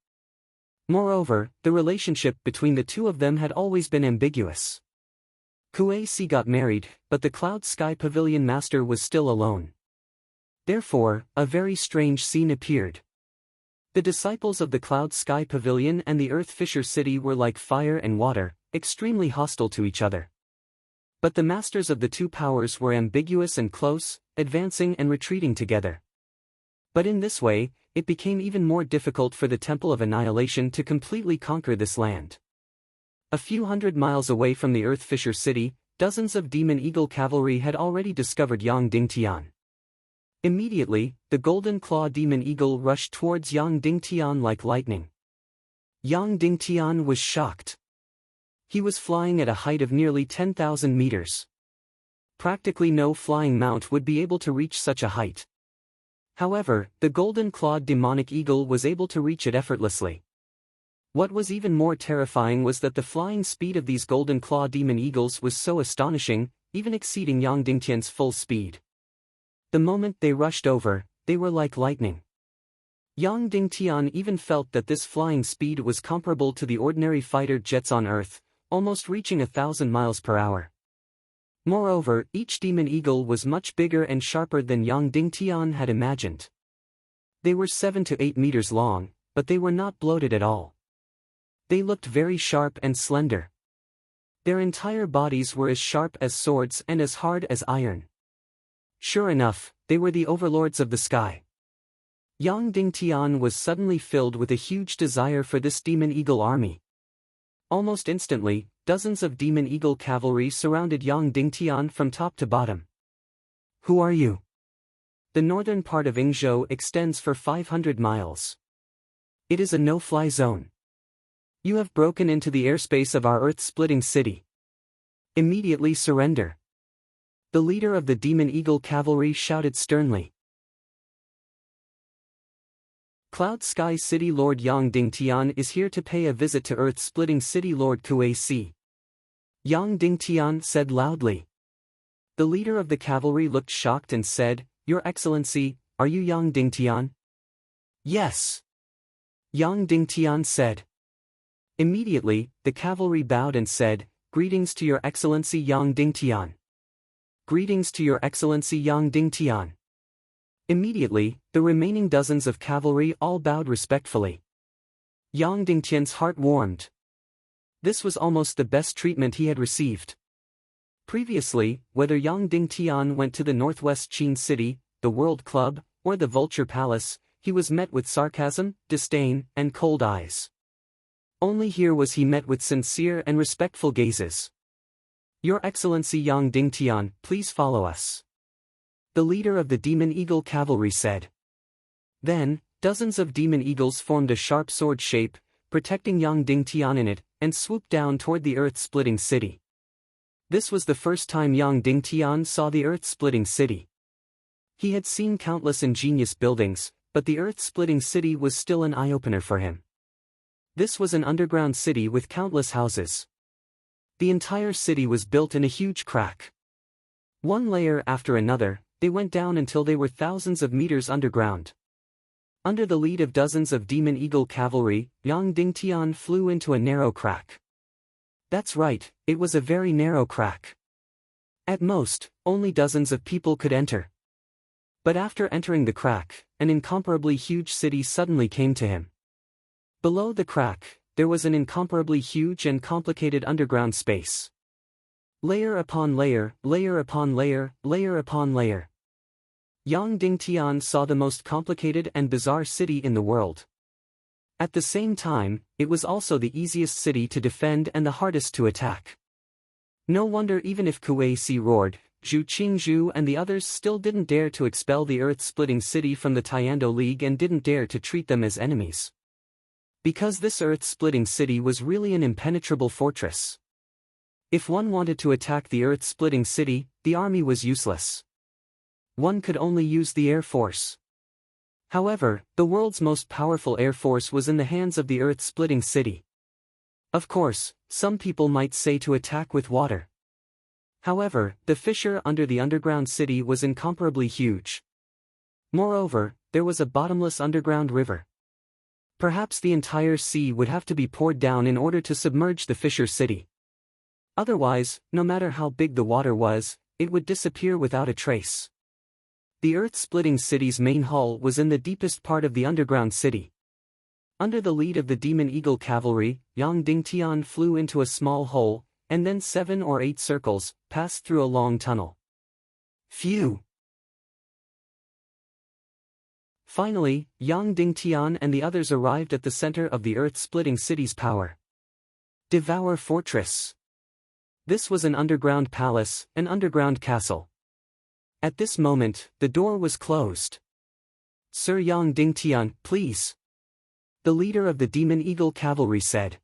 Moreover, the relationship between the two of them had always been ambiguous. Kuei Si got married, but the Cloud Sky Pavilion master was still alone. Therefore, a very strange scene appeared. The disciples of the Cloud Sky Pavilion and the Earth Fisher City were like fire and water, extremely hostile to each other. But the masters of the two powers were ambiguous and close, advancing and retreating together. But in this way, it became even more difficult for the Temple of Annihilation to completely conquer this land. A few hundred miles away from the Earth Fisher City, dozens of Demon Eagle cavalry had already discovered Yang Dingtian. Immediately, the Golden Claw Demon Eagle rushed towards Yang Dingtian like lightning. Yang Dingtian was shocked. He was flying at a height of nearly 10,000 meters. Practically no flying mount would be able to reach such a height. However, the golden-clawed demonic eagle was able to reach it effortlessly. What was even more terrifying was that the flying speed of these golden-claw demon eagles was so astonishing, even exceeding Yang Dingtian's full speed. The moment they rushed over, they were like lightning. Yang Dingtian even felt that this flying speed was comparable to the ordinary fighter jets on Earth, almost reaching 1,000 miles per hour. Moreover, each demon eagle was much bigger and sharper than Yang Dingtian had imagined. They were 7 to 8 meters long, but they were not bloated at all. They looked very sharp and slender. Their entire bodies were as sharp as swords and as hard as iron. Sure enough, they were the overlords of the sky. Yang Dingtian was suddenly filled with a huge desire for this demon eagle army. Almost instantly, dozens of demon eagle cavalry surrounded Yang Dingtian from top to bottom. Who are you? The northern part of Yingzhou extends for 500 miles. It is a no-fly zone. You have broken into the airspace of our earth-splitting city. Immediately surrender. The leader of the Demon Eagle Cavalry shouted sternly. Cloud Sky City Lord Yang Dingtian is here to pay a visit to earth-splitting city Lord Kuei Si. Yang Dingtian said loudly. The leader of the cavalry looked shocked and said, Your Excellency, are you Yang Dingtian? Yes. Yang Dingtian said. Immediately, the cavalry bowed and said, Greetings to Your Excellency Yang Dingtian. Greetings to Your Excellency Yang Dingtian. Immediately, the remaining dozens of cavalry all bowed respectfully. Yang Dingtian's heart warmed. This was almost the best treatment he had received. Previously, whether Yang Dingtian went to the Northwest Qin City, the World Club, or the Vulture Palace, he was met with sarcasm, disdain, and cold eyes. Only here was he met with sincere and respectful gazes. Your Excellency Yang Dingtian, please follow us. The leader of the Demon Eagle Cavalry said. Then, dozens of demon eagles formed a sharp sword shape, protecting Yang Dingtian in it, and swooped down toward the earth-splitting city. This was the first time Yang Dingtian saw the earth-splitting city. He had seen countless ingenious buildings, but the earth-splitting city was still an eye-opener for him. This was an underground city with countless houses. The entire city was built in a huge crack. One layer after another, they went down until they were thousands of meters underground. Under the lead of dozens of Demon Eagle Cavalry, Yang Dingtian flew into a narrow crack. That's right, it was a very narrow crack. At most, only dozens of people could enter. But after entering the crack, an incomparably huge city suddenly came to him. Below the crack, there was an incomparably huge and complicated underground space. Layer upon layer, layer upon layer, layer upon layer. Yang Dingtian saw the most complicated and bizarre city in the world. At the same time, it was also the easiest city to defend and the hardest to attack. No wonder even if Kuei Si roared, Zhu Qingzhu and the others still didn't dare to expel the earth-splitting city from the Tiando League and didn't dare to treat them as enemies. Because this earth-splitting city was really an impenetrable fortress. If one wanted to attack the earth-splitting city, the army was useless. One could only use the air force. However, the world's most powerful air force was in the hands of the earth-splitting city. Of course, some people might say to attack with water. However, the fissure under the underground city was incomparably huge. Moreover, there was a bottomless underground river. Perhaps the entire sea would have to be poured down in order to submerge the fissure city. Otherwise, no matter how big the water was, it would disappear without a trace. The earth-splitting city's main hall was in the deepest part of the underground city. Under the lead of the Demon Eagle Cavalry, Yang Dingtian flew into a small hole, and then 7 or 8 circles, passed through a long tunnel. Phew! Finally, Yang Dingtian and the others arrived at the center of the earth-splitting city's power. Devour Fortress. This was an underground palace, an underground castle. At this moment, the door was closed. Sir Yang Dingtian, please. The leader of the Demon Eagle Cavalry said.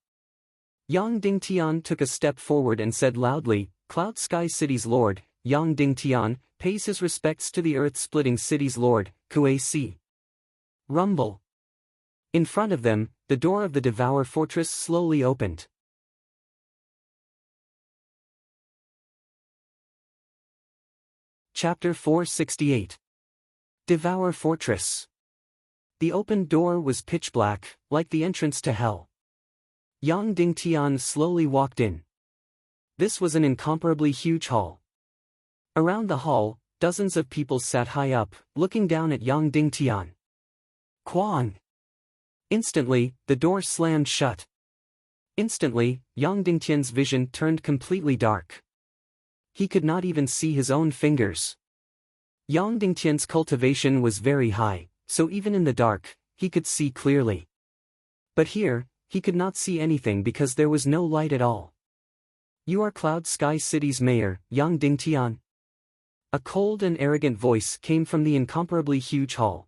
Yang Dingtian took a step forward and said loudly, Cloud Sky City's Lord, Yang Dingtian, pays his respects to the earth-splitting city's Lord, Kuei Si. Rumble. In front of them, the door of the Devour Fortress slowly opened. Chapter 468. Devour Fortress. The opened door was pitch black, like the entrance to hell. Yang Dingtian slowly walked in. This was an incomparably huge hall. Around the hall, dozens of people sat high up, looking down at Yang Dingtian. Quang! Instantly, the door slammed shut. Instantly, Yang Dingtian's vision turned completely dark. He could not even see his own fingers. Yang Dingtian's cultivation was very high, so even in the dark, he could see clearly. But here, he could not see anything because there was no light at all. You are Cloud Sky City's mayor, Yang Dingtian. A cold and arrogant voice came from the incomparably huge hall.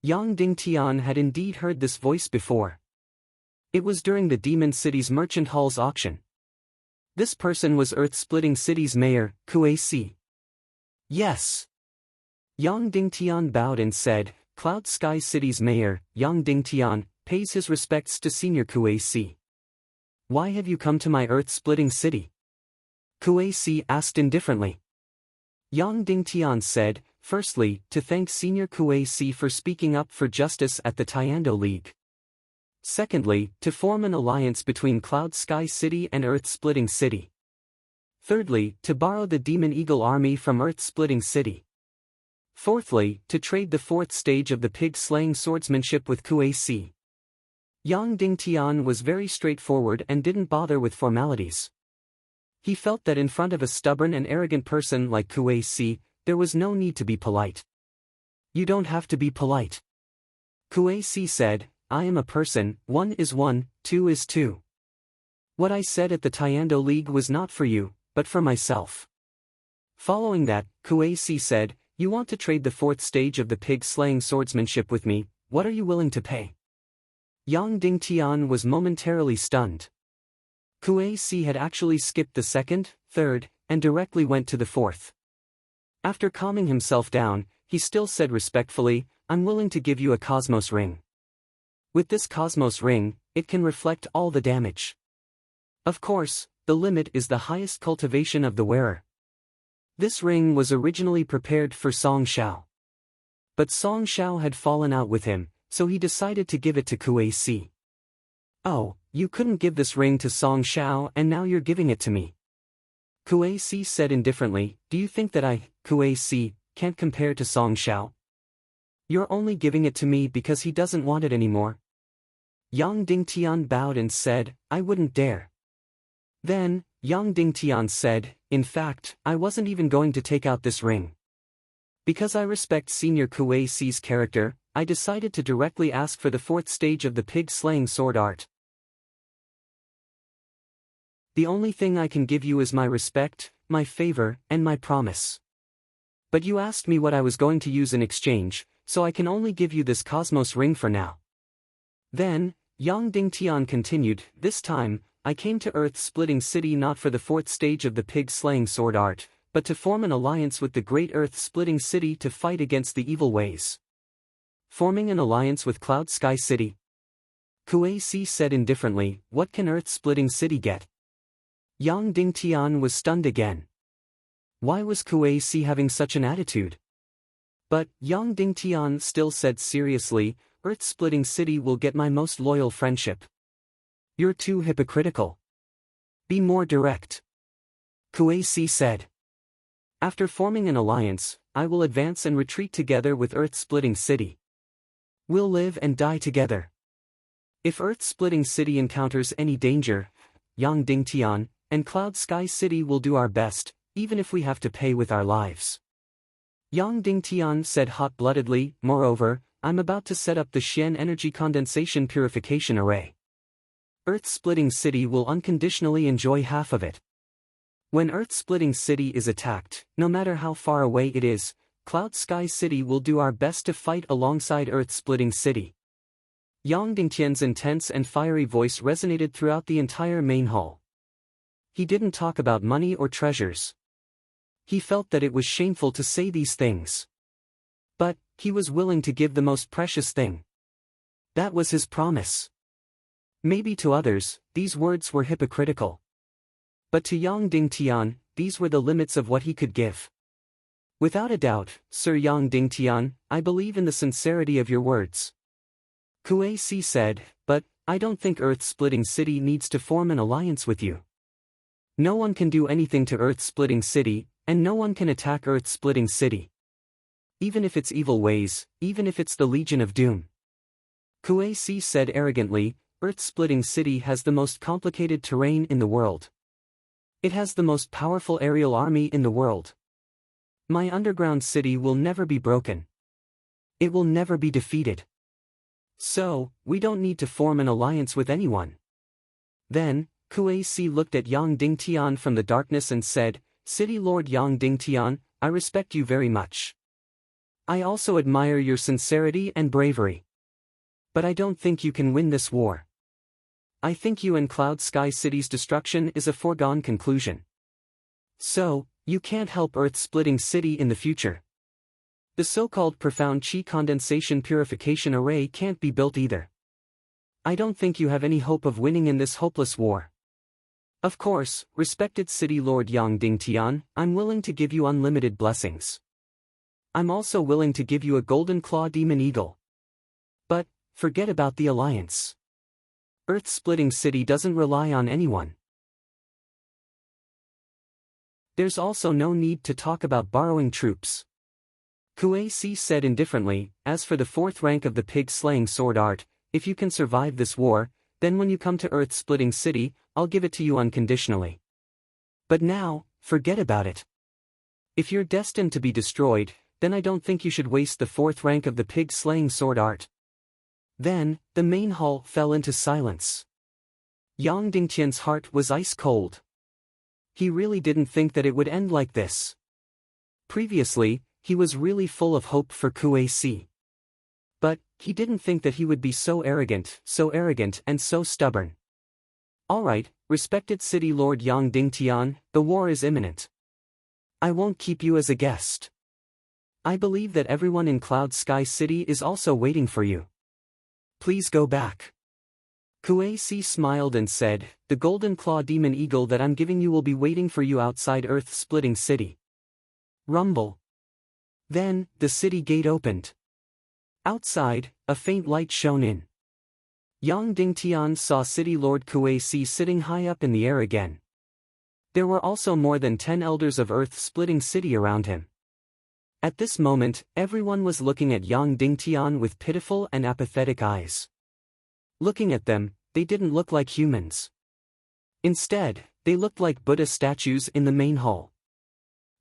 Yang Dingtian had indeed heard this voice before. It was during the Demon City's Merchant Hall's auction. This person was Earth-Splitting City's mayor, Kue Si. Yes. Yang Dingtian bowed and said, Cloud Sky City's mayor, Yang Dingtian, pays his respects to Senior Kue Si. Why have you come to my Earth-Splitting City? Kue Si asked indifferently. Yang Dingtian said, firstly, to thank Senior Kue Si for speaking up for justice at the Tiando League. Secondly, to form an alliance between Cloud Sky City and Earth-Splitting City. Thirdly, to borrow the Demon Eagle Army from Earth-Splitting City. Fourthly, to trade the fourth stage of the pig-slaying swordsmanship with Kue Si. Yang Dingtian was very straightforward and didn't bother with formalities. He felt that in front of a stubborn and arrogant person like Kue Si, there was no need to be polite. You don't have to be polite. Kue Si said, I am a person, 1 is 1, 2 is 2. What I said at the Tiando League was not for you, but for myself. Following that, Kue Si said, you want to trade the fourth stage of the pig-slaying swordsmanship with me, what are you willing to pay? Yang Dingtian was momentarily stunned. Kue Si had actually skipped the second, third, and directly went to the fourth. After calming himself down, he still said respectfully, I'm willing to give you a Cosmos ring. With this Cosmos ring, it can reflect all the damage. Of course, the limit is the highest cultivation of the wearer. This ring was originally prepared for Song Shao. But Song Shao had fallen out with him, so he decided to give it to Kue Si. Oh, you couldn't give this ring to Song Shao and now you're giving it to me. Kue Si said indifferently, do you think that I, Kue Si, can't compare to Song Shao? You're only giving it to me because he doesn't want it anymore. Yang Dingtian bowed and said, I wouldn't dare. Then, Yang Dingtian said, in fact, I wasn't even going to take out this ring. Because I respect Senior Kue Si's character, I decided to directly ask for the fourth stage of the pig-slaying sword art. The only thing I can give you is my respect, my favor, and my promise. But you asked me what I was going to use in exchange, so I can only give you this Cosmos ring for now. Then, Yang Dingtian continued, this time, I came to Earth-Splitting City not for the fourth stage of the pig-slaying sword art, but to form an alliance with the great Earth-Splitting City to fight against the evil ways. Forming an alliance with Cloud Sky City. Kue Si said indifferently, what can Earth-Splitting City get? Yang Dingtian was stunned again. Why was Kue Si having such an attitude? But, Yang Dingtian still said seriously, Earth-Splitting City will get my most loyal friendship. You're too hypocritical. Be more direct. Kue Si said. After forming an alliance, I will advance and retreat together with Earth-Splitting City. We'll live and die together. If Earth-Splitting City encounters any danger, Yang Dingtian and Cloud Sky City will do our best, even if we have to pay with our lives. Yang Dingtian said hot-bloodedly, moreover, I'm about to set up the Xian Energy Condensation Purification Array. Earth-Splitting City will unconditionally enjoy half of it. When Earth-Splitting City is attacked, no matter how far away it is, Cloud Sky City will do our best to fight alongside Earth-Splitting City. Yang Dingtian's intense and fiery voice resonated throughout the entire main hall. He didn't talk about money or treasures. He felt that it was shameful to say these things. But, he was willing to give the most precious thing. That was his promise. Maybe to others, these words were hypocritical. But to Yang Dingtian, these were the limits of what he could give. Without a doubt, Sir Yang Dingtian, I believe in the sincerity of your words. Kue Si said, but, I don't think Earth-Splitting City needs to form an alliance with you. No one can do anything to Earth-Splitting City, and no one can attack Earth-Splitting City. Even if it's evil ways, even if it's the Legion of Doom. Kue Si said arrogantly, Earth-Splitting City has the most complicated terrain in the world. It has the most powerful aerial army in the world. My underground city will never be broken. It will never be defeated. So, we don't need to form an alliance with anyone. Then, Kuei Si looked at Yang Dingtian from the darkness and said, "City Lord Yang Dingtian, I respect you very much. I also admire your sincerity and bravery. But I don't think you can win this war. I think you and Cloud Sky City's destruction is a foregone conclusion. So, you can't help Earth-splitting city in the future. The so-called profound chi condensation purification array can't be built either. I don't think you have any hope of winning in this hopeless war. Of course, respected City Lord Yang Dingtian, I'm willing to give you unlimited blessings. I'm also willing to give you a golden claw demon eagle. But, forget about the alliance. Earth-splitting city doesn't rely on anyone. There's also no need to talk about borrowing troops. Kuei Si said indifferently, as for the 4th rank of the pig-slaying sword art, if you can survive this war, then when you come to Earth-splitting city, I'll give it to you unconditionally. But now, forget about it. If you're destined to be destroyed, then I don't think you should waste the 4th rank of the pig-slaying sword art. Then, the main hall fell into silence. Yang Dingtian's heart was ice-cold. He really didn't think that it would end like this. Previously, he was really full of hope for Kuei Si. But, he didn't think that he would be so arrogant and so stubborn. Alright, respected City Lord Yang Dingtian, the war is imminent. I won't keep you as a guest. I believe that everyone in Cloud Sky City is also waiting for you. Please go back. Kuei Si smiled and said, the golden claw demon eagle that I'm giving you will be waiting for you outside Earth-splitting city. Rumble. Then, the city gate opened. Outside, a faint light shone in. Yang Dingtian saw City Lord Kuei Si sitting high up in the air again. There were also more than 10 elders of Earth-splitting city around him. At this moment, everyone was looking at Yang Dingtian with pitiful and apathetic eyes. Looking at them, they didn't look like humans. Instead, they looked like Buddha statues in the main hall.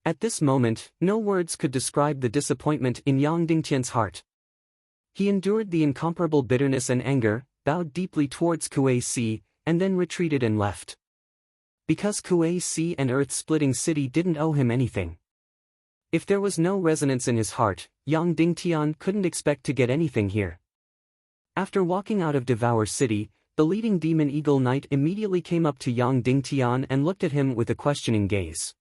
At this moment, no words could describe the disappointment in Yang Dingtian's heart. He endured the incomparable bitterness and anger, bowed deeply towards Kuei Si, and then retreated and left. Because Kuei Si and Earth-splitting city didn't owe him anything. If there was no resonance in his heart, Yang Dingtian couldn't expect to get anything here. After walking out of Devour City, the leading demon eagle knight immediately came up to Yang Dingtian and looked at him with a questioning gaze.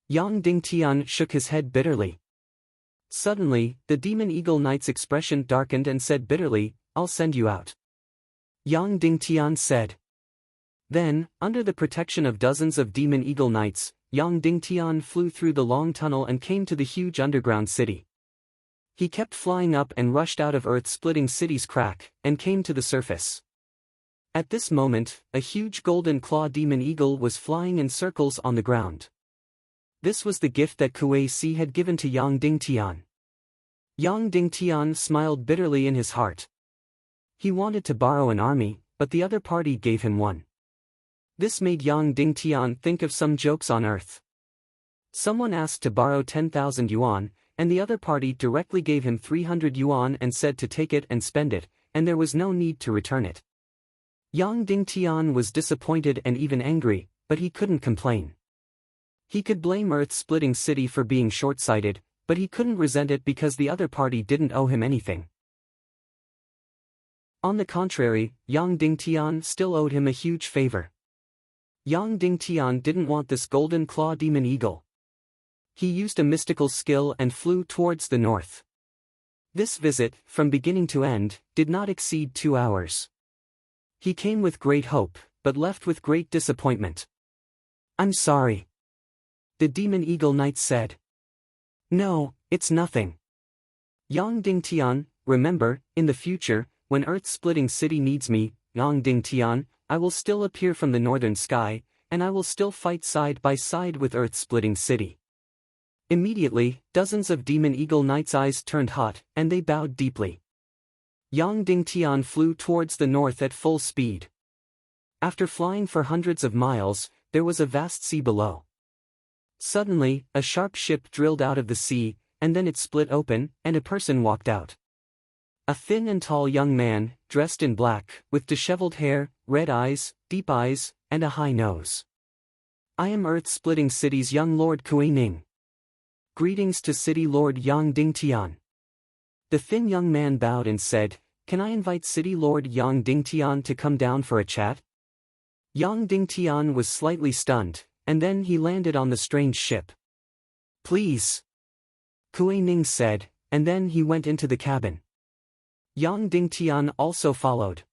Yang Dingtian shook his head bitterly. Suddenly, the demon eagle knight's expression darkened and said bitterly, I'll send you out. Yang Dingtian said. Then, under the protection of dozens of demon eagle knights, Yang Dingtian flew through the long tunnel and came to the huge underground city. He kept flying up and rushed out of Earth-splitting city's crack, and came to the surface. At this moment, a huge golden claw demon eagle was flying in circles on the ground. This was the gift that Kuei Si had given to Yang Dingtian. Yang Dingtian smiled bitterly in his heart. He wanted to borrow an army, but the other party gave him one. This made Yang Dingtian think of some jokes on Earth. Someone asked to borrow 10,000 yuan, and the other party directly gave him 300 yuan and said to take it and spend it, and there was no need to return it. Yang Dingtian was disappointed and even angry, but he couldn't complain. He could blame Earth-splitting city for being short-sighted, but he couldn't resent it because the other party didn't owe him anything. On the contrary, Yang Dingtian still owed him a huge favor. Yang Dingtian didn't want this golden claw demon eagle. He used a mystical skill and flew towards the north. This visit, from beginning to end, did not exceed 2 hours. He came with great hope, but left with great disappointment. I'm sorry. The demon eagle knight said. No, it's nothing. Yang Dingtian, remember, in the future, when Earth-splitting city needs me, Yang Dingtian, I will still appear from the northern sky, and I will still fight side by side with Earth-splitting city. Immediately, dozens of demon eagle knights' eyes turned hot, and they bowed deeply. Yang Dingtian flew towards the north at full speed. After flying for hundreds of miles, there was a vast sea below. Suddenly, a sharp ship drilled out of the sea, and then it split open, and a person walked out. A thin and tall young man, dressed in black, with disheveled hair, red eyes, and a high nose. I am Earth-Splitting City's young Lord Kuei Ning. Greetings to City Lord Yang Dingtian. The thin young man bowed and said, "Can I invite City Lord Yang Dingtian to come down for a chat?" Yang Dingtian was slightly stunned, and then he landed on the strange ship. "Please," Kuei Ning said, and then he went into the cabin. Yang Dingtian also followed.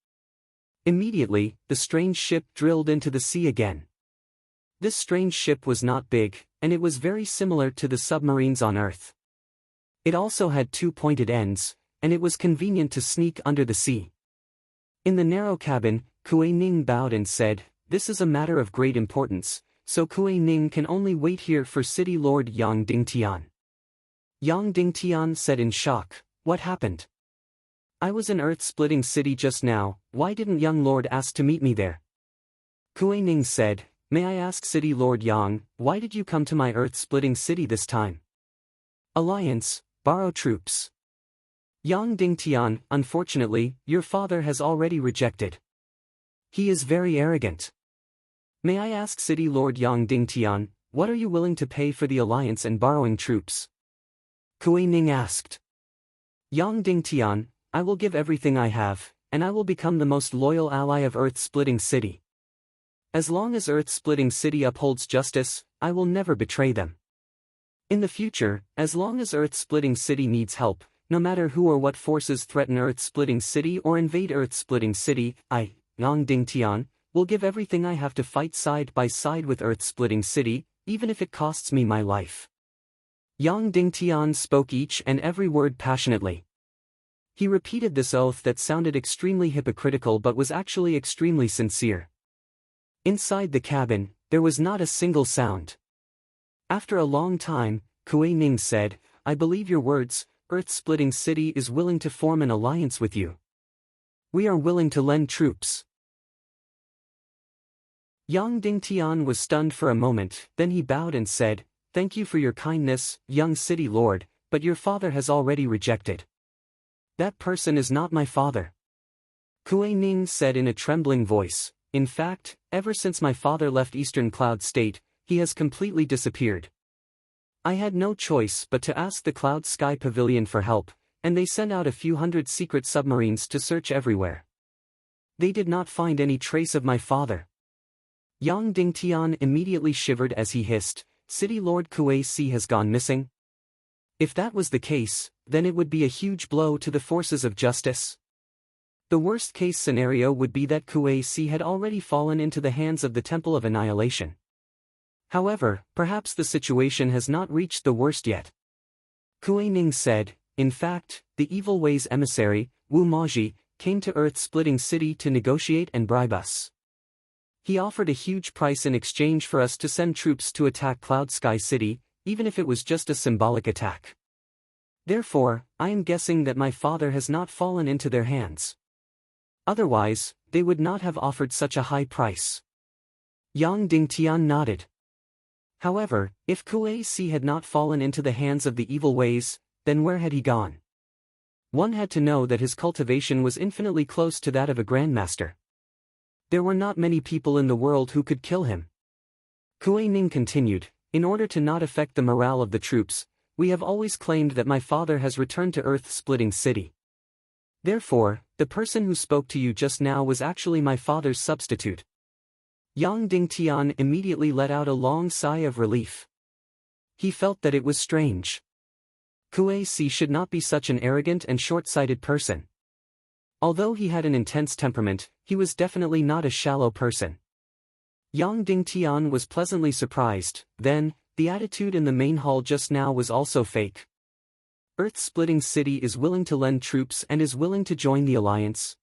Immediately, the strange ship drilled into the sea again. This strange ship was not big, and it was very similar to the submarines on Earth. It also had two pointed ends, and it was convenient to sneak under the sea. In the narrow cabin, Kuei Ning bowed and said, "This is a matter of great importance, so Kuei Ning can only wait here for City Lord Yang Dingtian." Yang Dingtian said in shock, "What happened? I was in Earth-Splitting City just now, why didn't young Lord ask to meet me there?" Kuei Ning said, "May I ask City Lord Yang, why did you come to my Earth-Splitting City this time?" Alliance, borrow troops. Yang Dingtian, unfortunately, your father has already rejected. He is very arrogant. May I ask City Lord Yang Dingtian, what are you willing to pay for the alliance and borrowing troops? Kuei Ning asked. Yang Dingtian, I will give everything I have, and I will become the most loyal ally of Earth-Splitting City. As long as Earth-Splitting City upholds justice, I will never betray them. In the future, as long as Earth-Splitting City needs help, no matter who or what forces threaten Earth-Splitting City or invade Earth-Splitting City, I, Yang Dingtian, will give everything I have to fight side by side with Earth-Splitting City, even if it costs me my life. Yang Dingtian spoke each and every word passionately. He repeated this oath that sounded extremely hypocritical but was actually extremely sincere. Inside the cabin, there was not a single sound. After a long time, Kuei Ning said, "I believe your words, Earth-Splitting City is willing to form an alliance with you. We are willing to lend troops." Yang Dingtian was stunned for a moment, then he bowed and said, "Thank you for your kindness, young city lord, but your father has already rejected. That person is not my father." Kuei Ning said in a trembling voice, "In fact, ever since my father left Eastern Cloud State, he has completely disappeared. I had no choice but to ask the Cloud Sky Pavilion for help, and they sent out a few hundred secret submarines to search everywhere. They did not find any trace of my father." Yang Dingtian immediately shivered as he hissed, "City Lord Kuei Si has gone missing? If that was the case, then it would be a huge blow to the forces of justice. The worst-case scenario would be that Kuei Si had already fallen into the hands of the Temple of Annihilation. However, perhaps the situation has not reached the worst yet." Kuei Ning said, "In fact, the Evil Way's emissary, Wu Maji, came to Earth-Splitting City to negotiate and bribe us. He offered a huge price in exchange for us to send troops to attack Cloud Sky City, even if it was just a symbolic attack. Therefore, I am guessing that my father has not fallen into their hands. Otherwise, they would not have offered such a high price." Yang Dingtian nodded. However, if Kuei Si had not fallen into the hands of the Evil Ways, then where had he gone? One had to know that his cultivation was infinitely close to that of a grandmaster. There were not many people in the world who could kill him. Kuei Ning continued, "In order to not affect the morale of the troops, we have always claimed that my father has returned to Earth-Splitting City. Therefore, the person who spoke to you just now was actually my father's substitute." Yang Dingtian immediately let out a long sigh of relief. He felt that it was strange. Kuei Si should not be such an arrogant and short-sighted person. Although he had an intense temperament, he was definitely not a shallow person. Yang Dingtian was pleasantly surprised. Then, the attitude in the main hall just now was also fake. Earth-Splitting City is willing to lend troops and is willing to join the alliance?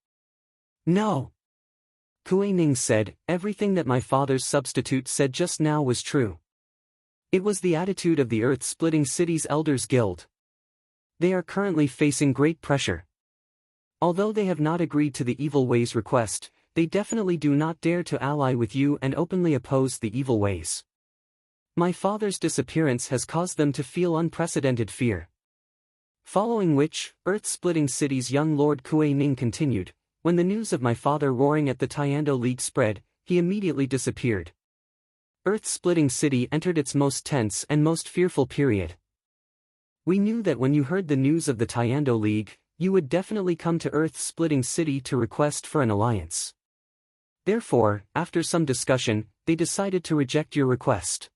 No. Kuei Ning said, "Everything that my father's substitute said just now was true. It was the attitude of the Earth-Splitting City's Elders Guild. They are currently facing great pressure. Although they have not agreed to the Evil Way's request, they definitely do not dare to ally with you and openly oppose the Evil Ways. My father's disappearance has caused them to feel unprecedented fear." Following which, Earth-Splitting City's young Lord Kuei Ning continued, "When the news of my father roaring at the Tiando League spread, he immediately disappeared. Earth-splitting city entered its most tense and most fearful period. We knew that when you heard the news of the Tiando League, you would definitely come to Earth-splitting city to request for an alliance. Therefore, after some discussion, they decided to reject your request.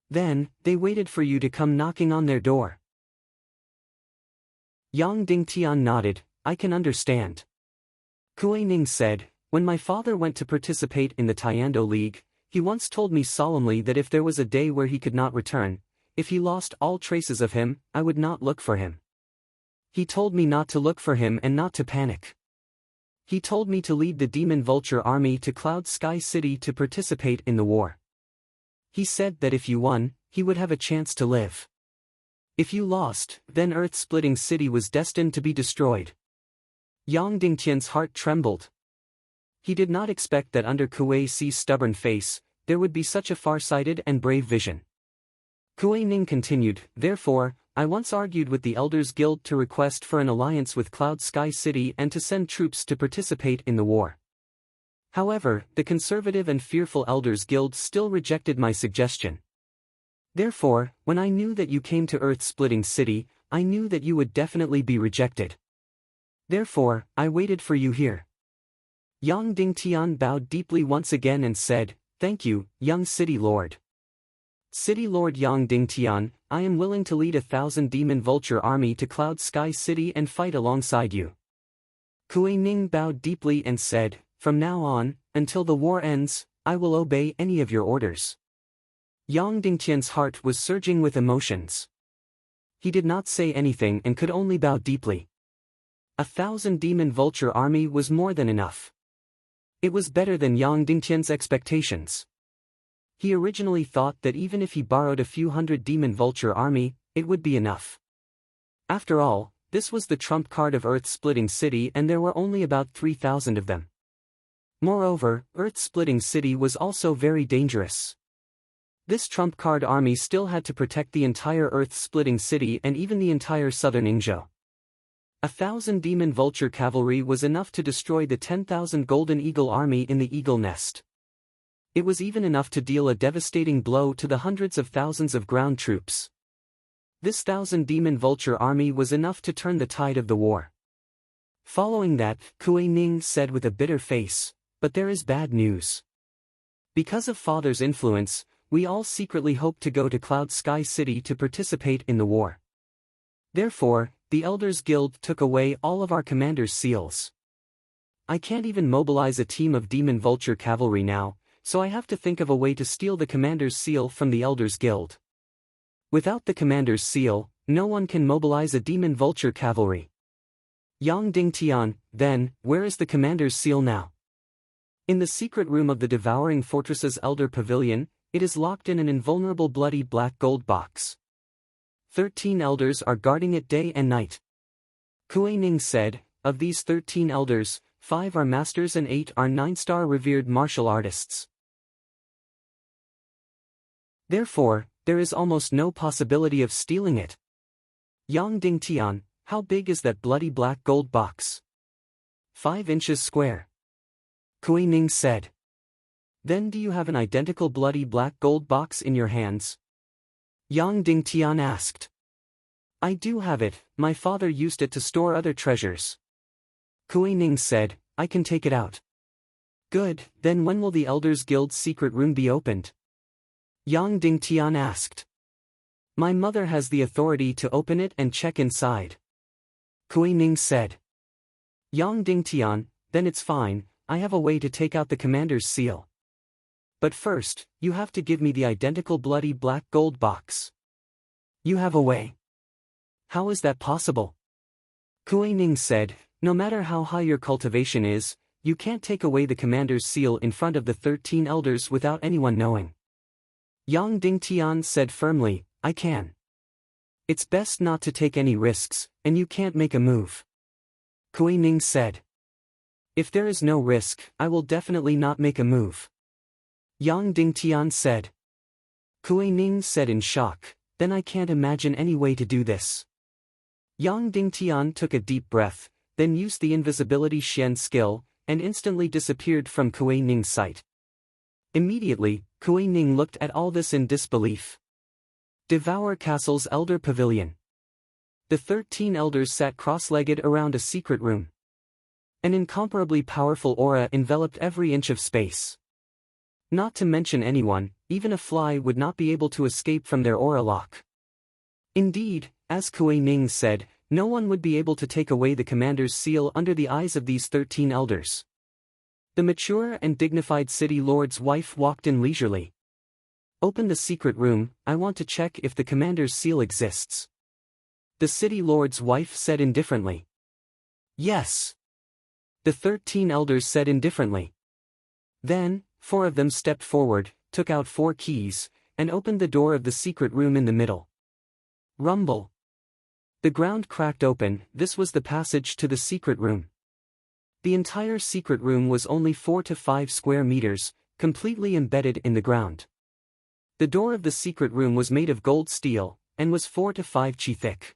Then, they waited for you to come knocking on their door. Yang Dingtian nodded, I can understand. Kuei Ning said, when my father went to participate in the Tiando League, he once told me solemnly that if there was a day where he could not return, if he lost all traces of him, I would not look for him. He told me not to look for him and not to panic. He told me to lead the Demon Vulture Army to Cloud Sky City to participate in the war. He said that if you won, he would have a chance to live. If you lost, then Earth-splitting city was destined to be destroyed. Yang Dingtian's heart trembled. He did not expect that under Kuei Ci's stubborn face, there would be such a far-sighted and brave vision. Kuei Ning continued, therefore, I once argued with the Elders Guild to request for an alliance with Cloud Sky City and to send troops to participate in the war. However, the conservative and fearful Elders Guild still rejected my suggestion. Therefore, when I knew that you came to Earth-splitting city, I knew that you would definitely be rejected. Therefore, I waited for you here. Yang Dingtian bowed deeply once again and said, thank you, young City Lord. City Lord Yang Dingtian, I am willing to lead 1,000 Demon Vulture Army to Cloud Sky City and fight alongside you. Kuei Ning bowed deeply and said, from now on, until the war ends, I will obey any of your orders. Yang Dingtian's heart was surging with emotions. He did not say anything and could only bow deeply. 1,000 Demon Vulture Army was more than enough. It was better than Yang Dingtian's expectations. He originally thought that even if he borrowed a few hundred Demon Vulture Army, it would be enough. After all, this was the trump card of Earth-splitting city and there were only about 3,000 of them. Moreover, Earth-splitting city was also very dangerous. This trump card army still had to protect the entire Earth-splitting city and even the entire southern Yingzhou. 1,000 Demon Vulture cavalry was enough to destroy the 10,000 Golden Eagle army in the Eagle Nest. It was even enough to deal a devastating blow to the hundreds of thousands of ground troops. This 1,000 Demon Vulture army was enough to turn the tide of the war. Following that, Kuei Ning said with a bitter face, but there is bad news. Because of father's influence, we all secretly hope to go to Cloud Sky City to participate in the war. Therefore, the Elders Guild took away all of our commander's seals. I can't even mobilize a team of Demon Vulture cavalry now, so I have to think of a way to steal the commander's seal from the Elders Guild. Without the commander's seal, no one can mobilize a Demon Vulture cavalry. Yang Dingtian, then, where is the commander's seal now? In the secret room of the Devouring Fortress's Elder Pavilion, it is locked in an invulnerable bloody black gold box. 13 elders are guarding it day and night. Kuei Ning said, of these 13 elders, 5 are masters and 8 are 9-star revered martial artists. Therefore, there is almost no possibility of stealing it. Yang Dingtian, how big is that bloody black gold box? 5 inches square. Kuei Ning said. Then do you have an identical bloody black gold box in your hands? Yang Dingtian asked. I do have it, my father used it to store other treasures. Kuei Ning said, I can take it out. Good, then when will the Elders Guild's secret room be opened? Yang Dingtian asked. My mother has the authority to open it and check inside. Kuei Ning said. Yang Dingtian, then it's fine, I have a way to take out the commander's seal. But first, you have to give me the identical bloody black gold box. You have a way. How is that possible? Kuei Ning said, no matter how high your cultivation is, you can't take away the commander's seal in front of the 13 elders without anyone knowing. Yang Dingtian said firmly, I can. It's best not to take any risks, and you can't make a move. Kuei Ning said. If there is no risk, I will definitely not make a move. Yang Dingtian said. Kuei Ning said in shock, then I can't imagine any way to do this. Yang Dingtian took a deep breath, then used the invisibility Shen skill, and instantly disappeared from Kuei Ning's sight. Immediately, Kuei Ning looked at all this in disbelief. Devour Castle's Elder Pavilion. The 13 elders sat cross-legged around a secret room. An incomparably powerful aura enveloped every inch of space. Not to mention anyone, even a fly would not be able to escape from their aura lock. Indeed, as Kuei Ning said, no one would be able to take away the commander's seal under the eyes of these 13 elders. The mature and dignified city lord's wife walked in leisurely. Open the secret room, I want to check if the commander's seal exists. The city lord's wife said indifferently. Yes. The 13 elders said indifferently. Then, 4 of them stepped forward, took out 4 keys, and opened the door of the secret room in the middle. Rumble. The ground cracked open. This was the passage to the secret room. The entire secret room was only 4 to 5 square meters, completely embedded in the ground. The door of the secret room was made of gold steel, and was 4 to 5 chi thick.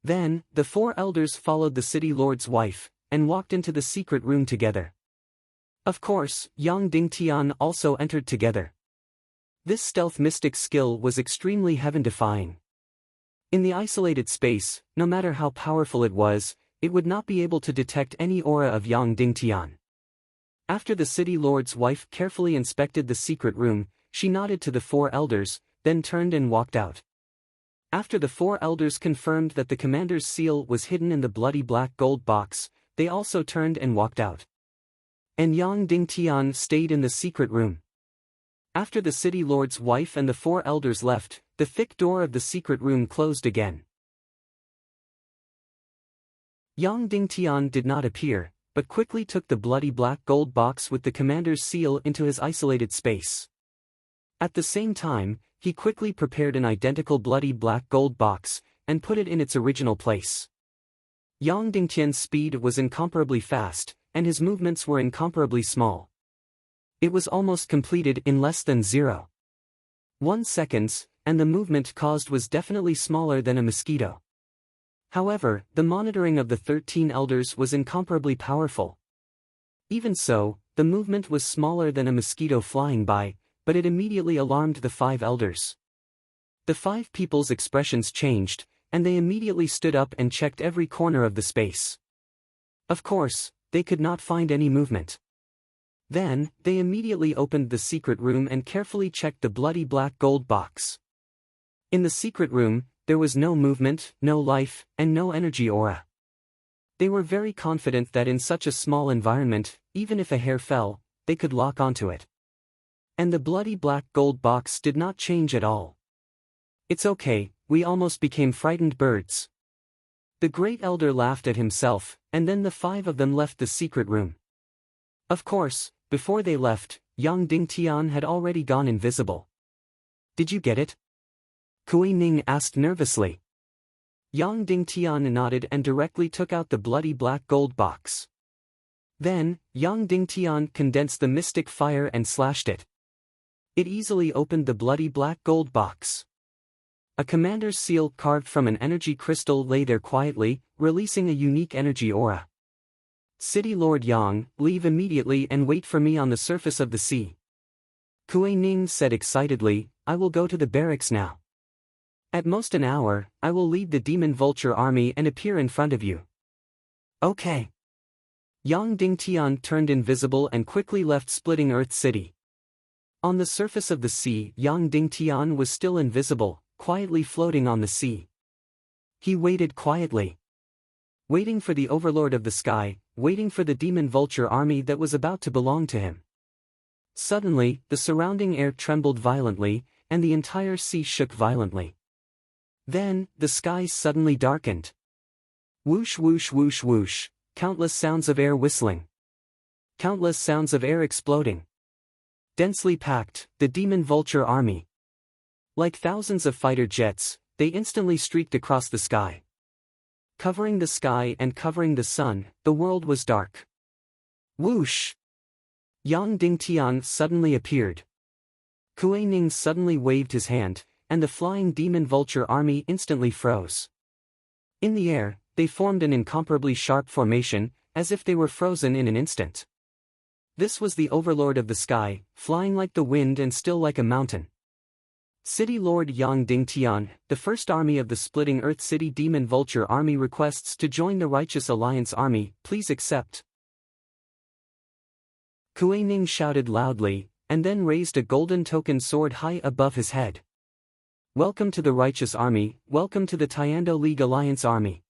Then, the 4 elders followed the city lord's wife, and walked into the secret room together. Of course, Yang Dingtian also entered together. This stealth mystic skill was extremely heaven-defying. In the isolated space, no matter how powerful it would not be able to detect any aura of Yang Dingtian. After the city lord's wife carefully inspected the secret room, she nodded to the 4 elders, then turned and walked out. After the 4 elders confirmed that the commander's seal was hidden in the bloody black gold box, they also turned and walked out. And Yang Dingtian stayed in the secret room. After the city lord's wife and the 4 elders left, the thick door of the secret room closed again. Yang Dingtian did not appear, but quickly took the bloody black gold box with the commander's seal into his isolated space. At the same time, he quickly prepared an identical bloody black gold box, and put it in its original place. Yang Dingtian's speed was incomparably fast, and his movements were incomparably small. It was almost completed in less than 0.1 seconds, and the movement caused was definitely smaller than a mosquito. However, the monitoring of the 13 elders was incomparably powerful. Even so, the movement was smaller than a mosquito flying by, but it immediately alarmed the 5 elders. The 5 people's expressions changed, and they immediately stood up and checked every corner of the space. Of course, they could not find any movement. Then, they immediately opened the secret room and carefully checked the bloody black gold box. In the secret room, there was no movement, no life, and no energy aura. They were very confident that in such a small environment, even if a hair fell, they could lock onto it. And the bloody black gold box did not change at all. It's okay, we almost became frightened birds. The great elder laughed at himself, and then the 5 of them left the secret room. Of course, before they left, Yang Dingtian had already gone invisible. Did you get it? Kuei Ning asked nervously. Yang Dingtian nodded and directly took out the bloody black gold box. Then, Yang Dingtian condensed the mystic fire and slashed it. It easily opened the bloody black gold box. A commander's seal carved from an energy crystal lay there quietly, releasing a unique energy aura. City Lord Yang, leave immediately and wait for me on the surface of the sea. Kuei Ning said excitedly, I will go to the barracks now. At most an hour, I will lead the demon vulture army and appear in front of you. Okay. Yang Dingtian turned invisible and quickly left Splitting Earth City. On the surface of the sea, Yang Dingtian was still invisible, quietly floating on the sea. He waited quietly. Waiting for the overlord of the sky, waiting for the demon vulture army that was about to belong to him. Suddenly, the surrounding air trembled violently, and the entire sea shook violently. Then, the skies suddenly darkened. Whoosh whoosh whoosh whoosh, countless sounds of air whistling. Countless sounds of air exploding. Densely packed, the demon vulture army. Like thousands of fighter jets, they instantly streaked across the sky. Covering the sky and covering the sun, the world was dark. Whoosh! Yang Dingtian suddenly appeared. Kuei Ning suddenly waved his hand, and the flying demon vulture army instantly froze. In the air, they formed an incomparably sharp formation, as if they were frozen in an instant. This was the overlord of the sky, flying like the wind and still like a mountain. City Lord Yang Dingtian, the first army of the splitting Earth City Demon Vulture Army requests to join the Righteous Alliance Army, please accept. Kuei Ning shouted loudly, and then raised a golden token sword high above his head. Welcome to the Righteous Army, welcome to the Tiando League Alliance Army.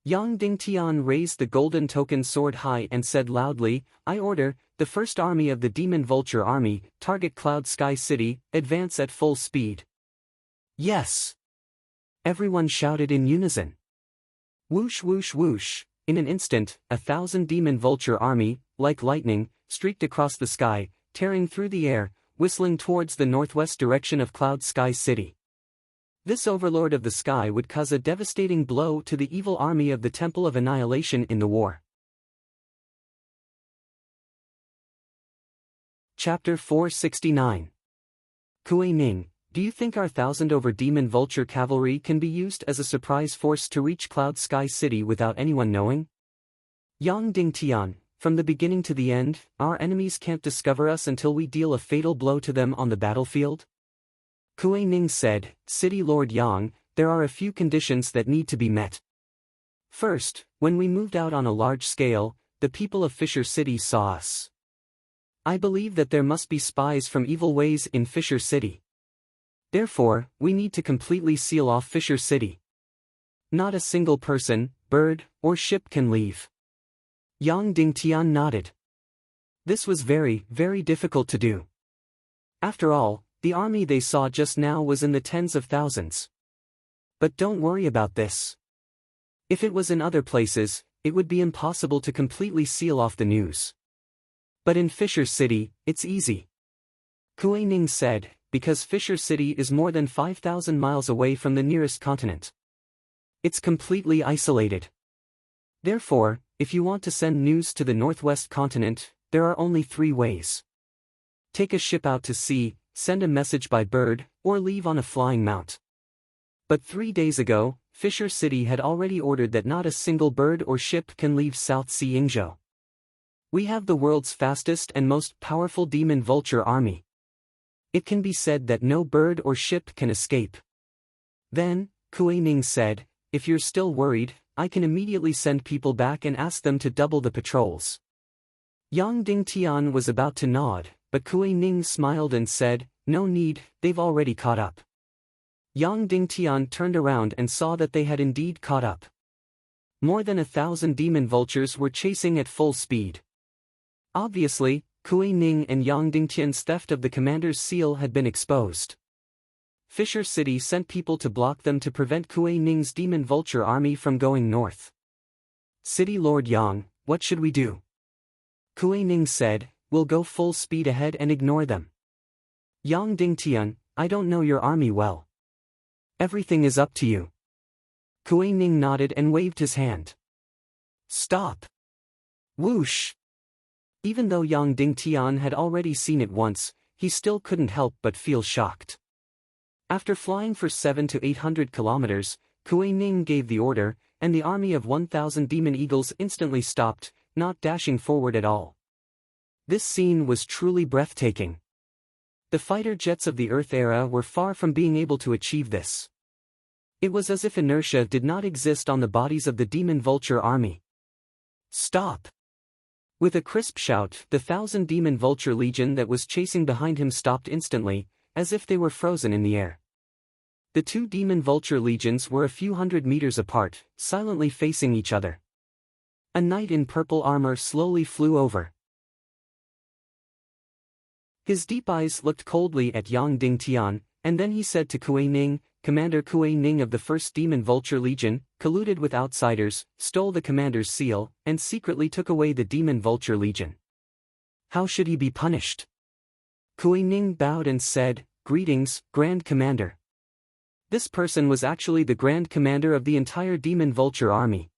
Yang Dingtian raised the golden token sword high and said loudly, I order, the first army of the Demon Vulture Army, target Cloud Sky City, advance at full speed. Yes! Everyone shouted in unison. Whoosh whoosh whoosh, in an instant, 1,000 Demon Vulture Army, like lightning, streaked across the sky, tearing through the air, whistling towards the northwest direction of Cloud Sky City. This overlord of the sky would cause a devastating blow to the evil army of the Temple of Annihilation in the war. Chapter 469. Kuei Ning, do you think our 1,000 over Demon Vulture cavalry can be used as a surprise force to reach Cloud Sky City without anyone knowing? Yang Dingtian, from the beginning to the end, our enemies can't discover us until we deal a fatal blow to them on the battlefield? Kuei Ning said, City Lord Yang, there are a few conditions that need to be met. First, when we moved out on a large scale, the people of Fisher City saw us. I believe that there must be spies from evil ways in Fisher City. Therefore, we need to completely seal off Fisher City. Not a single person, bird, or ship can leave. Yang Dingtian nodded. This was very, very difficult to do. After all, the army they saw just now was in the tens of thousands. But don't worry about this. If it was in other places, it would be impossible to completely seal off the news. But in Fisher City, it's easy. Kuei Ning said, because Fisher City is more than 5,000 miles away from the nearest continent. It's completely isolated. Therefore, if you want to send news to the northwest continent, there are only 3 ways. Take a ship out to sea, send a message by bird, or leave on a flying mount. But 3 days ago, Fisher City had already ordered that not a single bird or ship can leave South Sea Yingzhou. We have the world's fastest and most powerful Demon Vulture Army. It can be said that no bird or ship can escape. Then, Kuei Ning said, if you're still worried, I can immediately send people back and ask them to double the patrols. Yang Dingtian was about to nod, but Kuei Ning smiled and said, no need, they've already caught up. Yang Dingtian turned around and saw that they had indeed caught up. More than 1,000 demon vultures were chasing at full speed. Obviously, Kuei Ning and Yang Dingtian's theft of the commander's seal had been exposed. Fisher City sent people to block them to prevent Kuei Ning's demon vulture army from going north. City Lord Yang, what should we do? Kuei Ning said, we'll go full speed ahead and ignore them. Yang Dingtian, I don't know your army well. Everything is up to you. Kuei Ning nodded and waved his hand. Stop! Whoosh! Even though Yang Dingtian had already seen it once, he still couldn't help but feel shocked. After flying for 700 to 800 kilometers, Kuei Ning gave the order, and the army of 1,000 demon eagles instantly stopped, not dashing forward at all. This scene was truly breathtaking. The fighter jets of the Earth era were far from being able to achieve this. It was as if inertia did not exist on the bodies of the demon vulture army. Stop! With a crisp shout, the 1,000 demon vulture legion that was chasing behind him stopped instantly, as if they were frozen in the air. The 2 demon vulture legions were a few hundred meters apart, silently facing each other. A knight in purple armor slowly flew over. His deep eyes looked coldly at Yang Dingtian, and then he said to Kuei Ning, Commander Kuei Ning of the 1st Demon Vulture Legion, colluded with outsiders, stole the commander's seal, and secretly took away the Demon Vulture Legion. How should he be punished? Kuei Ning bowed and said, Greetings, Grand Commander. This person was actually the Grand Commander of the entire Demon Vulture Army.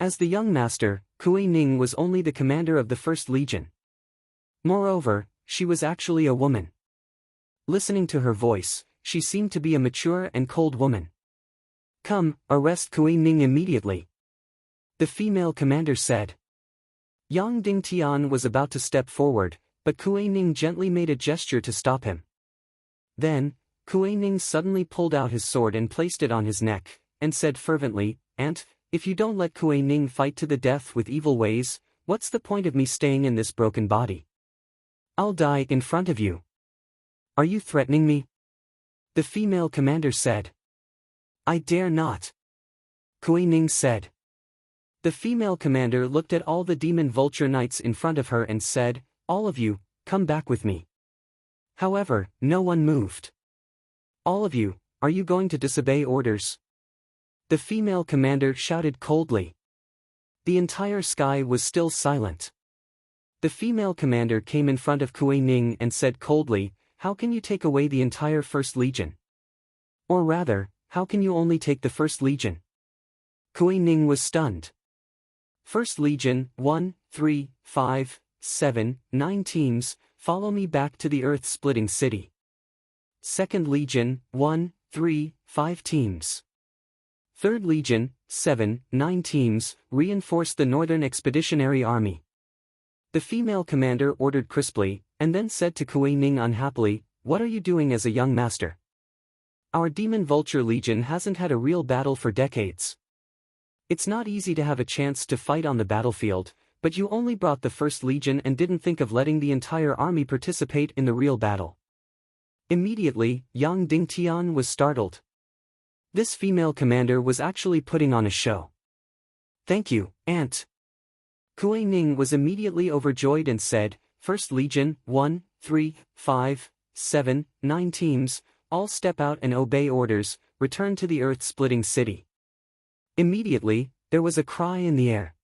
As the young master, Kuei Ning was only the commander of the 1st Legion. Moreover, she was actually a woman. Listening to her voice, she seemed to be a mature and cold woman. Come, arrest Kuei Ning immediately. The female commander said. Yang Dingtian was about to step forward, but Kuei Ning gently made a gesture to stop him. Then, Kuei Ning suddenly pulled out his sword and placed it on his neck, and said fervently, "Aunt, if you don't let Kuei Ning fight to the death with evil ways, what's the point of me staying in this broken body? I'll die in front of you. Are you threatening me?" The female commander said. "I dare not," Kuei Ning said. The female commander looked at all the demon vulture knights in front of her and said, "All of you, come back with me." However, no one moved. "All of you, are you going to disobey orders?" The female commander shouted coldly. The entire sky was still silent. The female commander came in front of Kuei Ning and said coldly, "How can you take away the entire First Legion? Or rather, how can you only take the First Legion?" Kuei Ning was stunned. "First Legion, 1, 3, 5, 7, 9 teams, follow me back to the earth-splitting city. Second Legion, 1, 3, 5 teams. Third Legion, 7, 9 teams, reinforce the Northern Expeditionary Army." The female commander ordered crisply, and then said to Kuei Ning unhappily, "What are you doing as a young master? Our Demon Vulture Legion hasn't had a real battle for decades. It's not easy to have a chance to fight on the battlefield, but you only brought the First Legion and didn't think of letting the entire army participate in the real battle." Immediately, Yang Dingtian was startled. This female commander was actually putting on a show. "Thank you, Aunt." Kuei Ning was immediately overjoyed and said, "First Legion, 1, 3, 5, 7, 9 teams, all step out and obey orders, return to the earth-splitting city." Immediately, there was a cry in the air.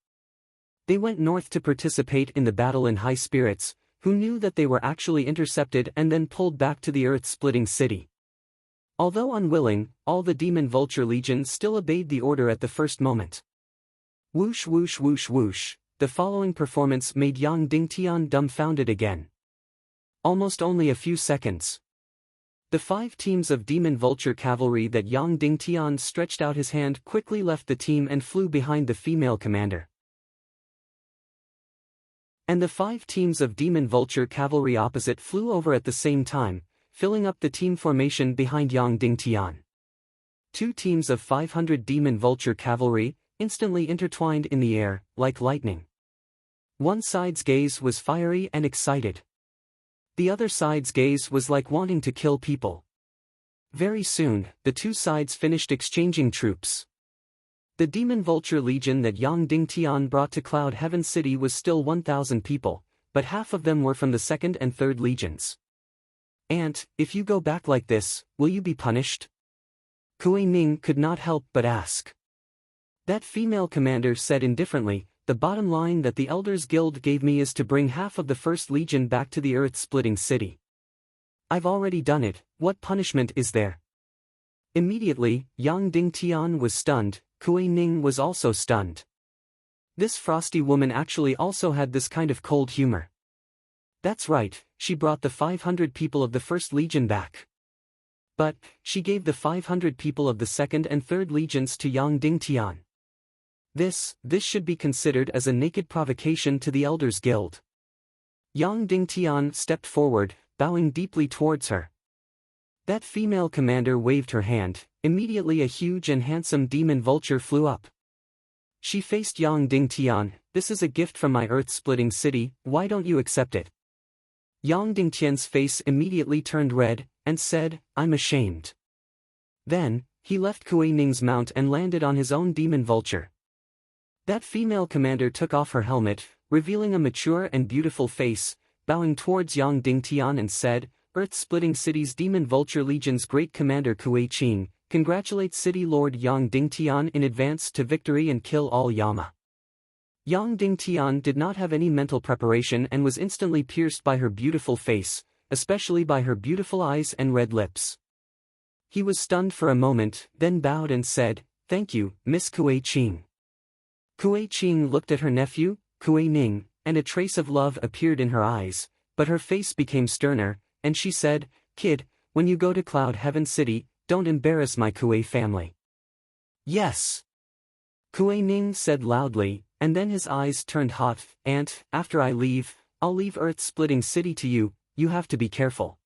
They went north to participate in the battle in high spirits, who knew that they were actually intercepted and then pulled back to the earth-splitting city. Although unwilling, all the Demon Vulture Legion still obeyed the order at the first moment. Whoosh whoosh whoosh whoosh, the following performance made Yang Dingtian dumbfounded again. Almost only a few seconds. The 5 teams of Demon Vulture cavalry that Yang Dingtian stretched out his hand quickly left the team and flew behind the female commander. And the 5 teams of Demon Vulture cavalry opposite flew over at the same time, filling up the team formation behind Yang Dingtian. 2 teams of 500 Demon Vulture cavalry, instantly intertwined in the air, like lightning. One side's gaze was fiery and excited. The other side's gaze was like wanting to kill people. Very soon, the 2 sides finished exchanging troops. The Demon Vulture Legion that Yang Dingtian brought to Cloud Heaven City was still 1,000 people, but half of them were from the 2nd and 3rd Legions. "Aunt, if you go back like this, will you be punished?" Kuei Ning could not help but ask. That female commander said indifferently, "The bottom line that the Elders Guild gave me is to bring half of the First Legion back to the earth-splitting city. I've already done it, what punishment is there?" Immediately, Yang Dingtian was stunned, Kuei Ning was also stunned. This frosty woman actually also had this kind of cold humor. That's right, she brought the 500 people of the First Legion back. But, she gave the 500 people of the 2nd and 3rd Legions to Yang Dingtian. This should be considered as a naked provocation to the Elders Guild. Yang Dingtian stepped forward, bowing deeply towards her. That female commander waved her hand, immediately a huge and handsome demon vulture flew up. She faced Yang Dingtian, "This is a gift from my earth-splitting city, why don't you accept it?" Yang Dingtian's face immediately turned red, and said, "I'm ashamed." Then, he left Kuei Ning's mount and landed on his own demon vulture. That female commander took off her helmet, revealing a mature and beautiful face, bowing towards Yang Dingtian and said, "Earth-splitting city's Demon Vulture Legion's great commander Kuei Qing, congratulates City Lord Yang Dingtian in advance to victory and kill all Yama." Yang Dingtian did not have any mental preparation and was instantly pierced by her beautiful face, especially by her beautiful eyes and red lips. He was stunned for a moment, then bowed and said, "Thank you, Miss Kuei Qing." Kuei Qing looked at her nephew, Kuei Ning, and a trace of love appeared in her eyes, but her face became sterner, and she said, "Kid, when you go to Cloud Heaven City, don't embarrass my Kuei family." "Yes," Kuei Ning said loudly, And then his eyes turned hot. "Aunt, after I leave, I'll leave Earth-splitting city to you, you have to be careful."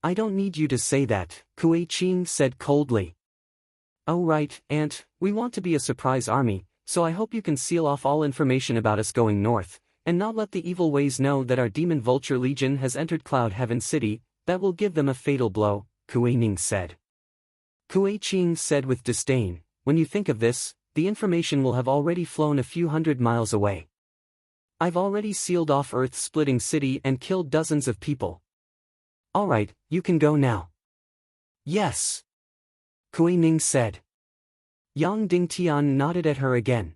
"I don't need you to say that," Kuei Qing said coldly. "Oh right, Aunt, we want to be a surprise army, so I hope you can seal off all information about us going north, and not let the evil ways know that our Demon Vulture Legion has entered Cloud Heaven City. That will give them a fatal blow," Kuei Ning said. Kuei Qing said with disdain, "When you think of this, the information will have already flown a few hundred miles away. I've already sealed off Earth-splitting city and killed dozens of people. Alright, you can go now." "Yes," Kuei Ning said. Yang Dingtian nodded at her again.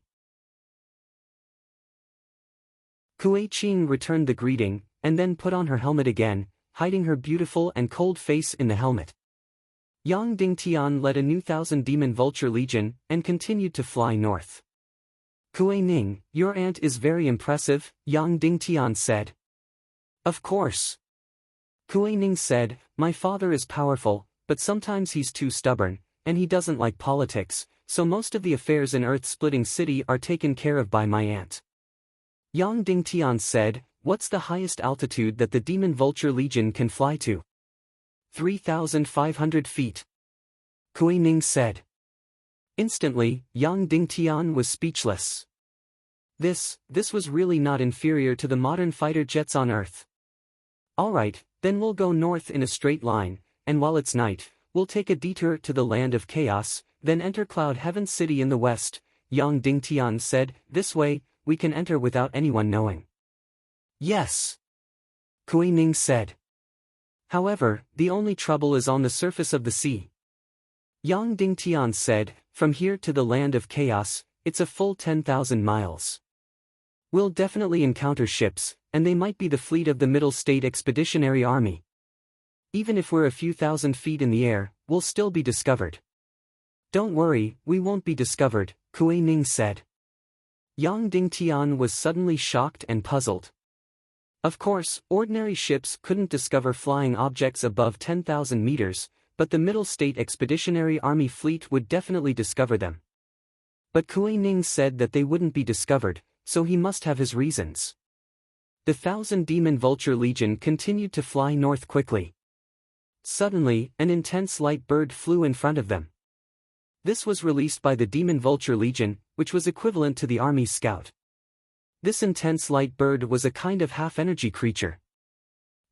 Kuei Qing returned the greeting, and then put on her helmet again, hiding her beautiful and cold face in the helmet. Yang Dingtian led a new 1,000 Demon Vulture Legion, and continued to fly north. "Kuei Ning, your aunt is very impressive," Yang Dingtian said. "Of course," Kuei Ning said, "my father is powerful, but sometimes he's too stubborn, and he doesn't like politics, so most of the affairs in Earth-splitting city are taken care of by my aunt." Yang Dingtian said, "What's the highest altitude that the Demon Vulture Legion can fly to?" 3,500 feet. Kuei Ning said. Instantly, Yang Dingtian was speechless. This was really not inferior to the modern fighter jets on Earth. "Alright, then we'll go north in a straight line, and while it's night, we'll take a detour to the Land of Chaos, then enter Cloud Heaven City in the west," Yang Dingtian said. "This way, we can enter without anyone knowing." "Yes," Kuei Ning said. "However, the only trouble is on the surface of the sea." Yang Dingtian said, "From here to the Land of Chaos, it's a full 10,000 miles. We'll definitely encounter ships, and they might be the fleet of the Middle State Expeditionary Army. Even if we're a few thousand feet in the air, we'll still be discovered." "Don't worry, we won't be discovered," Kuei Ning said. Yang Dingtian was suddenly shocked and puzzled. Of course, ordinary ships couldn't discover flying objects above 10,000 meters, but the Middle State Expeditionary Army fleet would definitely discover them. But Kuei Ning said that they wouldn't be discovered, so he must have his reasons. The 1,000 Demon Vulture Legion continued to fly north quickly. Suddenly, an intense light bird flew in front of them. This was released by the Demon Vulture Legion, which was equivalent to the Army's scout. This intense light bird was a kind of half-energy creature.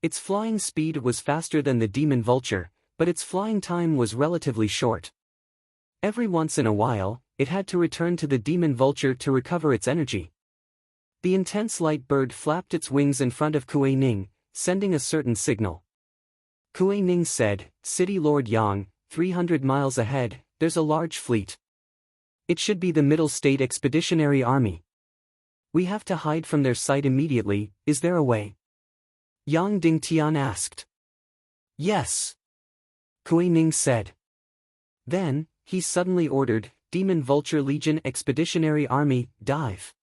Its flying speed was faster than the Demon Vulture, but its flying time was relatively short. Every once in a while, it had to return to the Demon Vulture to recover its energy. The intense light bird flapped its wings in front of Kuei Ning, sending a certain signal. Kuei Ning said, "City Lord Yang, 300 miles ahead, there's a large fleet. It should be the Middle State Expeditionary Army. We have to hide from their sight immediately, is there a way?" Yang Dingtian asked. "Yes," Kuei Ning said. Then, he suddenly ordered, "Demon Vulture Legion Expeditionary Army, dive."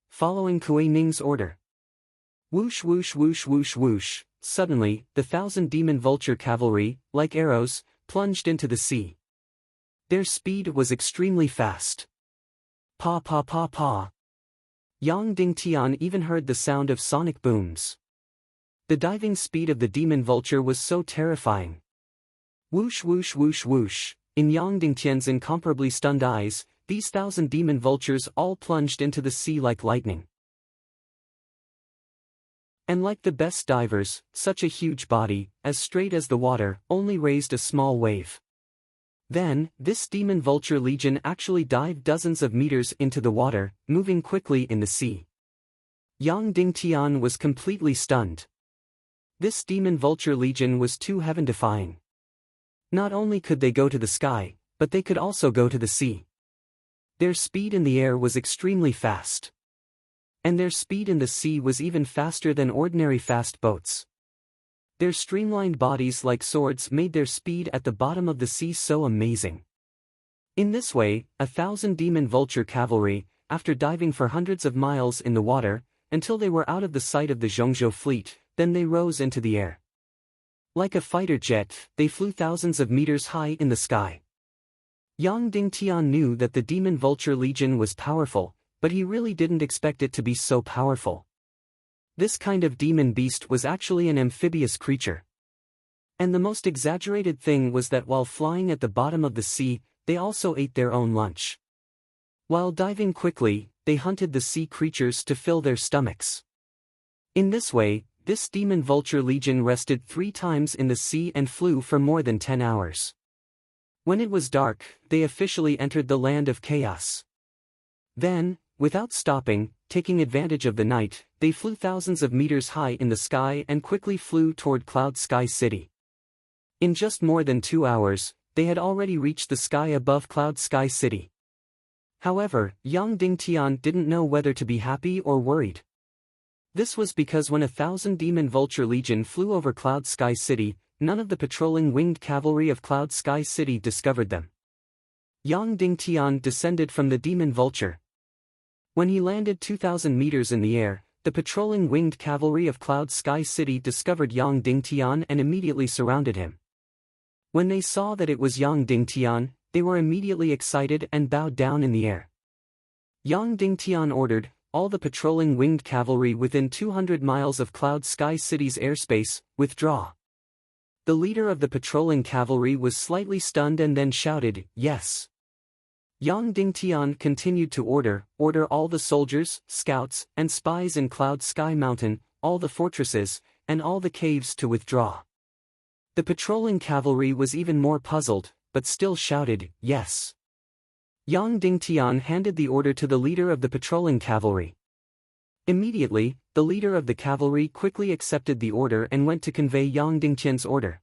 Following Kuei Ning's order. Whoosh whoosh whoosh whoosh whoosh, suddenly, the 1,000 Demon Vulture cavalry, like arrows, plunged into the sea. Their speed was extremely fast. Pa pa pa pa. Yang Dingtian even heard the sound of sonic booms. The diving speed of the Demon Vulture was so terrifying. Whoosh whoosh whoosh whoosh, in Yang Dingtian's incomparably stunned eyes, these 1,000 Demon Vultures all plunged into the sea like lightning. And like the best divers, such a huge body, as straight as the water, only raised a small wave. Then, this Demon Vulture Legion actually dived dozens of meters into the water, moving quickly in the sea. Yang Dingtian was completely stunned. This Demon Vulture Legion was too heaven-defying. Not only could they go to the sky, but they could also go to the sea. Their speed in the air was extremely fast. And their speed in the sea was even faster than ordinary fast boats. Their streamlined bodies like swords made their speed at the bottom of the sea so amazing. In this way, 1,000 Demon Vulture cavalry, after diving for hundreds of miles in the water, until they were out of the sight of the Zhongzhou fleet, then they rose into the air. Like a fighter jet, they flew thousands of meters high in the sky. Yang Dingtian knew that the Demon Vulture Legion was powerful, but he really didn't expect it to be so powerful. This kind of demon beast was actually an amphibious creature. And the most exaggerated thing was that while flying at the bottom of the sea, they also ate their own lunch. While diving quickly, they hunted the sea creatures to fill their stomachs. In this way, this demon vulture legion rested 3 times in the sea and flew for more than 10 hours. When it was dark, they officially entered the land of chaos. Then, without stopping, taking advantage of the night, they flew thousands of meters high in the sky and quickly flew toward Cloud Sky City. In just more than 2 hours, they had already reached the sky above Cloud Sky City. However, Yang Dingtian didn't know whether to be happy or worried. This was because when 1,000 Demon Vulture Legion flew over Cloud Sky City, none of the patrolling winged cavalry of Cloud Sky City discovered them. Yang Dingtian descended from the Demon Vulture. When he landed 2,000 meters in the air, the patrolling winged cavalry of Cloud Sky City discovered Yang Dingtian and immediately surrounded him. When they saw that it was Yang Dingtian, they were immediately excited and bowed down in the air. Yang Dingtian ordered all the patrolling winged cavalry within 200 miles of Cloud Sky City's airspace, withdraw. The leader of the patrolling cavalry was slightly stunned and then shouted, "Yes." Yang Dingtian continued to order all the soldiers, scouts, and spies in Cloud Sky Mountain, all the fortresses, and all the caves to withdraw. The patrolling cavalry was even more puzzled, but still shouted, "Yes." Yang Dingtian handed the order to the leader of the patrolling cavalry. Immediately, the leader of the cavalry quickly accepted the order and went to convey Yang Dingtian's order.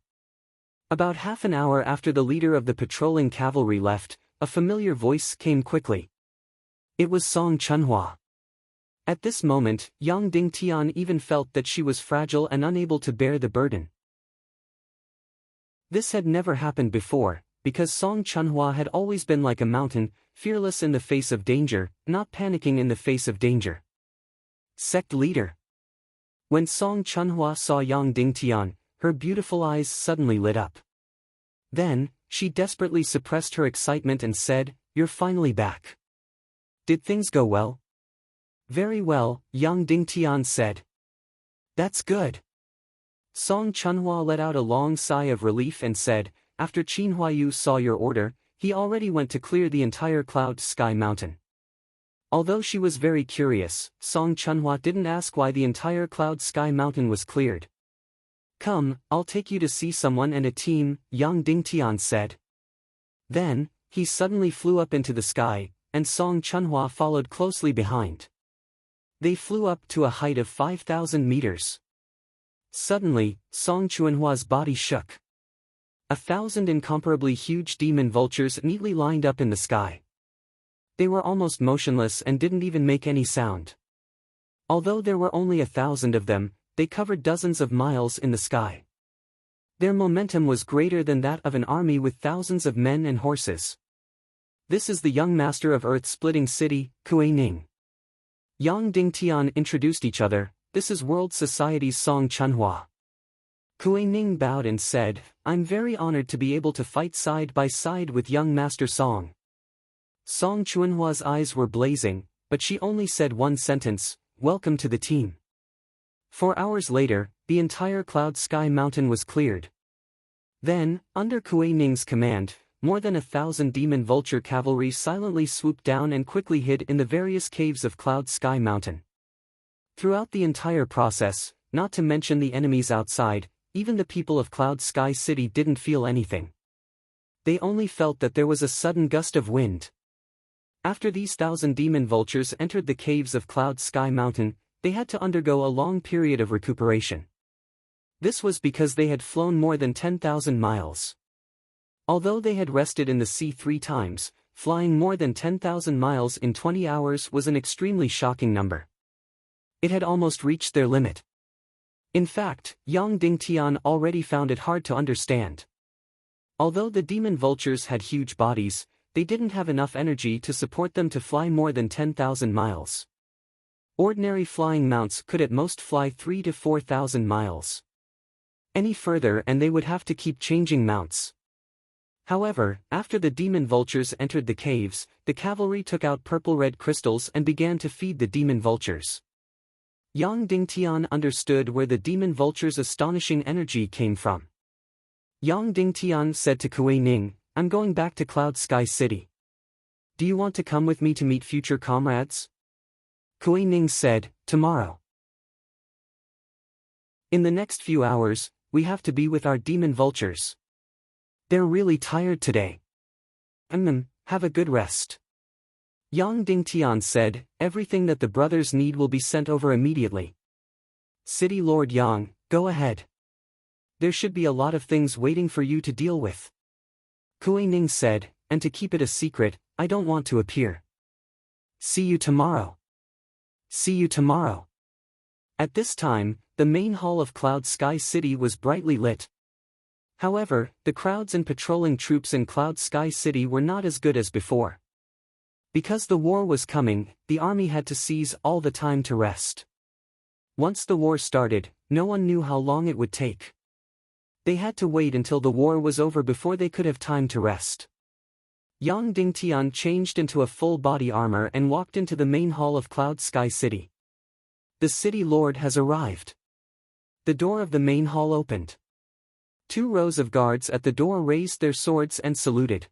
About half an hour after the leader of the patrolling cavalry left, a familiar voice came quickly. It was Song Chunhua. At this moment, Yang Dingtian even felt that she was fragile and unable to bear the burden. This had never happened before, because Song Chunhua had always been like a mountain, fearless in the face of danger, not panicking in the face of danger. Sect leader. When Song Chunhua saw Yang Dingtian, her beautiful eyes suddenly lit up. Then, she desperately suppressed her excitement and said, "You're finally back. Did things go well?" "Very well," Yang Dingtian said. "That's good." Song Chunhua let out a long sigh of relief and said, "After Qin Huayu saw your order, he already went to clear the entire Cloud Sky Mountain." Although she was very curious, Song Chunhua didn't ask why the entire Cloud Sky Mountain was cleared. "Come, I'll take you to see someone and a team," Yang Dingtian said. Then, he suddenly flew up into the sky, and Song Chunhua followed closely behind. They flew up to a height of 5,000 meters. Suddenly, Song Chunhua's body shook. 1,000 incomparably huge demon vultures neatly lined up in the sky. They were almost motionless and didn't even make any sound. Although there were only 1,000 of them, they covered dozens of miles in the sky. Their momentum was greater than that of an army with thousands of men and horses. "This is the young master of Earth-splitting city, Kuei Ning." Yang Dingtian introduced each other. "This is World Society's Song Chunhua." Kuei Ning bowed and said, "I'm very honored to be able to fight side by side with young Master Song." Song Chunhua's eyes were blazing, but she only said one sentence, "Welcome to the team." 4 hours later, the entire Cloud Sky Mountain was cleared. Then, under Kuei Ning's command, more than 1,000 demon vulture cavalry silently swooped down and quickly hid in the various caves of Cloud Sky Mountain. Throughout the entire process, not to mention the enemies outside, even the people of Cloud Sky City didn't feel anything. They only felt that there was a sudden gust of wind. After these 1,000 demon vultures entered the caves of Cloud Sky Mountain, they had to undergo a long period of recuperation. This was because they had flown more than 10,000 miles. Although they had rested in the sea 3 times, flying more than 10,000 miles in 20 hours was an extremely shocking number. It had almost reached their limit. In fact, Yang Dingtian already found it hard to understand. Although the demon vultures had huge bodies, they didn't have enough energy to support them to fly more than 10,000 miles. Ordinary flying mounts could at most fly 3,000 to 4,000 miles. Any further and they would have to keep changing mounts. However, after the demon vultures entered the caves, the cavalry took out purple-red crystals and began to feed the demon vultures. Yang Dingtian understood where the demon vultures' astonishing energy came from. Yang Dingtian said to Kuei Ning, "I'm going back to Cloud Sky City. Do you want to come with me to meet future comrades?" Kuei Ning said, "Tomorrow. In the next few hours, we have to be with our demon vultures. They're really tired today. Have a good rest." Yang Dingtian said, "Everything that the brothers need will be sent over immediately." City Lord Yang, go ahead. There should be a lot of things waiting for you to deal with. Kuei Ning said, "And to keep it a secret, I don't want to appear." See you tomorrow. See you tomorrow. At this time, the main hall of Cloud Sky City was brightly lit. However, the crowds and patrolling troops in Cloud Sky City were not as good as before. Because the war was coming, the army had to seize all the time to rest. Once the war started, no one knew how long it would take. They had to wait until the war was over before they could have time to rest. Yang Dingtian changed into a full body armor and walked into the main hall of Cloud Sky City. The city lord has arrived. The door of the main hall opened. 2 rows of guards at the door raised their swords and saluted.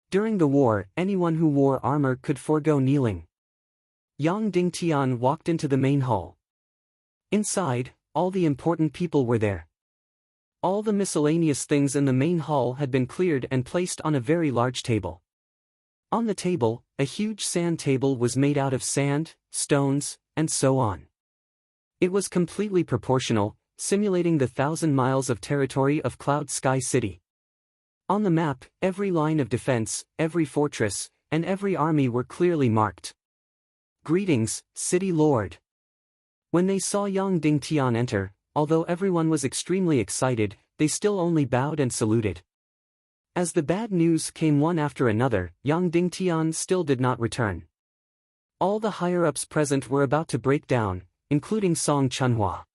During the war, anyone who wore armor could forego kneeling. Yang Dingtian walked into the main hall. Inside, all the important people were there. All the miscellaneous things in the main hall had been cleared and placed on a very large table. On the table, a huge sand table was made out of sand, stones, and so on. It was completely proportional, simulating the 1,000 miles of territory of Cloud Sky City. On the map, every line of defense, every fortress, and every army were clearly marked. "Greetings, City Lord." When they saw Yang Dingtian enter, although everyone was extremely excited, they still only bowed and saluted. As the bad news came one after another, Yang Dingtian still did not return. All the higher-ups present were about to break down, including Song Chunhua.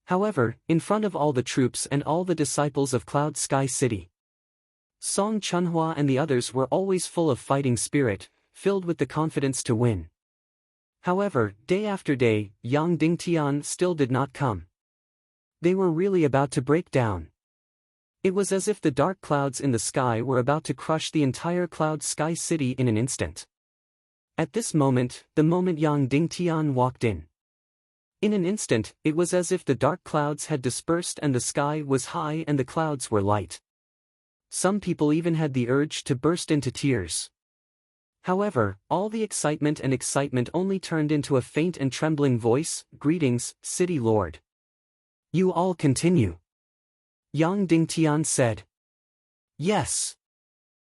However, in front of all the troops and all the disciples of Cloud Sky City, Song Chunhua and the others were always full of fighting spirit, filled with the confidence to win. However, day after day, Yang Dingtian still did not come. They were really about to break down. It was as if the dark clouds in the sky were about to crush the entire Cloud Sky City in an instant. At this moment, the moment Yang Dingtian walked in. In an instant, it was as if the dark clouds had dispersed and the sky was high and the clouds were light. Some people even had the urge to burst into tears. However, all the excitement only turned into a faint and trembling voice, "Greetings, City Lord. You all continue." Yang Dingtian said. "Yes."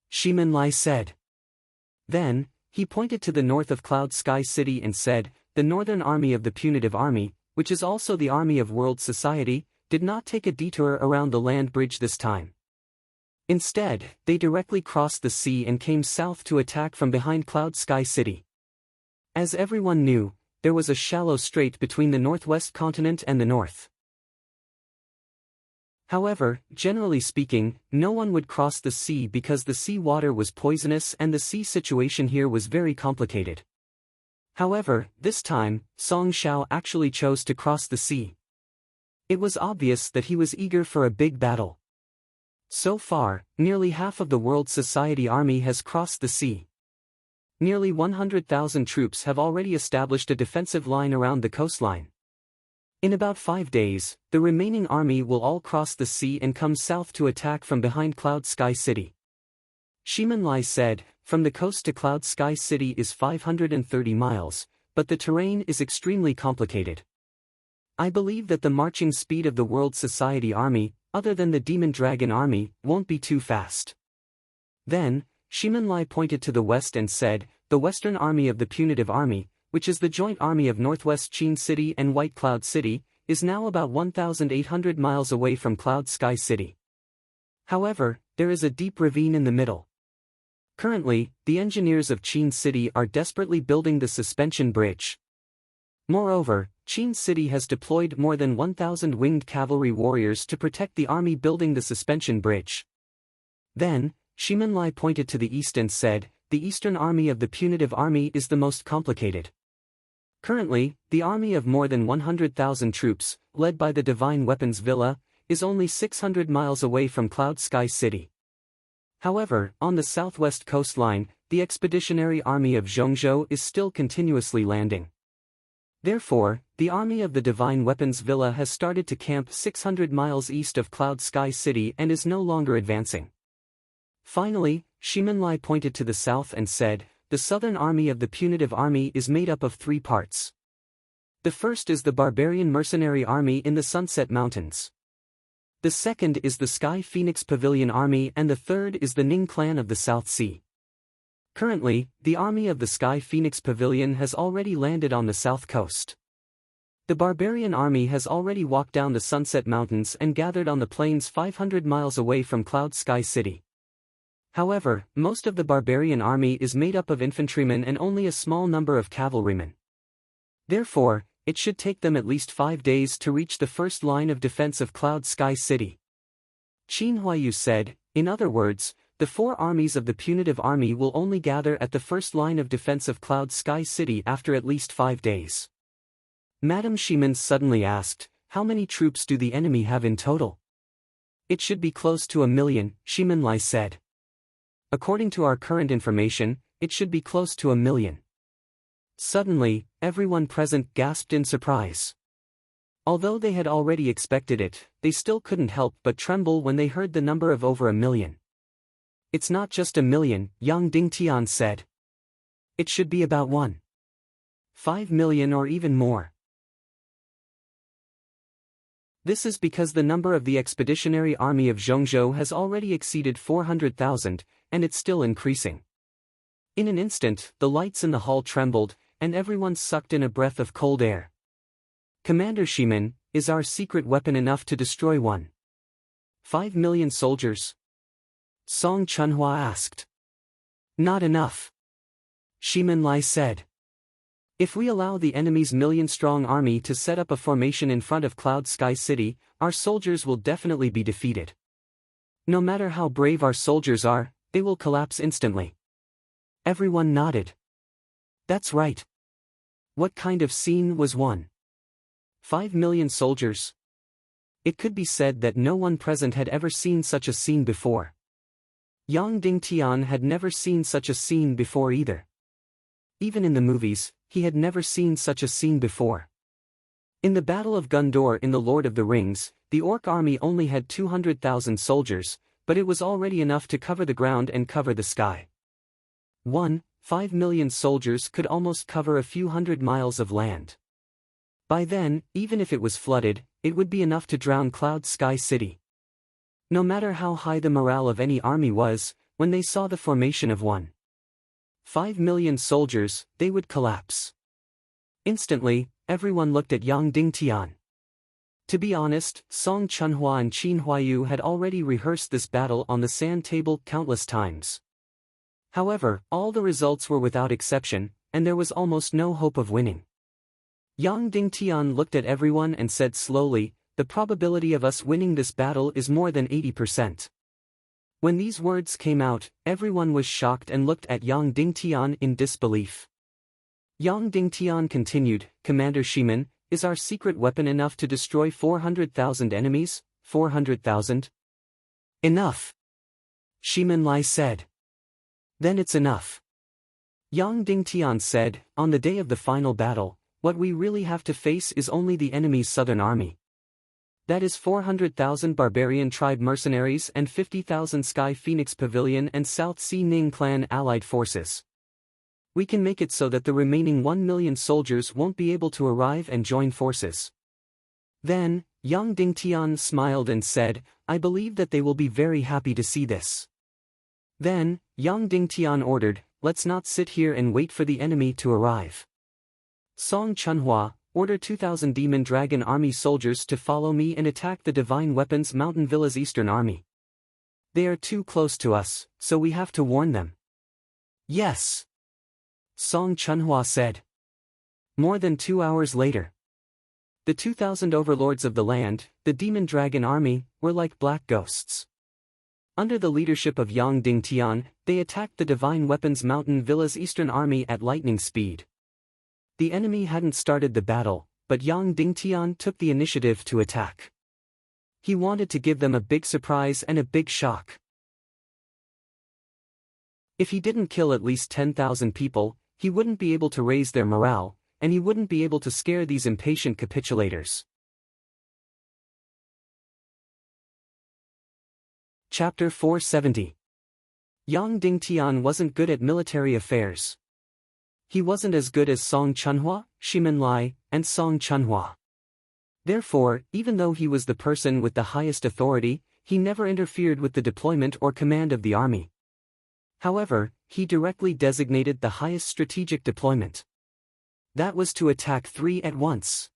Shimen Lai said. Then, he pointed to the north of Cloud Sky City and said, "The Northern Army of the Punitive Army, which is also the army of World Society, did not take a detour around the land bridge this time. Instead, they directly crossed the sea and came south to attack from behind Cloud Sky City." As everyone knew, there was a shallow strait between the northwest continent and the north. However, generally speaking, no one would cross the sea because the sea water was poisonous and the sea situation here was very complicated. However, this time, Song Shao actually chose to cross the sea. It was obvious that he was eager for a big battle. So far, nearly half of the World Society Army has crossed the sea. Nearly 100,000 troops have already established a defensive line around the coastline. In about 5 days, the remaining army will all cross the sea and come south to attack from behind Cloud Sky City. Shimen Lai said, "From the coast to Cloud Sky City is 530 miles, but the terrain is extremely complicated. I believe that the marching speed of the World Society Army, other than the Demon Dragon Army, won't be too fast." Then, Shimen Lai pointed to the west and said, "The Western Army of the Punitive Army, which is the joint army of Northwest Chin City and White Cloud City, is now about 1,800 miles away from Cloud Sky City. However, there is a deep ravine in the middle. Currently, the engineers of Chin City are desperately building the suspension bridge. Moreover, Chin City has deployed more than 1,000 winged cavalry warriors to protect the army building the suspension bridge. Then, Shimenlai pointed to the east and said, "The eastern army of the punitive army is the most complicated. Currently, the army of more than 100,000 troops, led by the Divine Weapons Villa, is only 600 miles away from Cloud Sky City. However, on the southwest coastline, the expeditionary army of Zhongzhou is still continuously landing. Therefore, the army of the Divine Weapons Villa has started to camp 600 miles east of Cloud Sky City and is no longer advancing." Finally, Shimenlai pointed to the south and said, "The southern army of the punitive army is made up of 3 parts. The first is the barbarian mercenary army in the Sunset Mountains. The second is the Sky Phoenix Pavilion army and the third is the Ning clan of the South Sea. Currently, the army of the Sky Phoenix Pavilion has already landed on the south coast. The barbarian army has already walked down the Sunset Mountains and gathered on the plains 500 miles away from Cloud Sky City. However, most of the barbarian army is made up of infantrymen and only a small number of cavalrymen. Therefore, it should take them at least 5 days to reach the first line of defense of Cloud Sky City." Qin Huayu said, "In other words, the 4 armies of the punitive army will only gather at the first line of defense of Cloud Sky City after at least 5 days. Madame Shimen suddenly asked, "How many troops do the enemy have in total?" "It should be close to 1 million, Shimenlai said. "According to our current information, it should be close to 1 million. Suddenly, everyone present gasped in surprise. Although they had already expected it, they still couldn't help but tremble when they heard the number of over 1 million. "It's not just 1 million, Yang Dingtian said. "It should be about 1.5 million or even more. This is because the number of the expeditionary army of Zhongzhou has already exceeded 400,000, and it's still increasing." In an instant, the lights in the hall trembled, and everyone sucked in a breath of cold air. "Commander Shimen, is our secret weapon enough to destroy 1.5 million soldiers?" Song Chunhua asked. "Not enough," Shimenlai said. "If we allow the enemy's million-strong army to set up a formation in front of Cloud Sky City, our soldiers will definitely be defeated. No matter how brave our soldiers are, they will collapse instantly." Everyone nodded. "That's right. What kind of scene was 1.5 million soldiers?" It could be said that no one present had ever seen such a scene before. Yang Dingtian had never seen such a scene before either. Even in the movies, he had never seen such a scene before. In the Battle of Gondor in The Lord of the Rings, the Orc army only had 200,000 soldiers, but it was already enough to cover the ground and cover the sky. 1.5 million soldiers could almost cover a few hundred miles of land. By then, even if it was flooded, it would be enough to drown Cloud Sky City. No matter how high the morale of any army was, when they saw the formation of 1.5 million soldiers, they would collapse. Instantly, everyone looked at Yang Dingtian. To be honest, Song Chunhua and Qin Huayu had already rehearsed this battle on the sand table countless times. However, all the results were without exception, and there was almost no hope of winning. Yang Dingtian looked at everyone and said slowly, "The probability of us winning this battle is more than 80%. When these words came out, everyone was shocked and looked at Yang Dingtian in disbelief. Yang Dingtian continued, "Commander Shimen, is our secret weapon enough to destroy 400,000 enemies? 400,000? Enough," Shimenlai said. "Then it's enough." Yang Dingtian said, "On the day of the final battle, what we really have to face is only the enemy's southern army. That is 400,000 barbarian tribe mercenaries and 50,000 Sky Phoenix Pavilion and South Sea Ning clan allied forces. We can make it so that the remaining 1 million soldiers won't be able to arrive and join forces." Then, Yang Dingtian smiled and said, "I believe that they will be very happy to see this." Then, Yang Dingtian ordered, "Let's not sit here and wait for the enemy to arrive. Song Chunhua, order 2,000 Demon Dragon Army soldiers to follow me and attack the Divine Weapons Mountain Villa's eastern army. They are too close to us, so we have to warn them." "Yes," Song Chunhua said. More than 2 hours later, the 2,000 overlords of the land, the Demon Dragon Army, were like black ghosts. Under the leadership of Yang Dingtian, they attacked the Divine Weapons Mountain Villa's eastern army at lightning speed. The enemy hadn't started the battle, but Yang Dingtian took the initiative to attack. He wanted to give them a big surprise and a big shock. If he didn't kill at least 10,000 people, he wouldn't be able to raise their morale, and he wouldn't be able to scare these impatient capitulators. Chapter 470. Yang Dingtian wasn't good at military affairs. He wasn't as good as Song Chunhua, Shimin Lai, and Song Chunhua. Therefore, even though he was the person with the highest authority, he never interfered with the deployment or command of the army. However, he directly designated the highest strategic deployment. That was to attack 3 at once.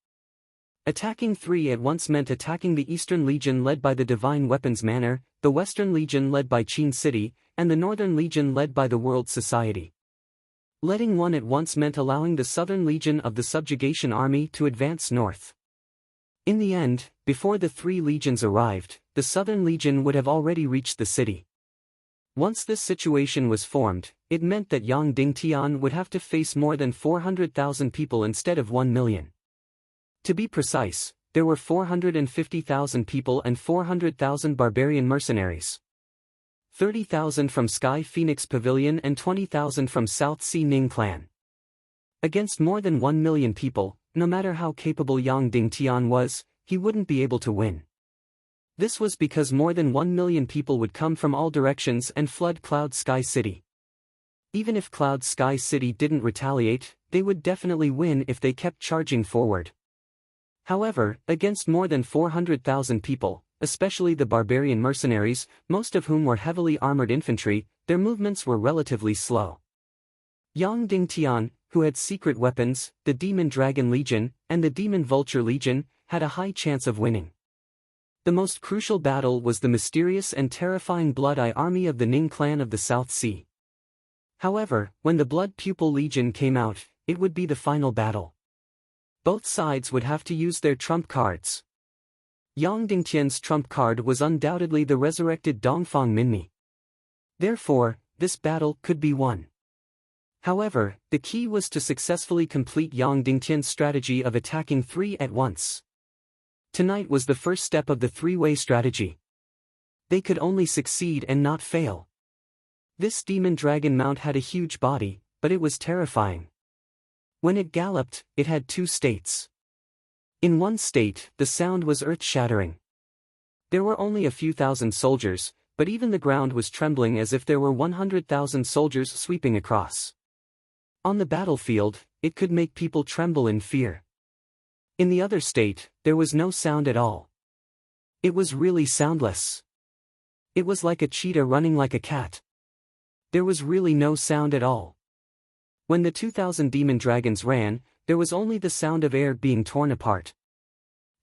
Attacking 3 at once meant attacking the Eastern Legion led by the Divine Weapons Manor, the Western Legion led by Qin City, and the Northern Legion led by the World Society. Letting 1 at once meant allowing the Southern Legion of the Subjugation Army to advance north. In the end, before the 3 legions arrived, the Southern Legion would have already reached the city. Once this situation was formed, it meant that Yang Dingtian would have to face more than 400,000 people instead of 1 million. To be precise, there were 450,000 people and 400,000 barbarian mercenaries. 30,000 from Sky Phoenix Pavilion and 20,000 from South Sea Ning clan. Against more than 1 million people, no matter how capable Yang Dingtian was, he wouldn't be able to win. This was because more than 1 million people would come from all directions and flood Cloud Sky City. Even if Cloud Sky City didn't retaliate, they would definitely win if they kept charging forward. However, against more than 400,000 people, especially the barbarian mercenaries, most of whom were heavily armored infantry, their movements were relatively slow. Yang Dingtian, who had secret weapons, the Demon Dragon Legion, and the Demon Vulture Legion, had a high chance of winning. The most crucial battle was the mysterious and terrifying Blood Eye Army of the Ning clan of the South Sea. However, when the Blood Pupil Legion came out, it would be the final battle. Both sides would have to use their trump cards. Yang Dingtian's trump card was undoubtedly the resurrected Dongfang Minmi. Therefore, this battle could be won. However, the key was to successfully complete Yang Dingtian's strategy of attacking 3 at once. Tonight was the first step of the 3-way strategy. They could only succeed and not fail. This demon dragon mount had a huge body, but it was terrifying. When it galloped, it had 2 states. In one state, the sound was earth-shattering. There were only a few thousand soldiers, but even the ground was trembling as if there were 100,000 soldiers sweeping across. On the battlefield, it could make people tremble in fear. In the other state, there was no sound at all. It was really soundless. It was like a cheetah running like a cat. There was really no sound at all. When the 2,000 demon dragons ran, there was only the sound of air being torn apart.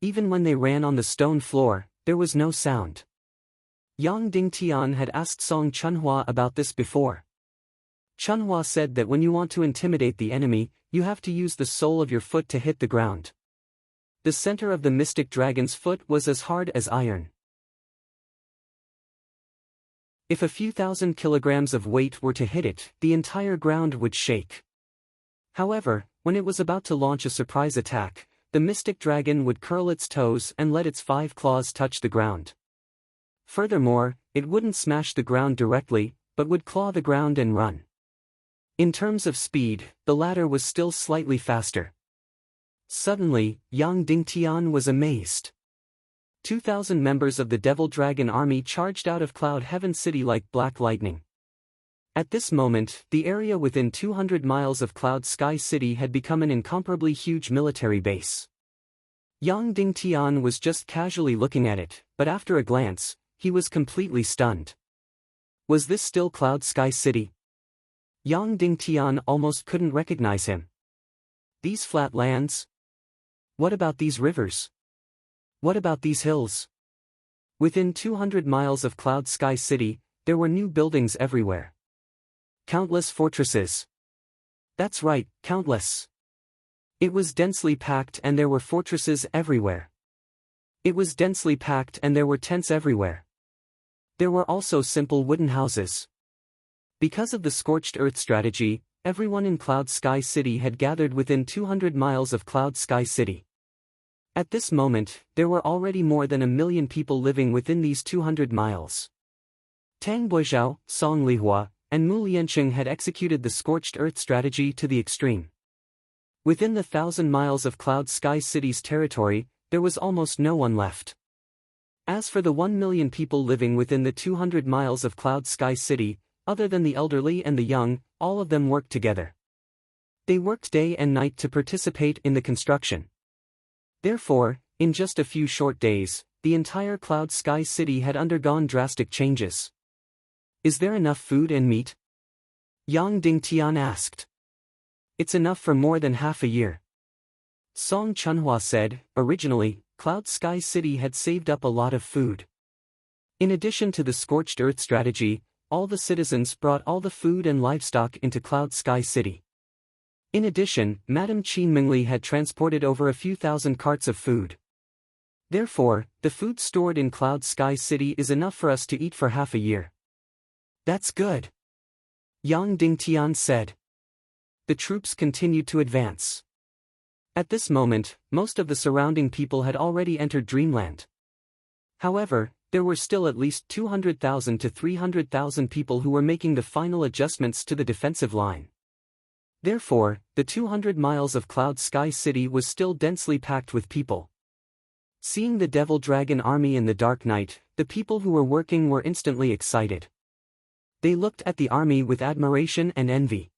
Even when they ran on the stone floor, there was no sound. Yang Dingtian had asked Song Chunhua about this before. Chunhua said that when you want to intimidate the enemy, you have to use the sole of your foot to hit the ground. The center of the mystic dragon's foot was as hard as iron. If a few thousand kilograms of weight were to hit it, the entire ground would shake. However, when it was about to launch a surprise attack, the mystic dragon would curl its toes and let its 5 claws touch the ground. Furthermore, it wouldn't smash the ground directly, but would claw the ground and run. In terms of speed, the latter was still slightly faster. Suddenly, Yang Dingtian was amazed. 2,000 members of the Devil Dragon Army charged out of Cloud Heaven City like black lightning. At this moment, the area within 200 miles of Cloud Sky City had become an incomparably huge military base. Yang Dingtian was just casually looking at it, but after a glance, he was completely stunned. Was this still Cloud Sky City? Yang Dingtian almost couldn't recognize him. These flat lands? What about these rivers? What about these hills? Within 200 miles of Cloud Sky City, there were new buildings everywhere. Countless fortresses. That's right, countless. It was densely packed and there were fortresses everywhere. It was densely packed and there were tents everywhere. There were also simple wooden houses. Because of the scorched earth strategy, everyone in Cloud Sky City had gathered within 200 miles of Cloud Sky City. At this moment, there were already more than 1 million people living within these 200 miles. Tang Boizhou, Song Lihua, and Mu Liancheng had executed the scorched earth strategy to the extreme. Within the 1,000 miles of Cloud Sky City's territory, there was almost no one left. As for the 1 million people living within the 200 miles of Cloud Sky City, other than the elderly and the young, all of them worked together. They worked day and night to participate in the construction. Therefore, in just a few short days, the entire Cloud Sky City had undergone drastic changes. Is there enough food and meat? Yang Dingtian asked. It's enough for more than half a year. Song Chunhua said, originally, Cloud Sky City had saved up a lot of food. In addition to the scorched earth strategy, all the citizens brought all the food and livestock into Cloud Sky City. In addition, Madame Qin Mingli had transported over a few thousand carts of food. Therefore, the food stored in Cloud Sky City is enough for us to eat for half a year. That's good. Yang Dingtian said. The troops continued to advance. At this moment, most of the surrounding people had already entered Dreamland. However, there were still at least 200,000 to 300,000 people who were making the final adjustments to the defensive line. Therefore, the 200 miles of Cloud Sky City was still densely packed with people. Seeing the Devil Dragon army in the dark night, the people who were working were instantly excited. They looked at the army with admiration and envy.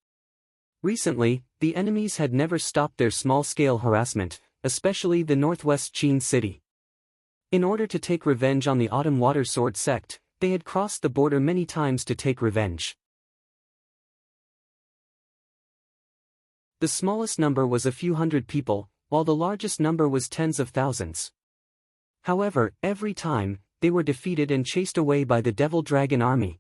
Recently, the enemies had never stopped their small-scale harassment, especially the northwest Qin city. In order to take revenge on the Autumn Water Sword sect, they had crossed the border many times to take revenge. The smallest number was a few hundred people, while the largest number was tens of thousands. However, every time, they were defeated and chased away by the Devil Dragon army.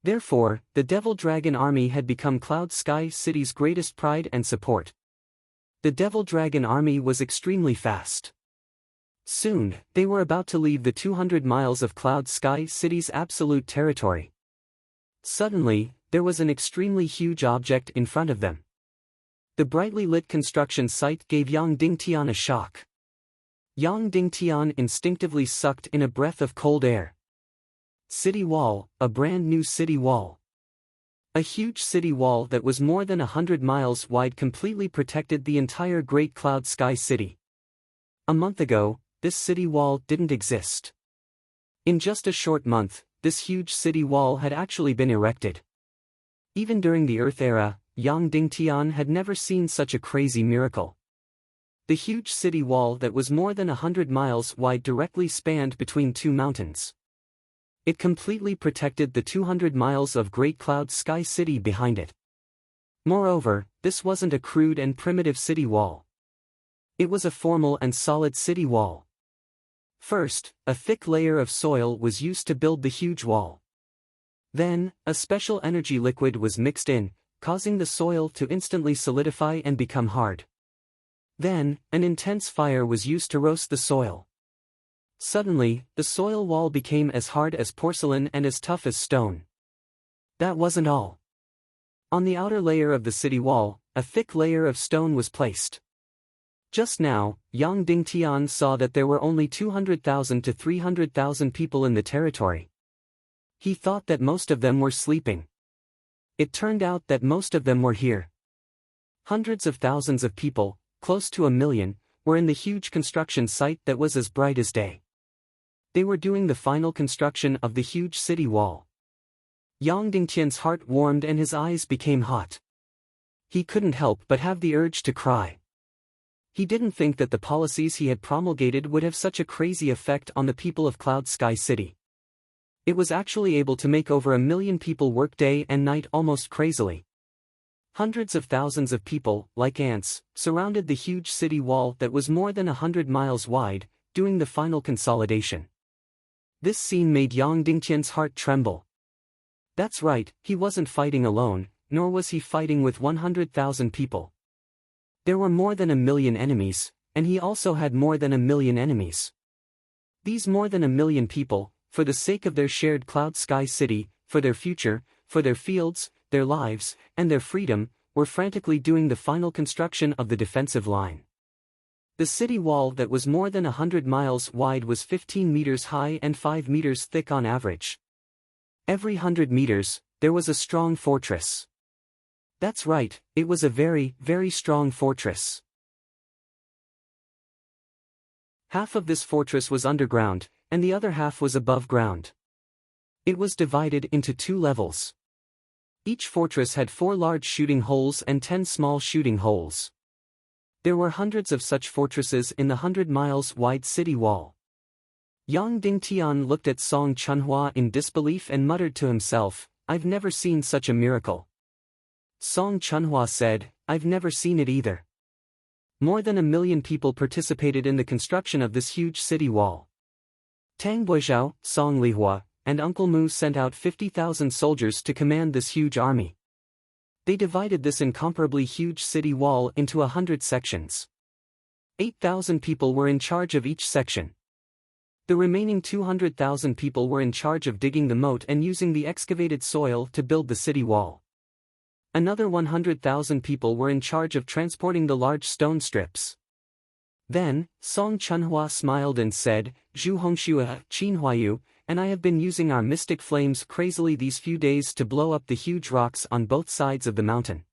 Therefore, the Devil Dragon army had become Cloud Sky City's greatest pride and support. The Devil Dragon army was extremely fast. Soon, they were about to leave the 200 miles of Cloud Sky City's absolute territory. Suddenly, there was an extremely huge object in front of them. The brightly lit construction site gave Yang Dingtian a shock. Yang Dingtian instinctively sucked in a breath of cold air. City wall, a brand new city wall. A huge city wall that was more than 100 miles wide completely protected the entire Great Cloud Sky City. A month ago, this city wall didn't exist. In just a short month, this huge city wall had actually been erected. Even during the Earth era, Yang Dingtian had never seen such a crazy miracle. The huge city wall that was more than 100 miles wide directly spanned between two mountains. It completely protected the 200 miles of Great Cloud Sky City behind it. Moreover, this wasn't a crude and primitive city wall. It was a formal and solid city wall. First, a thick layer of soil was used to build the huge wall. Then, a special energy liquid was mixed in, causing the soil to instantly solidify and become hard. Then, an intense fire was used to roast the soil. Suddenly, the soil wall became as hard as porcelain and as tough as stone. That wasn't all. On the outer layer of the city wall, a thick layer of stone was placed. Just now, Yang Dingtian saw that there were only 200,000 to 300,000 people in the territory. He thought that most of them were sleeping. It turned out that most of them were here. Hundreds of thousands of people, close to 1 million, were in the huge construction site that was as bright as day. They were doing the final construction of the huge city wall. Yang Dingtian's heart warmed and his eyes became hot. He couldn't help but have the urge to cry. He didn't think that the policies he had promulgated would have such a crazy effect on the people of Cloud Sky City. It was actually able to make over 1 million people work day and night almost crazily. Hundreds of thousands of people, like ants, surrounded the huge city wall that was more than 100 miles wide, doing the final consolidation. This scene made Yang Dingtian's heart tremble. That's right, he wasn't fighting alone, nor was he fighting with 100,000 people. There were more than 1 million enemies, and he also had more than 1 million enemies. These more than 1 million people, for the sake of their shared cloud sky city, for their future, for their fields, their lives, and their freedom, were frantically doing the final construction of the defensive line. The city wall that was more than 100 miles wide was 15 meters high and 5 meters thick on average. Every 100 meters, there was a strong fortress. That's right, it was a very, very strong fortress. Half of this fortress was underground, and the other half was above ground. It was divided into 2 levels. Each fortress had 4 large shooting holes and 10 small shooting holes. There were hundreds of such fortresses in the 100 miles wide city wall. Yang Dingtian looked at Song Chunhua in disbelief and muttered to himself, "I've never seen such a miracle." Song Chunhua said, "I've never seen it either." More than 1 million people participated in the construction of this huge city wall. Tang Buizhao, Song Lihua, and Uncle Mu sent out 50,000 soldiers to command this huge army. They divided this incomparably huge city wall into 100 sections. 8,000 people were in charge of each section. The remaining 200,000 people were in charge of digging the moat and using the excavated soil to build the city wall. Another 100,000 people were in charge of transporting the large stone strips. Then, Song Chunhua smiled and said, "Zhu Hongxue Qinhuayu, and I have been using our mystic flames crazily these few days to blow up the huge rocks on both sides of the mountain."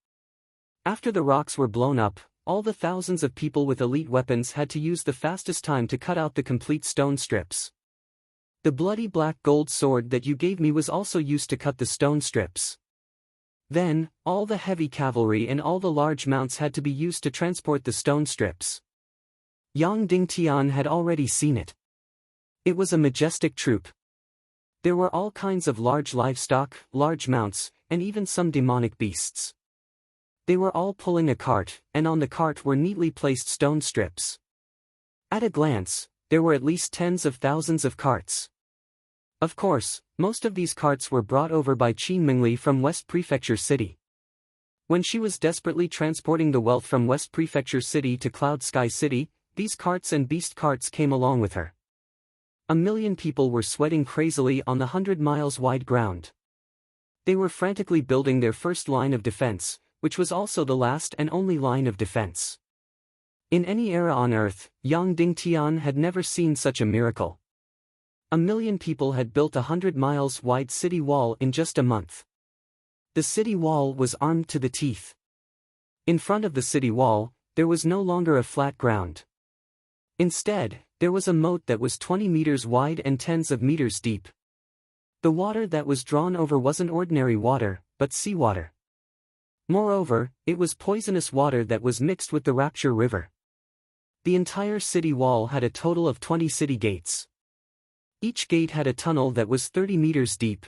After the rocks were blown up, all the thousands of people with elite weapons had to use the fastest time to cut out the complete stone strips. The bloody black gold sword that you gave me was also used to cut the stone strips. Then, all the heavy cavalry and all the large mounts had to be used to transport the stone strips. Yang Dingtian had already seen it. It was a majestic troop. There were all kinds of large livestock, large mounts, and even some demonic beasts. They were all pulling a cart, and on the cart were neatly placed stone strips. At a glance, there were at least tens of thousands of carts. Of course, most of these carts were brought over by Qin Mingli from West Prefecture City. When she was desperately transporting the wealth from West Prefecture City to Cloud Sky City, these carts and beast carts came along with her. 1 million people were sweating crazily on the 100 miles wide ground. They were frantically building their first line of defense, which was also the last and only line of defense. In any era on Earth, Yang Dingtian had never seen such a miracle. 1 million people had built a 100 miles wide city wall in just a month. The city wall was armed to the teeth. In front of the city wall, there was no longer a flat ground. Instead, there was a moat that was 20 meters wide and tens of meters deep. The water that was drawn over wasn't ordinary water, but seawater. Moreover, it was poisonous water that was mixed with the Rapture River. The entire city wall had a total of 20 city gates. Each gate had a tunnel that was 30 meters deep.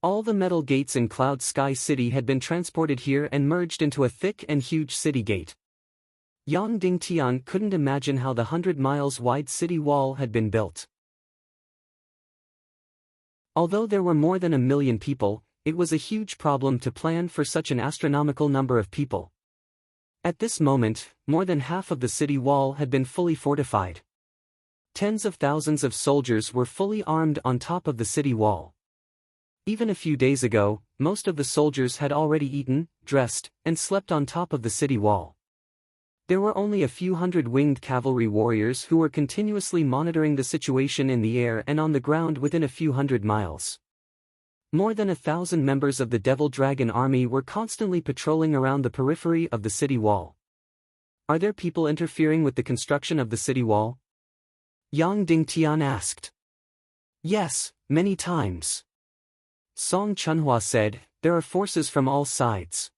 All the metal gates in Cloud Sky City had been transported here and merged into a thick and huge city gate. Yang Dingtian couldn't imagine how the 100 miles wide city wall had been built. Although there were more than 1 million people, it was a huge problem to plan for such an astronomical number of people. At this moment, more than half of the city wall had been fully fortified. Tens of thousands of soldiers were fully armed on top of the city wall. Even a few days ago, most of the soldiers had already eaten, dressed, and slept on top of the city wall. There were only a few hundred winged cavalry warriors who were continuously monitoring the situation in the air and on the ground within a few hundred miles. More than 1,000 members of the Devil Dragon Army were constantly patrolling around the periphery of the city wall. "Are there people interfering with the construction of the city wall?" Yang Dingtian asked. "Yes, many times." Song Chunhua said, "There are forces from all sides.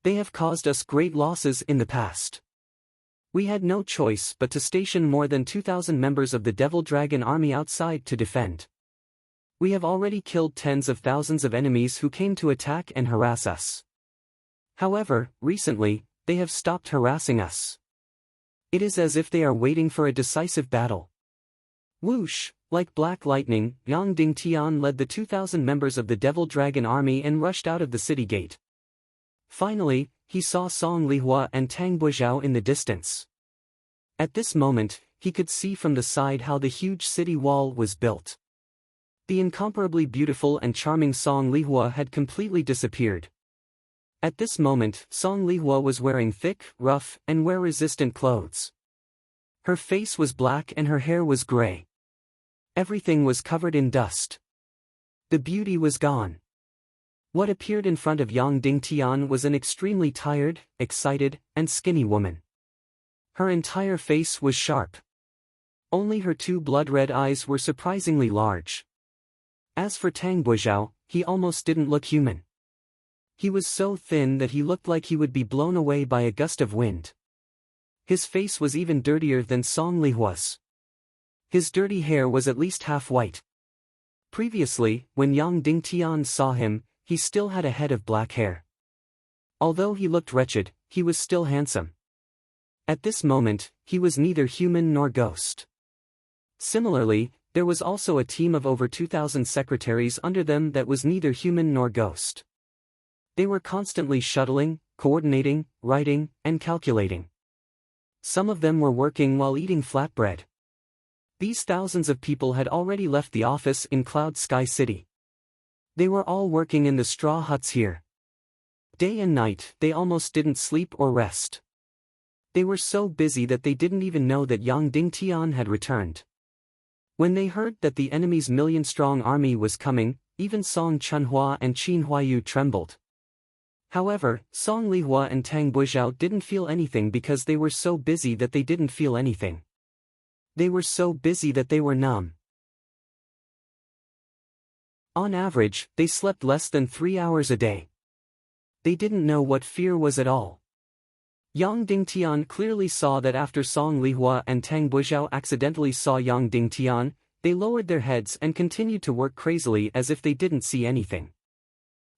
They have caused us great losses in the past. We had no choice but to station more than 2,000 members of the Devil Dragon Army outside to defend. We have already killed tens of thousands of enemies who came to attack and harass us. However, recently, they have stopped harassing us. It is as if they are waiting for a decisive battle." Whoosh, like black lightning, Yang Dingtian led the 2,000 members of the Devil Dragon Army and rushed out of the city gate. Finally, he saw Song Lihua and Tang Buizhao in the distance. At this moment, he could see from the side how the huge city wall was built. The incomparably beautiful and charming Song Lihua had completely disappeared. At this moment, Song Lihua was wearing thick, rough, and wear-resistant clothes. Her face was black and her hair was gray. Everything was covered in dust. The beauty was gone. What appeared in front of Yang Dingtian was an extremely tired, excited, and skinny woman. Her entire face was sharp. Only her two blood-red eyes were surprisingly large. As for Tang Buizhao, he almost didn't look human. He was so thin that he looked like he would be blown away by a gust of wind. His face was even dirtier than Song Lihua's. His dirty hair was at least half white. Previously, when Yang Dingtian saw him, he still had a head of black hair. Although he looked wretched, he was still handsome. At this moment, he was neither human nor ghost. Similarly, there was also a team of over 2,000 secretaries under them that was neither human nor ghost. They were constantly shuttling, coordinating, writing, and calculating. Some of them were working while eating flatbread. These thousands of people had already left the office in Cloud Sky City. They were all working in the straw huts here. Day and night, they almost didn't sleep or rest. They were so busy that they didn't even know that Yang Dingtian had returned. When they heard that the enemy's million-strong army was coming, even Song Chunhua and Qin Huayu trembled. However, Song Lihua and Tang Buizhao didn't feel anything because they were so busy that they didn't feel anything. They were so busy that they were numb. On average, they slept less than 3 hours a day. They didn't know what fear was at all. Yang Dingtian clearly saw that after Song Lihua and Tang Buizhao accidentally saw Yang Dingtian, they lowered their heads and continued to work crazily as if they didn't see anything.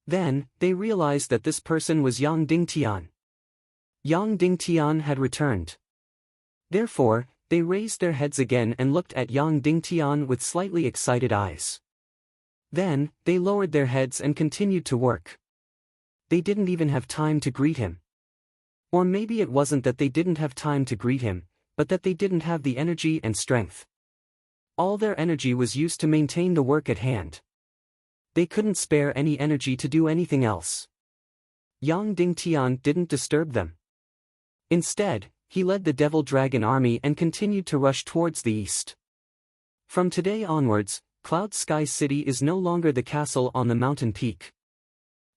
Then, they realized that this person was Yang Dingtian. Yang Dingtian had returned. Therefore, they raised their heads again and looked at Yang Dingtian with slightly excited eyes. Then, they lowered their heads and continued to work. They didn't even have time to greet him. Or maybe it wasn't that they didn't have time to greet him, but that they didn't have the energy and strength. All their energy was used to maintain the work at hand. They couldn't spare any energy to do anything else. Yang Dingtian didn't disturb them. Instead, he led the Devil Dragon army and continued to rush towards the east. From today onwards, Cloud Sky City is no longer the castle on the mountain peak.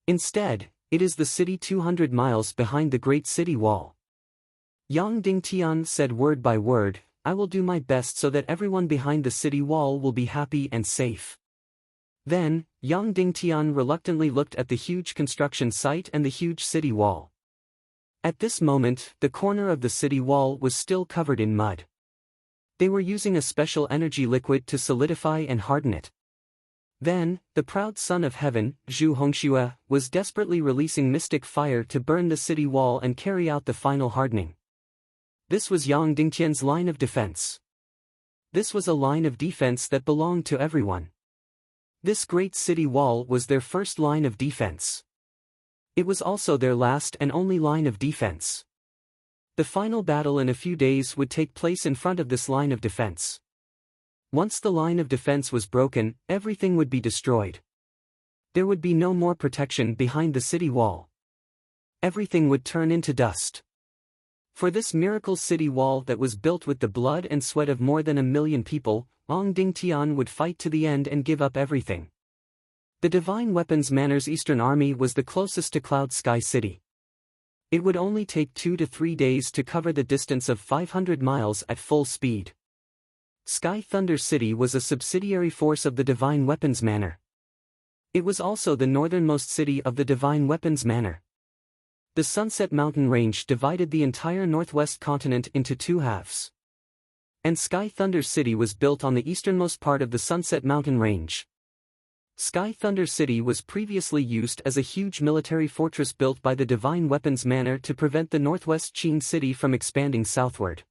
Instead, it is the city 200 miles behind the Great City Wall. Yang Dingtian said word by word, "I will do my best so that everyone behind the city wall will be happy and safe." Then, Yang Dingtian reluctantly looked at the huge construction site and the huge city wall. At this moment, the corner of the city wall was still covered in mud. They were using a special energy liquid to solidify and harden it. Then, the proud son of heaven, Zhu Hongxue, was desperately releasing mystic fire to burn the city wall and carry out the final hardening. This was Yang Dingtian's line of defense. This was a line of defense that belonged to everyone. This great city wall was their first line of defense. It was also their last and only line of defense. The final battle in a few days would take place in front of this line of defense. Once the line of defense was broken, everything would be destroyed. There would be no more protection behind the city wall. Everything would turn into dust. For this miracle city wall that was built with the blood and sweat of more than 1 million people, Yang Dingtian would fight to the end and give up everything. The Divine Weapons Manor's Eastern Army was the closest to Cloud Sky City. It would only take 2 to 3 days to cover the distance of 500 miles at full speed. Sky Thunder City was a subsidiary force of the Divine Weapons Manor. It was also the northernmost city of the Divine Weapons Manor. The Sunset Mountain Range divided the entire northwest continent into 2 halves. And Sky Thunder City was built on the easternmost part of the Sunset Mountain Range. Sky Thunder City was previously used as a huge military fortress built by the Divine Weapons Manor to prevent the northwest Qin City from expanding southward.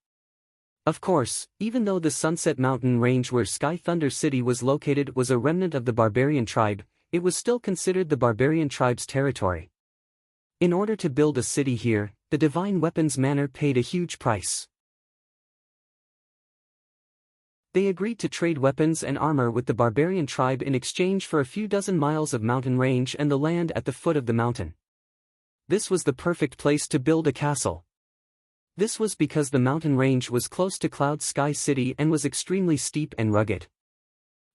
Of course, even though the Sunset Mountain Range where Sky Thunder City was located was a remnant of the barbarian tribe, it was still considered the barbarian tribe's territory. In order to build a city here, the Divine Weapons Manor paid a huge price. They agreed to trade weapons and armor with the barbarian tribe in exchange for a few dozen miles of mountain range and the land at the foot of the mountain. This was the perfect place to build a castle. This was because the mountain range was close to Cloud Sky City and was extremely steep and rugged.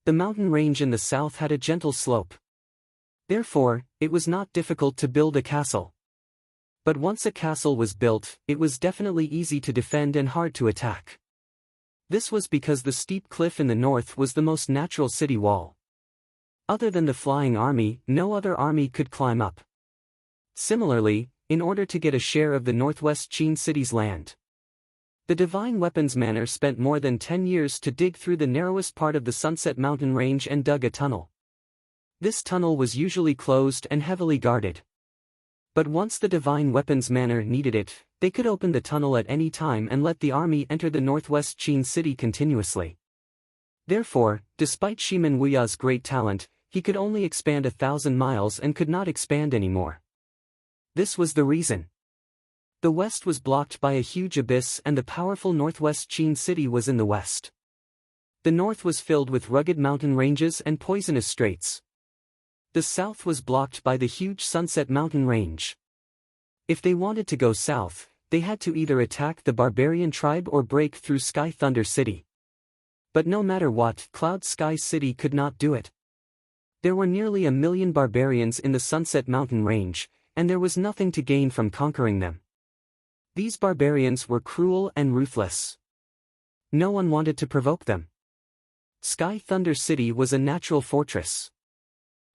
The mountain range in the south had a gentle slope. Therefore, it was not difficult to build a castle. But once a castle was built, it was definitely easy to defend and hard to attack. This was because the steep cliff in the north was the most natural city wall. Other than the flying army, no other army could climb up. Similarly, in order to get a share of the northwest Qin city's land, the Divine Weapons Manor spent more than 10 years to dig through the narrowest part of the Sunset Mountain Range and dug a tunnel. This tunnel was usually closed and heavily guarded. But once the Divine Weapons Manor needed it, they could open the tunnel at any time and let the army enter the northwest Qin city continuously. Therefore, despite Shimen Wuya's great talent, he could only expand 1,000 miles and could not expand anymore. This was the reason. The west was blocked by a huge abyss and the powerful northwest Qin city was in the west. The north was filled with rugged mountain ranges and poisonous straits. The south was blocked by the huge Sunset Mountain Range. If they wanted to go south, they had to either attack the barbarian tribe or break through Sky Thunder City. But no matter what, Cloud Sky City could not do it. There were nearly 1 million barbarians in the Sunset Mountain Range, and there was nothing to gain from conquering them. These barbarians were cruel and ruthless. No one wanted to provoke them. Sky Thunder City was a natural fortress.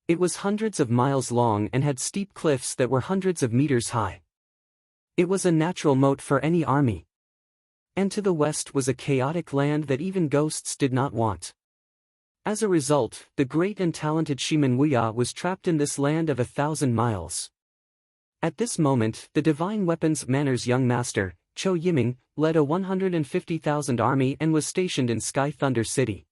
It was hundreds of miles long and had steep cliffs that were hundreds of meters high. It was a natural moat for any army. And to the west was a chaotic land that even ghosts did not want. As a result, the great and talented Shimen Wuya was trapped in this land of 1,000 miles. At this moment, the Divine Weapons Manor's young master, Cho Yiming, led a 150,000 army and was stationed in Sky Thunder City.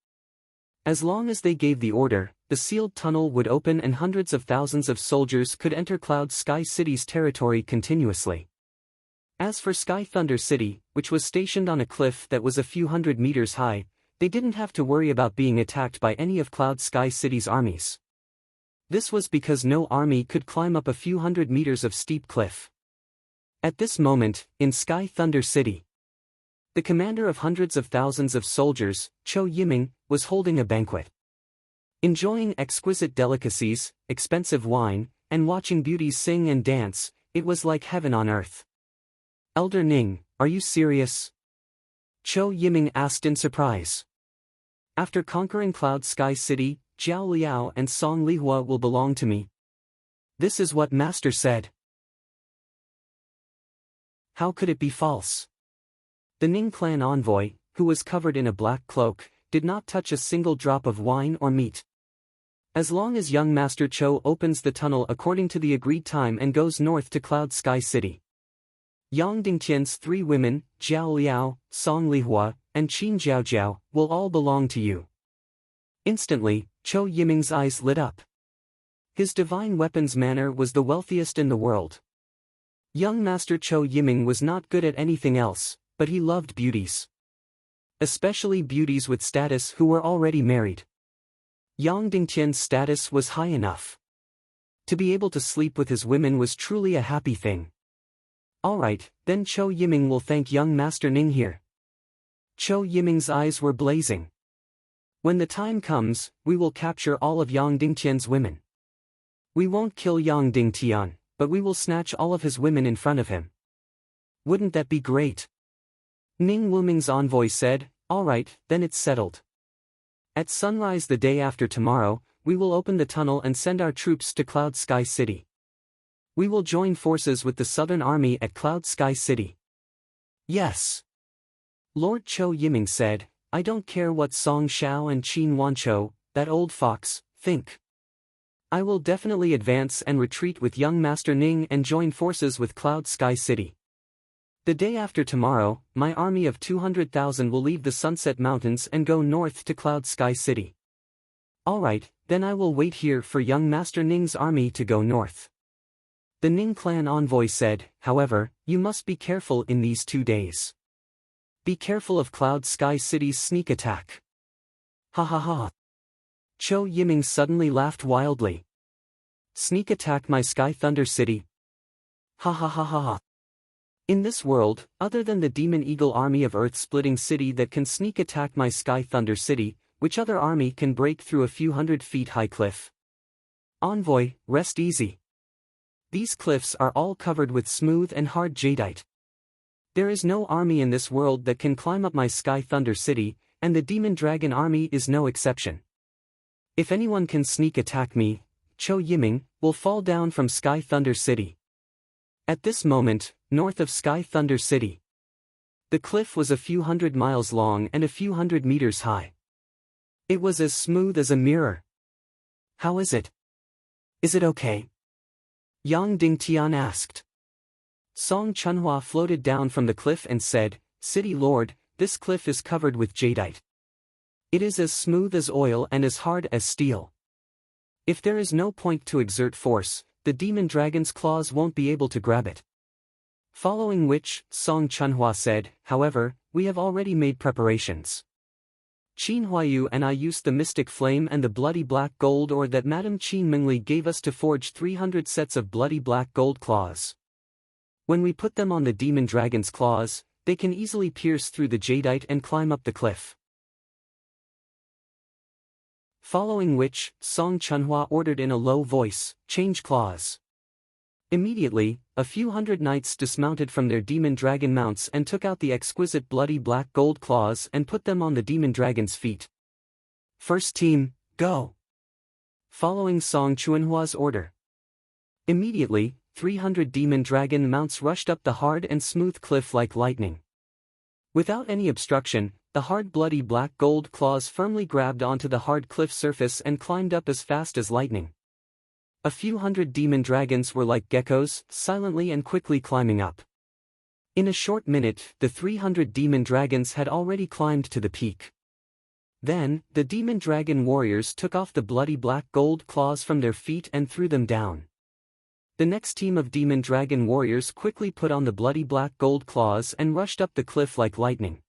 As long as they gave the order, the sealed tunnel would open and hundreds of thousands of soldiers could enter Cloud Sky City's territory continuously. As for Sky Thunder City, which was stationed on a cliff that was a few hundred meters high, they didn't have to worry about being attacked by any of Cloud Sky City's armies. This was because no army could climb up a few hundred meters of steep cliff. At this moment, in Sky Thunder City, the commander of hundreds of thousands of soldiers, Cho Yiming, was holding a banquet. Enjoying exquisite delicacies, expensive wine, and watching beauties sing and dance, it was like heaven on earth. Elder Ning, are you serious? Cho Yiming asked in surprise. After conquering Cloud Sky City, Jiao Liao and Song Lihua will belong to me. This is what Master said. How could it be false? The Ning clan envoy, who was covered in a black cloak, did not touch a single drop of wine or meat. As long as young Master Cho opens the tunnel according to the agreed time and goes north to Cloud Sky City, Yang Dingtian's 3 women, Jiao Liao, Song Lihua, and Qin Jiaojiao, will all belong to you. Instantly, Cho Yiming's eyes lit up. His Divine Weapons Manor was the wealthiest in the world. Young Master Cho Yiming was not good at anything else, but he loved beauties. Especially beauties with status who were already married. Yang Dingtian's status was high enough. To be able to sleep with his women was truly a happy thing. Alright, then Cho Yiming will thank young Master Ning here. Cho Yiming's eyes were blazing. When the time comes, we will capture all of Yang Dingtian's women. We won't kill Yang Dingtian, but we will snatch all of his women in front of him. Wouldn't that be great? Ning Wuming's envoy said, alright, then it's settled. At sunrise the day after tomorrow, we will open the tunnel and send our troops to Cloud Sky City. We will join forces with the Southern Army at Cloud Sky City. Yes. Lord Cho Yiming said, I don't care what Song Shao and Qin Wanchou, that old fox, think. I will definitely advance and retreat with young Master Ning and join forces with Cloud Sky City. The day after tomorrow, my army of 200,000 will leave the Sunset Mountains and go north to Cloud Sky City. Alright, then I will wait here for young Master Ning's army to go north. The Ning clan envoy said, however, you must be careful in these 2 days. Be careful of Cloud Sky City's sneak attack. Ha ha ha. Cho Yiming suddenly laughed wildly. Sneak attack my Sky Thunder City. Ha ha ha ha ha. In this world, other than the Demon Eagle army of Earth-splitting city that can sneak attack my Sky Thunder City, which other army can break through a few hundred feet high cliff? Envoy, rest easy. These cliffs are all covered with smooth and hard jadeite. There is no army in this world that can climb up my Sky Thunder City, and the Demon Dragon army is no exception. If anyone can sneak attack me, Cho Yiming will fall down from Sky Thunder City. At this moment, north of Sky Thunder City, the cliff was a few hundred miles long and a few hundred meters high. It was as smooth as a mirror. How is it? Is it okay? Yang Dingtian asked. Song Chunhua floated down from the cliff and said, City Lord, this cliff is covered with jadeite. It is as smooth as oil and as hard as steel. If there is no point to exert force, the demon dragon's claws won't be able to grab it. Following which, Song Chunhua said, however, we have already made preparations. Qin Huayu and I used the mystic flame and the bloody black gold ore that Madame Qin Mingli gave us to forge 300 sets of bloody black gold claws. When we put them on the demon dragon's claws, they can easily pierce through the jadeite and climb up the cliff. Following which, Song Chunhua ordered in a low voice, change claws. Immediately, a few hundred knights dismounted from their demon dragon mounts and took out the exquisite bloody black gold claws and put them on the demon dragon's feet. First team, go! Following Song Chunhua's order. Immediately, 300 demon dragon mounts rushed up the hard and smooth cliff like lightning. Without any obstruction, the hard bloody black gold claws firmly grabbed onto the hard cliff surface and climbed up as fast as lightning. A few hundred demon dragons were like geckos, silently and quickly climbing up. In a short minute, the 300 demon dragons had already climbed to the peak. Then, the demon dragon warriors took off the bloody black gold claws from their feet and threw them down. The next team of demon dragon warriors quickly put on the bloody black gold claws and rushed up the cliff like lightning.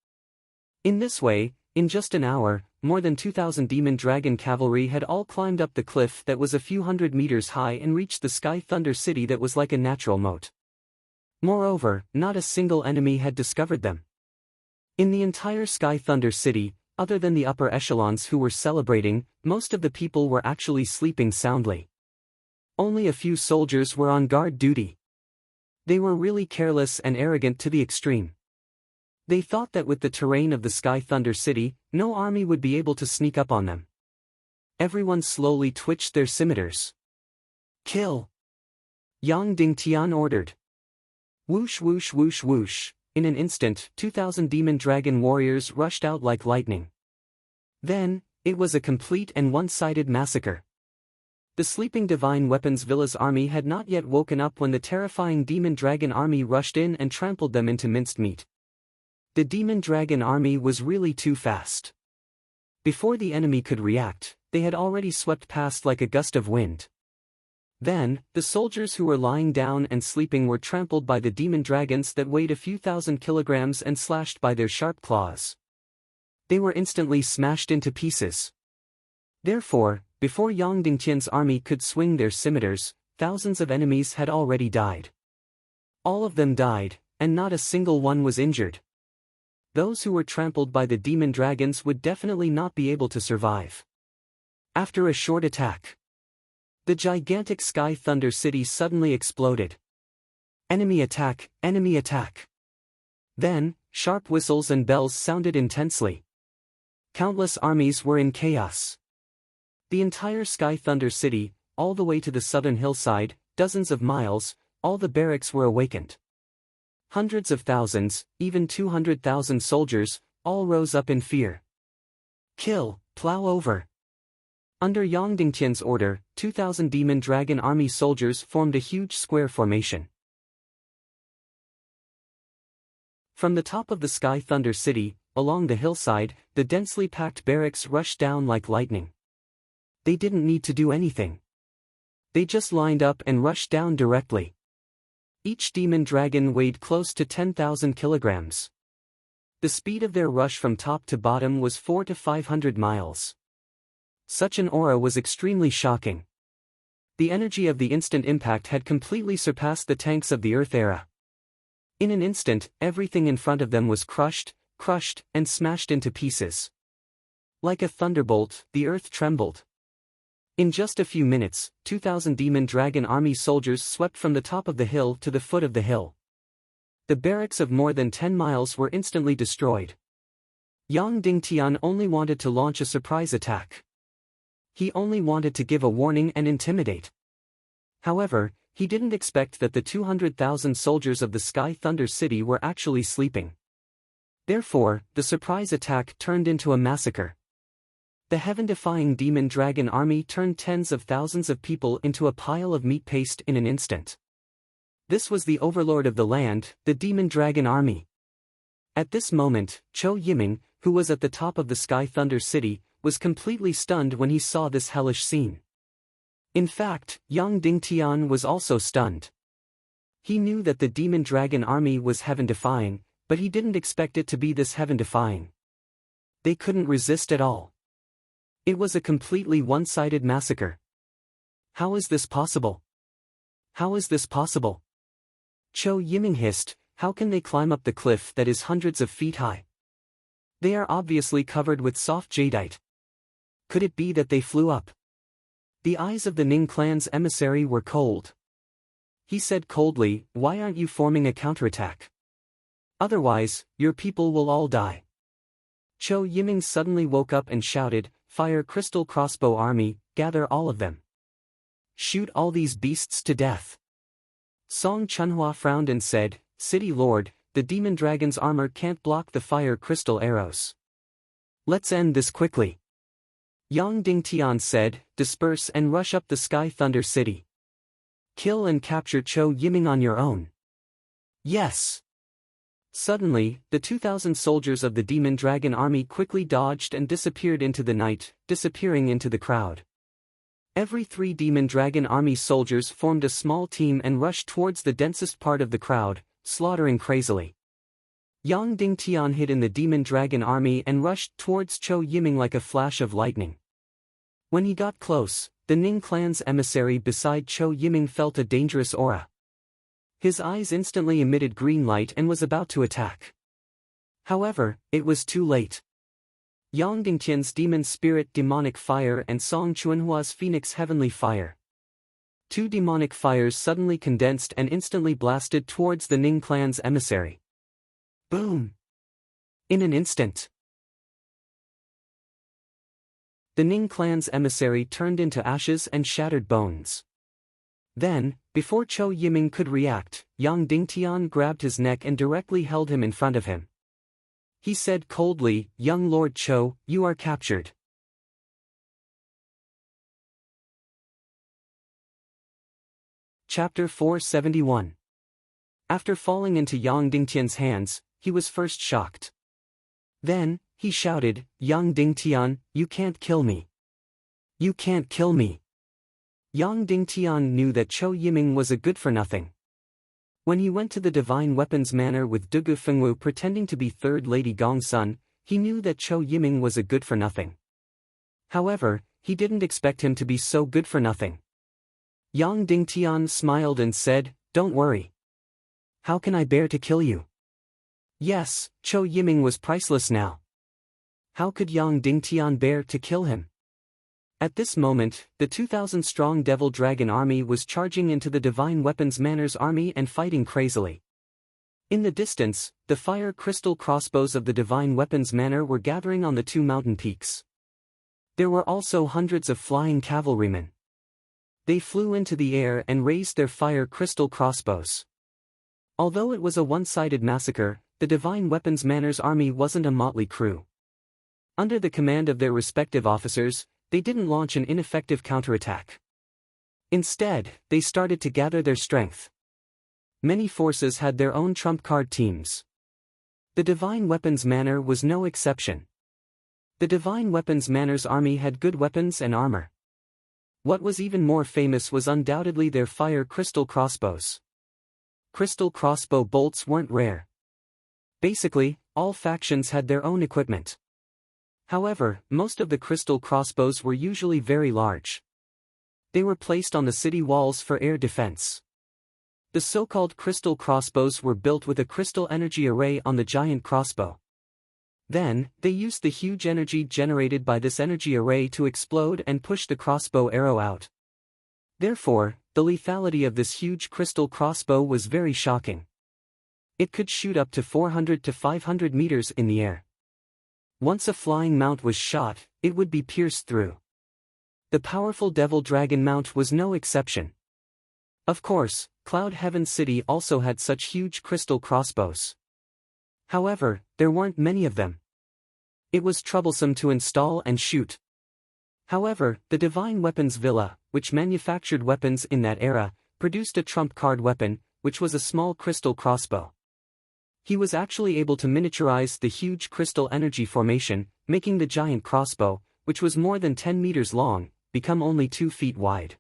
In this way, in just an hour, more than 2,000 demon dragon cavalry had all climbed up the cliff that was a few hundred meters high and reached the Sky Thunder City that was like a natural moat. Moreover, not a single enemy had discovered them. In the entire Sky Thunder City, other than the upper echelons who were celebrating, most of the people were actually sleeping soundly. Only a few soldiers were on guard duty. They were really careless and arrogant to the extreme. They thought that with the terrain of the Sky Thunder City, no army would be able to sneak up on them. Everyone slowly twitched their scimitars. Kill! Yang Dingtian ordered. Whoosh whoosh whoosh whoosh, in an instant 2,000 demon dragon warriors rushed out like lightning. Then, it was a complete and one-sided massacre. The sleeping Divine Weapons Villa's army had not yet woken up when the terrifying demon dragon army rushed in and trampled them into minced meat. The demon dragon army was really too fast. Before the enemy could react, they had already swept past like a gust of wind. Then, the soldiers who were lying down and sleeping were trampled by the demon dragons that weighed a few thousand kilograms and slashed by their sharp claws. They were instantly smashed into pieces. Therefore, before Yang Dingtian's army could swing their scimitars, thousands of enemies had already died. All of them died, and not a single one was injured. Those who were trampled by the demon dragons would definitely not be able to survive. After a short attack, the gigantic Sky Thunder City suddenly exploded. Enemy attack, enemy attack. Then, sharp whistles and bells sounded intensely. Countless armies were in chaos. The entire Sky Thunder City, all the way to the southern hillside, dozens of miles, all the barracks were awakened. Hundreds of thousands, even 200,000 soldiers, all rose up in fear. Kill, plow over. Under Yang Dingtian's order, 2,000 demon dragon army soldiers formed a huge square formation. From the top of the Sky Thunder City, along the hillside, the densely packed barracks rushed down like lightning. They didn't need to do anything. They just lined up and rushed down directly. Each demon dragon weighed close to 10,000 kilograms. The speed of their rush from top to bottom was 400 to 500 miles. Such an aura was extremely shocking. The energy of the instant impact had completely surpassed the tanks of the Earth era. In an instant, everything in front of them was crushed, and smashed into pieces. Like a thunderbolt, the earth trembled. In just a few minutes, 2,000 Demon Dragon Army soldiers swept from the top of the hill to the foot of the hill. The barracks of more than 10 miles were instantly destroyed. Yang Dingtian only wanted to launch a surprise attack. He only wanted to give a warning and intimidate. However, he didn't expect that the 200,000 soldiers of the Sky Thunder City were actually sleeping. Therefore, the surprise attack turned into a massacre. The heaven-defying Demon Dragon Army turned tens of thousands of people into a pile of meat paste in an instant. This was the overlord of the land, the Demon Dragon Army. At this moment, Cho Yiming, who was at the top of the Sky Thunder City, was completely stunned when he saw this hellish scene. In fact, Yang Dingtian was also stunned. He knew that the Demon Dragon Army was heaven-defying, but he didn't expect it to be this heaven-defying. They couldn't resist at all. It was a completely one-sided massacre. How is this possible? How is this possible? Cho Yiming hissed, how can they climb up the cliff that is hundreds of feet high? They are obviously covered with soft jadeite. Could it be that they flew up? The eyes of the Ning clan's emissary were cold. He said coldly, why aren't you forming a counterattack? Otherwise, your people will all die. Cho Yiming suddenly woke up and shouted, fire crystal crossbow army, gather all of them. Shoot all these beasts to death. Song Chunhua frowned and said, City Lord, the demon dragon's armor can't block the fire crystal arrows. Let's end this quickly. Yang Dingtian said, disperse and rush up the Sky Thunder City. Kill and capture Cho Yiming on your own. Yes. Suddenly, the 2,000 soldiers of the Demon Dragon Army quickly dodged and disappeared into the night, disappearing into the crowd. Every 3 Demon Dragon Army soldiers formed a small team and rushed towards the densest part of the crowd, slaughtering crazily. Yang Dingtian hid in the Demon Dragon Army and rushed towards Cho Yiming like a flash of lightning. When he got close, the Ning clan's emissary beside Cho Yiming felt a dangerous aura. His eyes instantly emitted green light and was about to attack. However, it was too late. Yang Dingtian's demon spirit demonic fire and Song Chunhua's phoenix heavenly fire. 2 demonic fires suddenly condensed and instantly blasted towards the Ning clan's emissary. Boom! In an instant, the Ning clan's emissary turned into ashes and shattered bones. Then, before Cho Yiming could react, Yang Dingtian grabbed his neck and directly held him in front of him. He said coldly, young Lord Cho, you are captured. Chapter 471. After falling into Yang Dingtian's hands, he was first shocked. Then, he shouted, Yang Dingtian, you can't kill me. You can't kill me. Yang Dingtian knew that Cho Yiming was a good-for-nothing. When he went to the Divine Weapons Manor with Dugu Fengwu pretending to be Third Lady Gongsun, he knew that Cho Yiming was a good-for-nothing. However, he didn't expect him to be so good-for-nothing. Yang Dingtian smiled and said, don't worry. How can I bear to kill you? Yes, Cho Yiming was priceless now. How could Yang Dingtian bear to kill him? At this moment, the 2,000-strong Devil Dragon Army was charging into the Divine Weapons Manor's army and fighting crazily. In the distance, the fire crystal crossbows of the Divine Weapons Manor were gathering on the 2 mountain peaks. There were also hundreds of flying cavalrymen. They flew into the air and raised their fire crystal crossbows. Although it was a one-sided massacre, the Divine Weapons Manor's army wasn't a motley crew. Under the command of their respective officers, they didn't launch an ineffective counterattack. Instead, they started to gather their strength. Many forces had their own trump card teams. The Divine Weapons Manor was no exception. The Divine Weapons Manor's army had good weapons and armor. What was even more famous was undoubtedly their fire crystal crossbows. Crystal crossbow bolts weren't rare. Basically, all factions had their own equipment. However, most of the crystal crossbows were usually very large. They were placed on the city walls for air defense. The so-called crystal crossbows were built with a crystal energy array on the giant crossbow. Then, they used the huge energy generated by this energy array to explode and push the crossbow arrow out. Therefore, the lethality of this huge crystal crossbow was very shocking. It could shoot up to 400 to 500 meters in the air. Once a flying mount was shot, it would be pierced through. The powerful Devil Dragon mount was no exception. Of course, Cloud Heaven City also had such huge crystal crossbows. However, there weren't many of them. It was troublesome to install and shoot. However, the Divine Weapons Villa, which manufactured weapons in that era, produced a trump card weapon, which was a small crystal crossbow. He was actually able to miniaturize the huge crystal energy formation, making the giant crossbow, which was more than 10 meters long, become only 2 feet wide.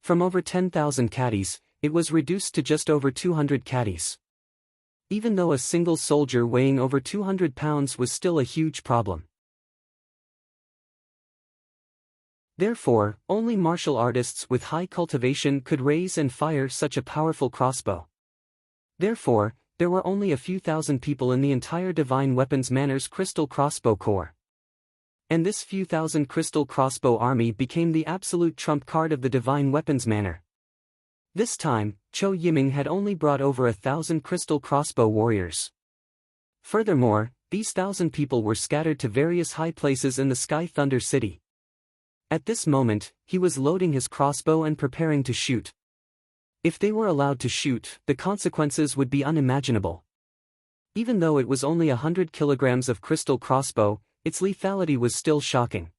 From over 10,000 caddies, it was reduced to just over 200 caddies. Even though a single soldier weighing over 200 pounds was still a huge problem. Therefore, only martial artists with high cultivation could raise and fire such a powerful crossbow. Therefore, there were only a few thousand people in the entire Divine Weapons Manor's Crystal Crossbow Corps. And this few thousand Crystal Crossbow army became the absolute trump card of the Divine Weapons Manor. This time, Cho Yiming had only brought over 1,000 Crystal Crossbow warriors. Furthermore, these 1,000 people were scattered to various high places in the Sky Thunder City. At this moment, he was loading his crossbow and preparing to shoot. If they were allowed to shoot, the consequences would be unimaginable. Even though it was only 100 kilograms of crystal crossbow, its lethality was still shocking.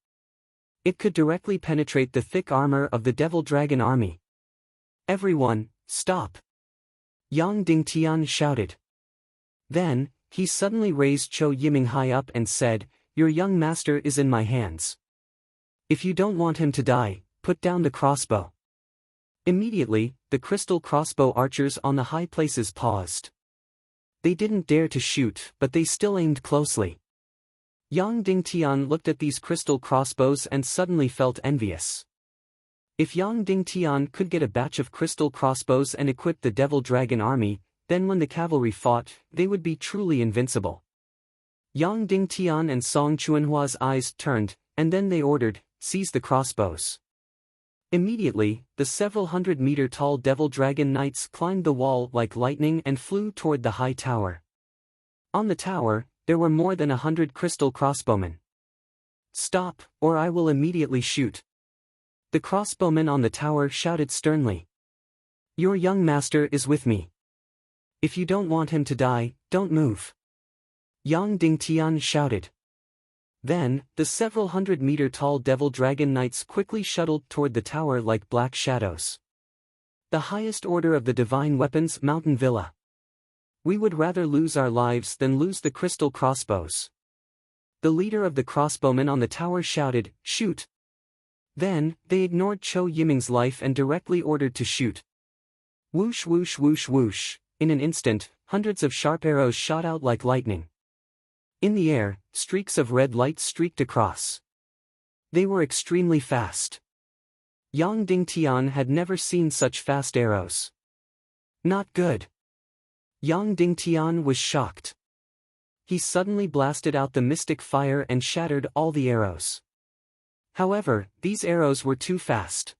It could directly penetrate the thick armor of the Devil Dragon army. "Everyone, stop!" Yang Dingtian shouted. Then, he suddenly raised Cho Yiming high up and said, "Your young master is in my hands. If you don't want him to die, put down the crossbow." Immediately, the crystal crossbow archers on the high places paused. They didn't dare to shoot, but they still aimed closely. Yang Dingtian looked at these crystal crossbows and suddenly felt envious. If Yang Dingtian could get a batch of crystal crossbows and equip the Devil Dragon army, then when the cavalry fought, they would be truly invincible. Yang Dingtian and Song Chuanhua's eyes turned, and then they ordered, "Seize the crossbows." Immediately, the several 100-meter-tall Devil Dragon knights climbed the wall like lightning and flew toward the high tower. On the tower, there were more than 100 crystal crossbowmen. "Stop, or I will immediately shoot." The crossbowmen on the tower shouted sternly. "Your young master is with me. If you don't want him to die, don't move." Yang Dingtian shouted. Then, the several 100-meter-tall Devil Dragon knights quickly shuttled toward the tower like black shadows. The highest order of the Divine Weapons Mountain Villa. "We would rather lose our lives than lose the crystal crossbows." The leader of the crossbowmen on the tower shouted, "Shoot!" Then, they ignored Cho Yiming's life and directly ordered to shoot. Whoosh whoosh whoosh whoosh, in an instant, hundreds of sharp arrows shot out like lightning. In the air, streaks of red light streaked across. They were extremely fast. Yang Dingtian had never seen such fast arrows. Not good. Yang Dingtian was shocked. He suddenly blasted out the mystic fire and shattered all the arrows. However, these arrows were too fast.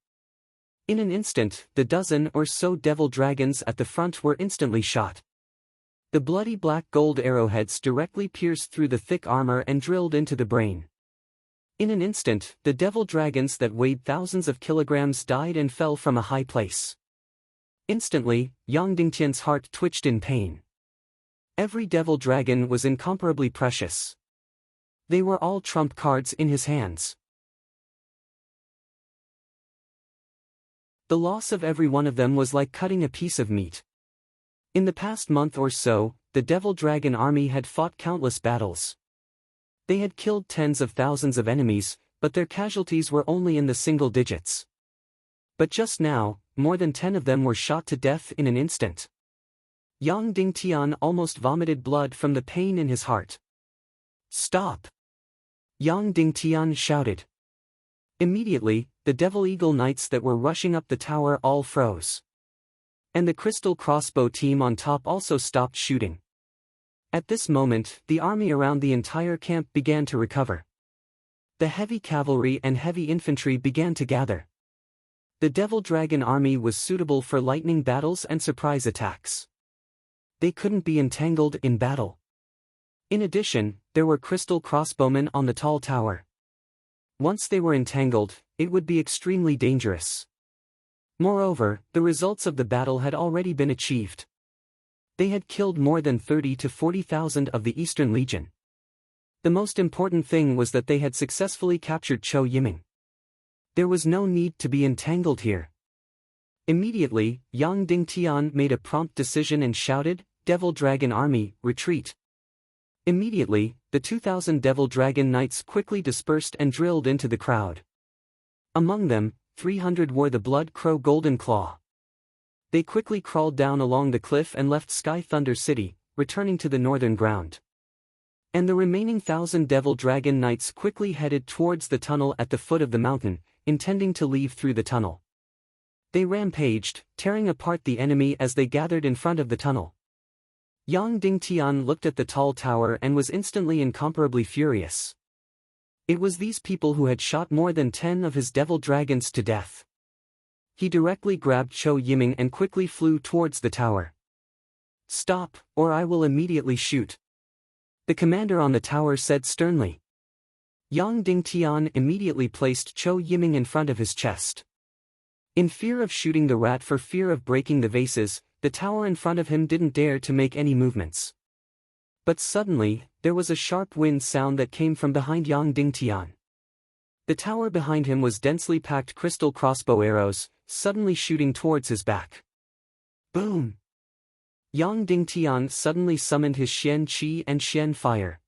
In an instant, the dozen or so Devil Dragons at the front were instantly shot. The bloody black gold arrowheads directly pierced through the thick armor and drilled into the brain. In an instant, the Devil Dragons that weighed thousands of kilograms died and fell from a high place. Instantly, Yang Dingtian's heart twitched in pain. Every Devil Dragon was incomparably precious. They were all trump cards in his hands. The loss of every one of them was like cutting a piece of meat. In the past month or so, the Devil Dragon army had fought countless battles. They had killed tens of thousands of enemies, but their casualties were only in the single digits. But just now, more than 10 of them were shot to death in an instant. Yang Dingtian almost vomited blood from the pain in his heart. "Stop!" Yang Dingtian shouted. Immediately, the Devil Eagle Knights that were rushing up the tower all froze. And the crystal crossbow team on top also stopped shooting. At this moment, the army around the entire camp began to recover. The heavy cavalry and heavy infantry began to gather. The Devil Dragon army was suitable for lightning battles and surprise attacks. They couldn't be entangled in battle. In addition, there were crystal crossbowmen on the tall tower. Once they were entangled, it would be extremely dangerous. Moreover, the results of the battle had already been achieved. They had killed more than 30 to 40,000 of the Eastern Legion. The most important thing was that they had successfully captured Chou Yiming. There was no need to be entangled here. Immediately, Yang Dingtian made a prompt decision and shouted, "Devil Dragon Army, retreat!" Immediately, the 2,000 Devil Dragon Knights quickly dispersed and drilled into the crowd. Among them, 300 wore the Blood Crow Golden Claw. They quickly crawled down along the cliff and left Sky Thunder City, returning to the northern ground. And the remaining 1,000 Devil Dragon Knights quickly headed towards the tunnel at the foot of the mountain, intending to leave through the tunnel. They rampaged, tearing apart the enemy as they gathered in front of the tunnel. Yang Dingtian looked at the tall tower and was instantly incomparably furious. It was these people who had shot more than 10 of his devil dragons to death. He directly grabbed Chou Yiming and quickly flew towards the tower. "Stop, or I will immediately shoot," the commander on the tower said sternly. Yang Dingtian immediately placed Chou Yiming in front of his chest. In fear of shooting the rat for fear of breaking the vases, the tower in front of him didn't dare to make any movements. But suddenly, there was a sharp wind sound that came from behind Yang Dingtian. The tower behind him was densely packed crystal crossbow arrows, suddenly shooting towards his back. Boom! Yang Dingtian suddenly summoned his Xian Qi and Xian Fire.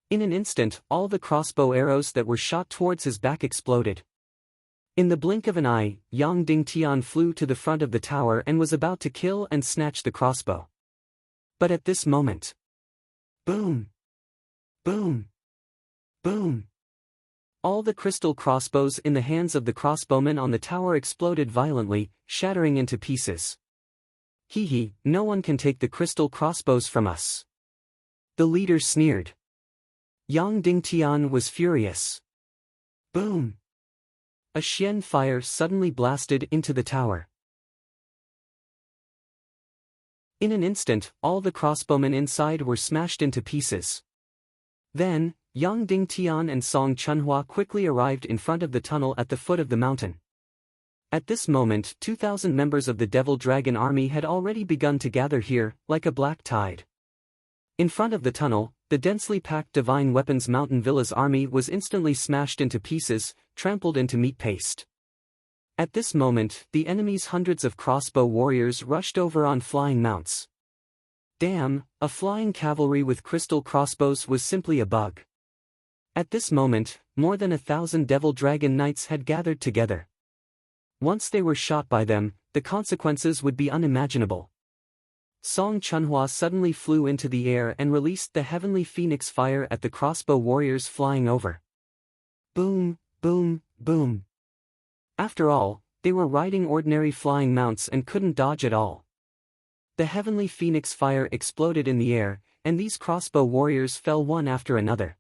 In an instant, all the crossbow arrows that were shot towards his back exploded. In the blink of an eye, Yang Dingtian flew to the front of the tower and was about to kill and snatch the crossbow. But at this moment, boom! Boom! Boom! All the crystal crossbows in the hands of the crossbowmen on the tower exploded violently, shattering into pieces. "Hee, no one can take the crystal crossbows from us," the leader sneered. Yang Dingtian was furious. Boom! A Xian Fire suddenly blasted into the tower. In an instant, all the crossbowmen inside were smashed into pieces. Then, Yang Dingtian and Song Chunhua quickly arrived in front of the tunnel at the foot of the mountain. At this moment, 2,000 members of the Devil Dragon army had already begun to gather here, like a black tide. In front of the tunnel, the densely packed Divine Weapons Mountain Villa's army was instantly smashed into pieces, trampled into meat paste. At this moment, the enemy's hundreds of crossbow warriors rushed over on flying mounts. Damn, a flying cavalry with crystal crossbows was simply a bug. At this moment, more than 1,000 Devil Dragon Knights had gathered together. Once they were shot by them, the consequences would be unimaginable. Song Chunhua suddenly flew into the air and released the heavenly phoenix fire at the crossbow warriors flying over. Boom, boom, boom. After all, they were riding ordinary flying mounts and couldn't dodge at all. The heavenly phoenix fire exploded in the air, and these crossbow warriors fell one after another.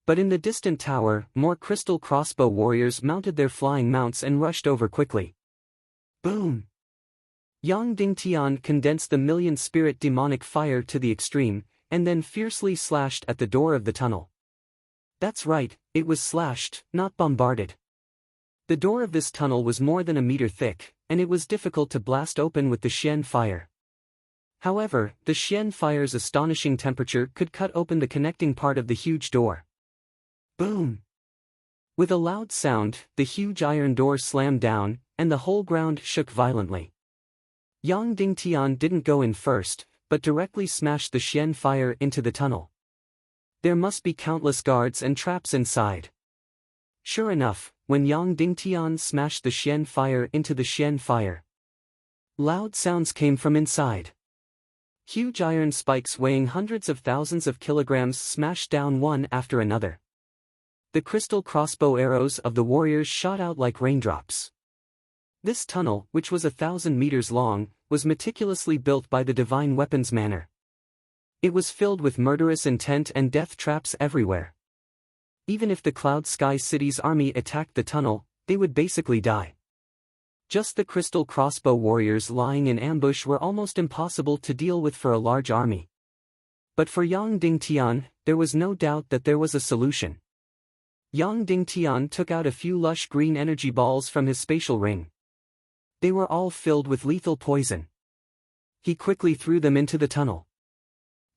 But in the distant tower, more crystal crossbow warriors mounted their flying mounts and rushed over quickly. Boom! Yang Dingtian condensed the million-spirit demonic fire to the extreme, and then fiercely slashed at the door of the tunnel. That's right, it was slashed, not bombarded. The door of this tunnel was more than a meter thick, and it was difficult to blast open with the Xian fire. However, the Xian fire's astonishing temperature could cut open the connecting part of the huge door. Boom! With a loud sound, the huge iron door slammed down, and the whole ground shook violently. Yang Dingtian didn't go in first, but directly smashed the Xian fire into the tunnel. There must be countless guards and traps inside. Sure enough, when Yang Dingtian smashed the Xian fire into the Xian fire, loud sounds came from inside. Huge iron spikes weighing hundreds of thousands of kilograms smashed down one after another. The crystal crossbow arrows of the warriors shot out like raindrops. This tunnel, which was 1,000 meters long, was meticulously built by the Divine Weapons Manor. It was filled with murderous intent and death traps everywhere. Even if the Cloud Sky City's army attacked the tunnel, they would basically die. Just the crystal crossbow warriors lying in ambush were almost impossible to deal with for a large army. But for Yang Dingtian, there was no doubt that there was a solution. Yang Dingtian took out a few lush green energy balls from his spatial ring. They were all filled with lethal poison. He quickly threw them into the tunnel.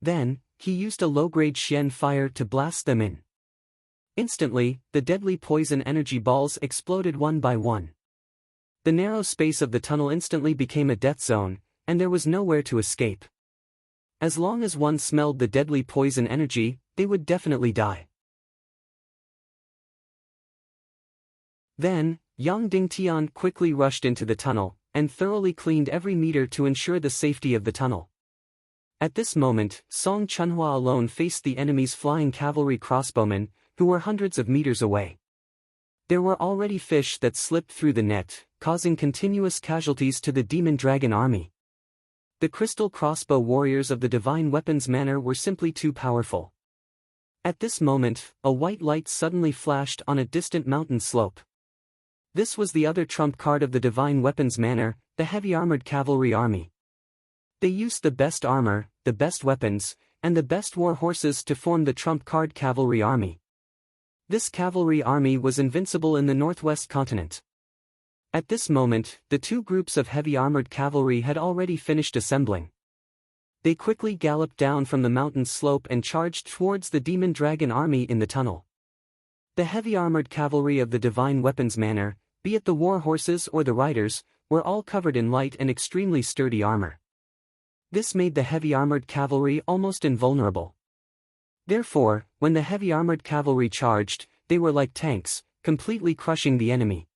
Then, he used a low-grade Xian fire to blast them in. Instantly, the deadly poison energy balls exploded one by one. The narrow space of the tunnel instantly became a death zone, and there was nowhere to escape. As long as one smelled the deadly poison energy, they would definitely die. Then, Yang Dingtian quickly rushed into the tunnel, and thoroughly cleaned every meter to ensure the safety of the tunnel. At this moment, Song Chunhua alone faced the enemy's flying cavalry crossbowmen, who were hundreds of meters away. There were already fish that slipped through the net, causing continuous casualties to the Demon Dragon army. The crystal crossbow warriors of the Divine Weapons Manor were simply too powerful. At this moment, a white light suddenly flashed on a distant mountain slope. This was the other trump card of the Divine Weapons Manor, the heavy armored cavalry army. They used the best armor, the best weapons, and the best war horses to form the trump card cavalry army. This cavalry army was invincible in the northwest continent. At this moment, the two groups of heavy armored cavalry had already finished assembling. They quickly galloped down from the mountain slope and charged towards the Demon Dragon army in the tunnel. The heavy armored cavalry of the Divine Weapons Manor, be it the war horses or the riders, were all covered in light and extremely sturdy armor. This made the heavy armored cavalry almost invulnerable. Therefore, when the heavy armored cavalry charged, they were like tanks, completely crushing the enemy.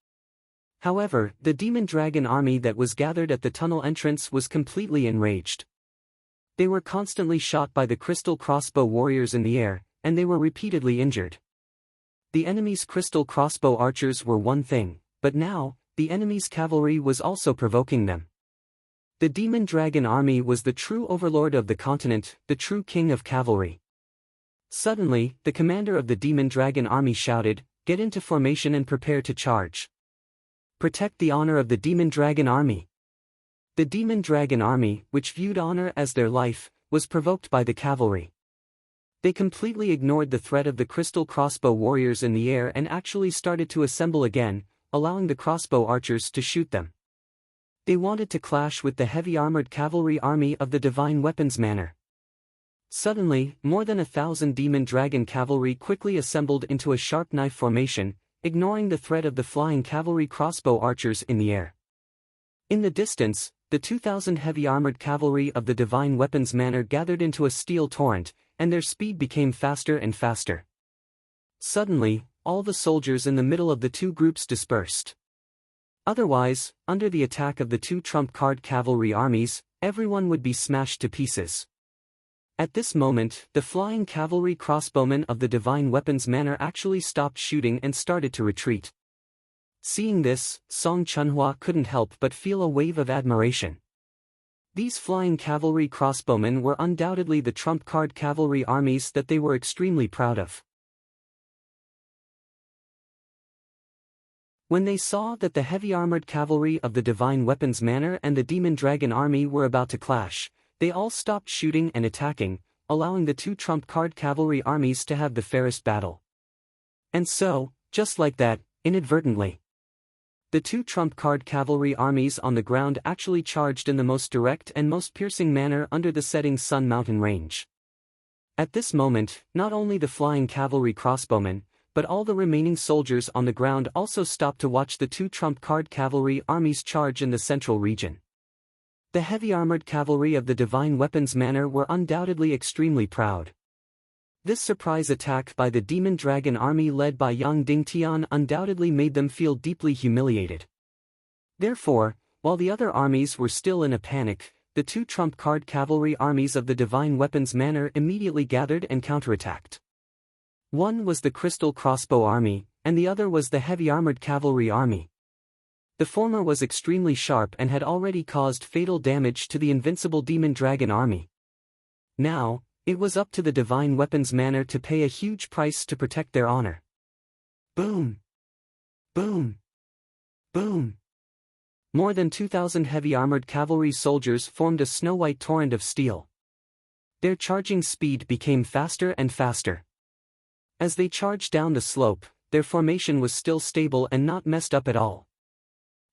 However, the Demon Dragon army that was gathered at the tunnel entrance was completely enraged. They were constantly shot by the crystal crossbow warriors in the air, and they were repeatedly injured. The enemy's crystal crossbow archers were one thing, but now, the enemy's cavalry was also provoking them. The Demon Dragon army was the true overlord of the continent, the true king of cavalry. Suddenly, the commander of the Demon Dragon army shouted, "Get into formation and prepare to charge. Protect the honor of the Demon Dragon army." The Demon Dragon army, which viewed honor as their life, was provoked by the cavalry. They completely ignored the threat of the crystal crossbow warriors in the air and actually started to assemble again, allowing the crossbow archers to shoot them. They wanted to clash with the heavy armored cavalry army of the Divine Weapons Manor. Suddenly, more than 1,000 Demon Dragon cavalry quickly assembled into a sharp knife formation, ignoring the threat of the flying cavalry crossbow archers in the air. In the distance, the 2,000 heavy armored cavalry of the Divine Weapons Manor gathered into a steel torrent, and their speed became faster and faster. Suddenly, all the soldiers in the middle of the two groups dispersed. Otherwise, under the attack of the two trump card cavalry armies, everyone would be smashed to pieces. At this moment, the flying cavalry crossbowmen of the Divine Weapons Manor actually stopped shooting and started to retreat. Seeing this, Song Chunhua couldn't help but feel a wave of admiration. These flying cavalry crossbowmen were undoubtedly the trump card cavalry armies that they were extremely proud of. When they saw that the heavy armored cavalry of the Divine Weapons Manor and the Demon Dragon army were about to clash, they all stopped shooting and attacking, allowing the two trump card cavalry armies to have the fairest battle. And so, just like that, inadvertently, the two trump card cavalry armies on the ground actually charged in the most direct and most piercing manner under the setting sun mountain range. At this moment, not only the flying cavalry crossbowmen, but all the remaining soldiers on the ground also stopped to watch the two trump card cavalry armies charge in the central region. The heavy armored cavalry of the Divine Weapons Manor were undoubtedly extremely proud. This surprise attack by the Demon Dragon army led by Yang Dingtian undoubtedly made them feel deeply humiliated. Therefore, while the other armies were still in a panic, the two trump-card cavalry armies of the Divine Weapons Manor immediately gathered and counterattacked. One was the Crystal Crossbow Army, and the other was the Heavy Armored Cavalry Army. The former was extremely sharp and had already caused fatal damage to the invincible Demon Dragon Army. Now, it was up to the Divine Weapons Manor to pay a huge price to protect their honor. Boom! Boom! Boom! More than 2,000 heavy armored cavalry soldiers formed a snow-white torrent of steel. Their charging speed became faster and faster. As they charged down the slope, their formation was still stable and not messed up at all.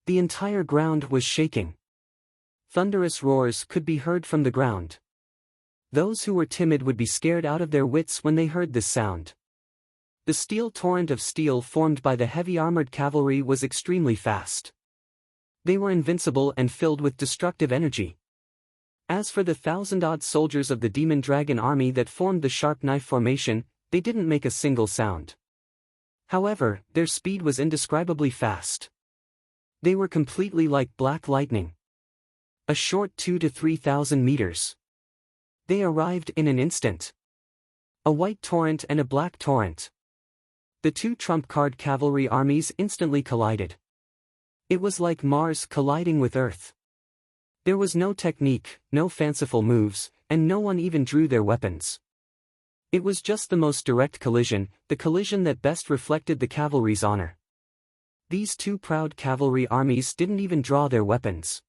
The entire ground was shaking. Thunderous roars could be heard from the ground. Those who were timid would be scared out of their wits when they heard this sound. The steel torrent of steel formed by the heavy armored cavalry was extremely fast. They were invincible and filled with destructive energy. As for the 1,000-odd soldiers of the Demon Dragon Army that formed the sharp knife formation, they didn't make a single sound. However, their speed was indescribably fast. They were completely like black lightning. A short 2,000 to 3,000 meters. They arrived in an instant. A white torrent and a black torrent. The two trump-card cavalry armies instantly collided. It was like Mars colliding with Earth. There was no technique, no fanciful moves, and no one even drew their weapons. It was just the most direct collision, the collision that best reflected the cavalry's honor. These two proud cavalry armies didn't even draw their weapons.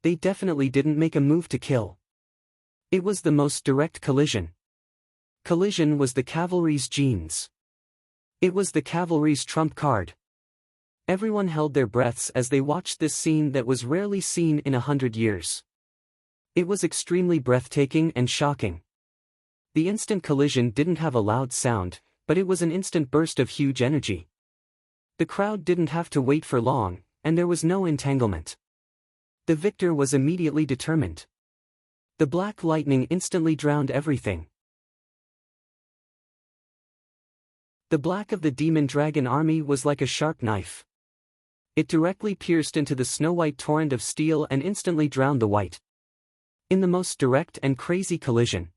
They definitely didn't make a move to kill. It was the most direct collision. Collision was the cavalry's genes. It was the cavalry's trump card. Everyone held their breaths as they watched this scene that was rarely seen in 100 years. It was extremely breathtaking and shocking. The instant collision didn't have a loud sound, but it was an instant burst of huge energy. The crowd didn't have to wait for long, and there was no entanglement. The victor was immediately determined. The black lightning instantly drowned everything. The black of the Demon Dragon Army was like a sharp knife. It directly pierced into the snow-white torrent of steel and instantly drowned the white. In the most direct and crazy collision,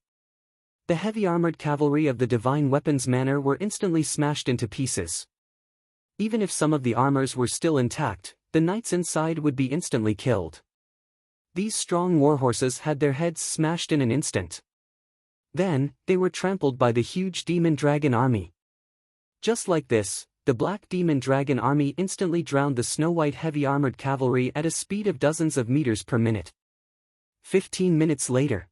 the heavy armored cavalry of the Divine Weapons Manor were instantly smashed into pieces. Even if some of the armors were still intact, the knights inside would be instantly killed. These strong warhorses had their heads smashed in an instant. Then, they were trampled by the huge Demon Dragon Army. Just like this, the Black Demon Dragon Army instantly drowned the snow-white heavy armored cavalry at a speed of dozens of meters per minute. 15 minutes later.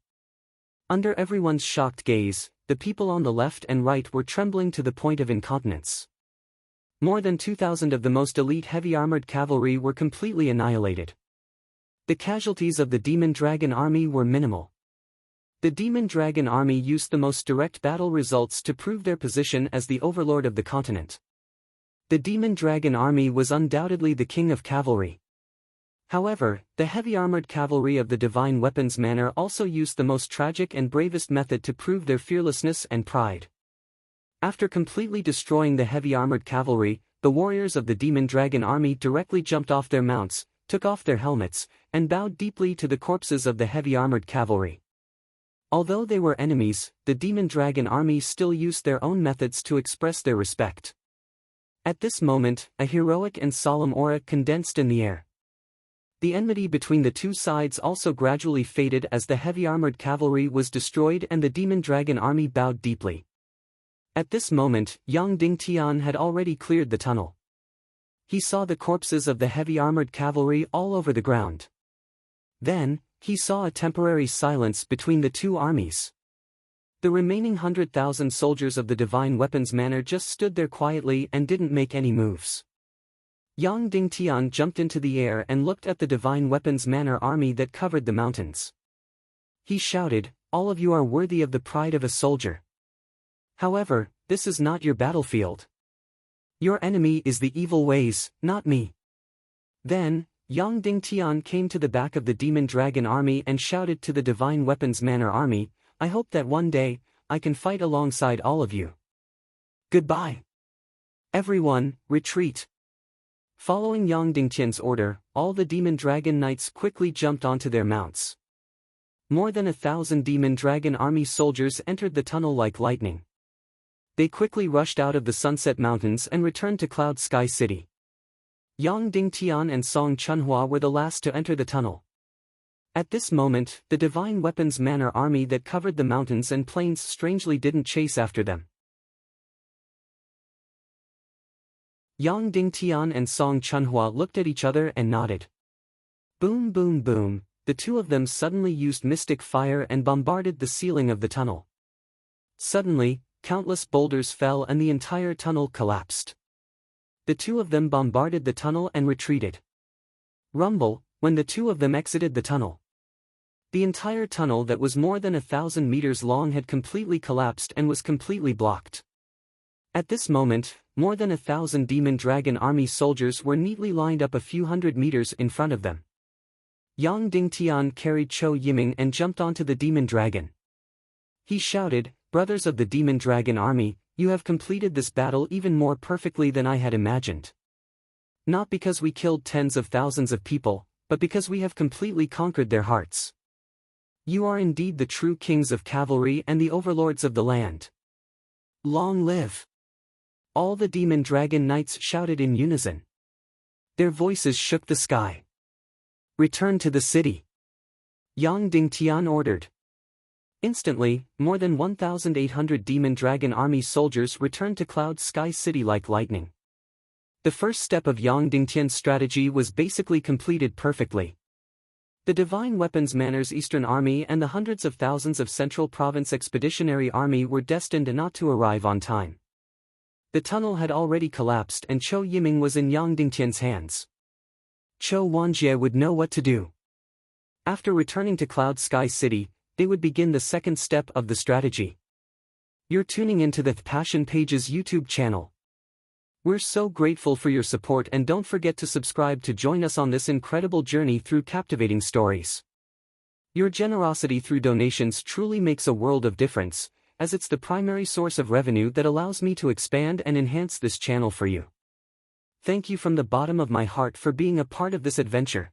Under everyone's shocked gaze, the people on the left and right were trembling to the point of incontinence. More than 2,000 of the most elite heavy armored cavalry were completely annihilated. The casualties of the Demon Dragon Army were minimal. The Demon Dragon Army used the most direct battle results to prove their position as the overlord of the continent. The Demon Dragon Army was undoubtedly the king of cavalry. However, the heavy armored cavalry of the Divine Weapons Manor also used the most tragic and bravest method to prove their fearlessness and pride. After completely destroying the heavy armored cavalry, the warriors of the Demon Dragon Army directly jumped off their mounts, took off their helmets, and bowed deeply to the corpses of the heavy armored cavalry. Although they were enemies, the Demon Dragon Army still used their own methods to express their respect. At this moment, a heroic and solemn aura condensed in the air. The enmity between the two sides also gradually faded as the heavy armored cavalry was destroyed and the Demon Dragon Army bowed deeply. At this moment, Yang Dingtian had already cleared the tunnel. He saw the corpses of the heavy armored cavalry all over the ground. Then, he saw a temporary silence between the two armies. The remaining 100,000 soldiers of the Divine Weapons Manor just stood there quietly and didn't make any moves. Yang Dingtian jumped into the air and looked at the Divine Weapons Manor army that covered the mountains. He shouted, "All of you are worthy of the pride of a soldier. However, this is not your battlefield. Your enemy is the evil ways, not me." Then, Yang Dingtian came to the back of the Demon Dragon Army and shouted to the Divine Weapons Manor army, "I hope that one day, I can fight alongside all of you. Goodbye. Everyone, retreat." Following Yang Dingtian's order, all the Demon Dragon Knights quickly jumped onto their mounts. More than 1,000 demon dragon army soldiers entered the tunnel like lightning. They quickly rushed out of the Sunset Mountains and returned to Cloud Sky City. Yang Dingtian and Song Chunhua were the last to enter the tunnel. At this moment, the Divine Weapons Manor army that covered the mountains and plains strangely didn't chase after them. Yang Dingtian and Song Chunhua looked at each other and nodded. Boom boom boom, the two of them suddenly used mystic fire and bombarded the ceiling of the tunnel. Suddenly, countless boulders fell and the entire tunnel collapsed. The two of them bombarded the tunnel and retreated. Rumble, when the two of them exited the tunnel. The entire tunnel that was more than 1,000 meters long had completely collapsed and was completely blocked. At this moment, more than 1,000 demon dragon army soldiers were neatly lined up a few hundred meters in front of them. Yang Dingtian carried Chou Yiming and jumped onto the demon dragon. He shouted, "Brothers of the demon dragon army, you have completed this battle even more perfectly than I had imagined. Not because we killed tens of thousands of people, but because we have completely conquered their hearts. You are indeed the true kings of cavalry and the overlords of the land. Long live!" All the demon dragon knights shouted in unison. Their voices shook the sky. "Return to the city," Yang Dingtian ordered. Instantly, more than 1,800 demon dragon army soldiers returned to Cloud Sky City like lightning. The first step of Yang Dingtian's strategy was basically completed perfectly. The Divine Weapons Manor's Eastern Army and the hundreds of thousands of Central Province Expeditionary Army were destined not to arrive on time. The tunnel had already collapsed and Chou Yiming was in Yang Dingtian's hands. Chou Wanjie would know what to do. After returning to Cloud Sky City, they would begin the second step of the strategy. You're tuning into the Passion Pages YouTube channel. We're so grateful for your support and don't forget to subscribe to join us on this incredible journey through captivating stories. Your generosity through donations truly makes a world of difference, as it's the primary source of revenue that allows me to expand and enhance this channel for you. Thank you from the bottom of my heart for being a part of this adventure.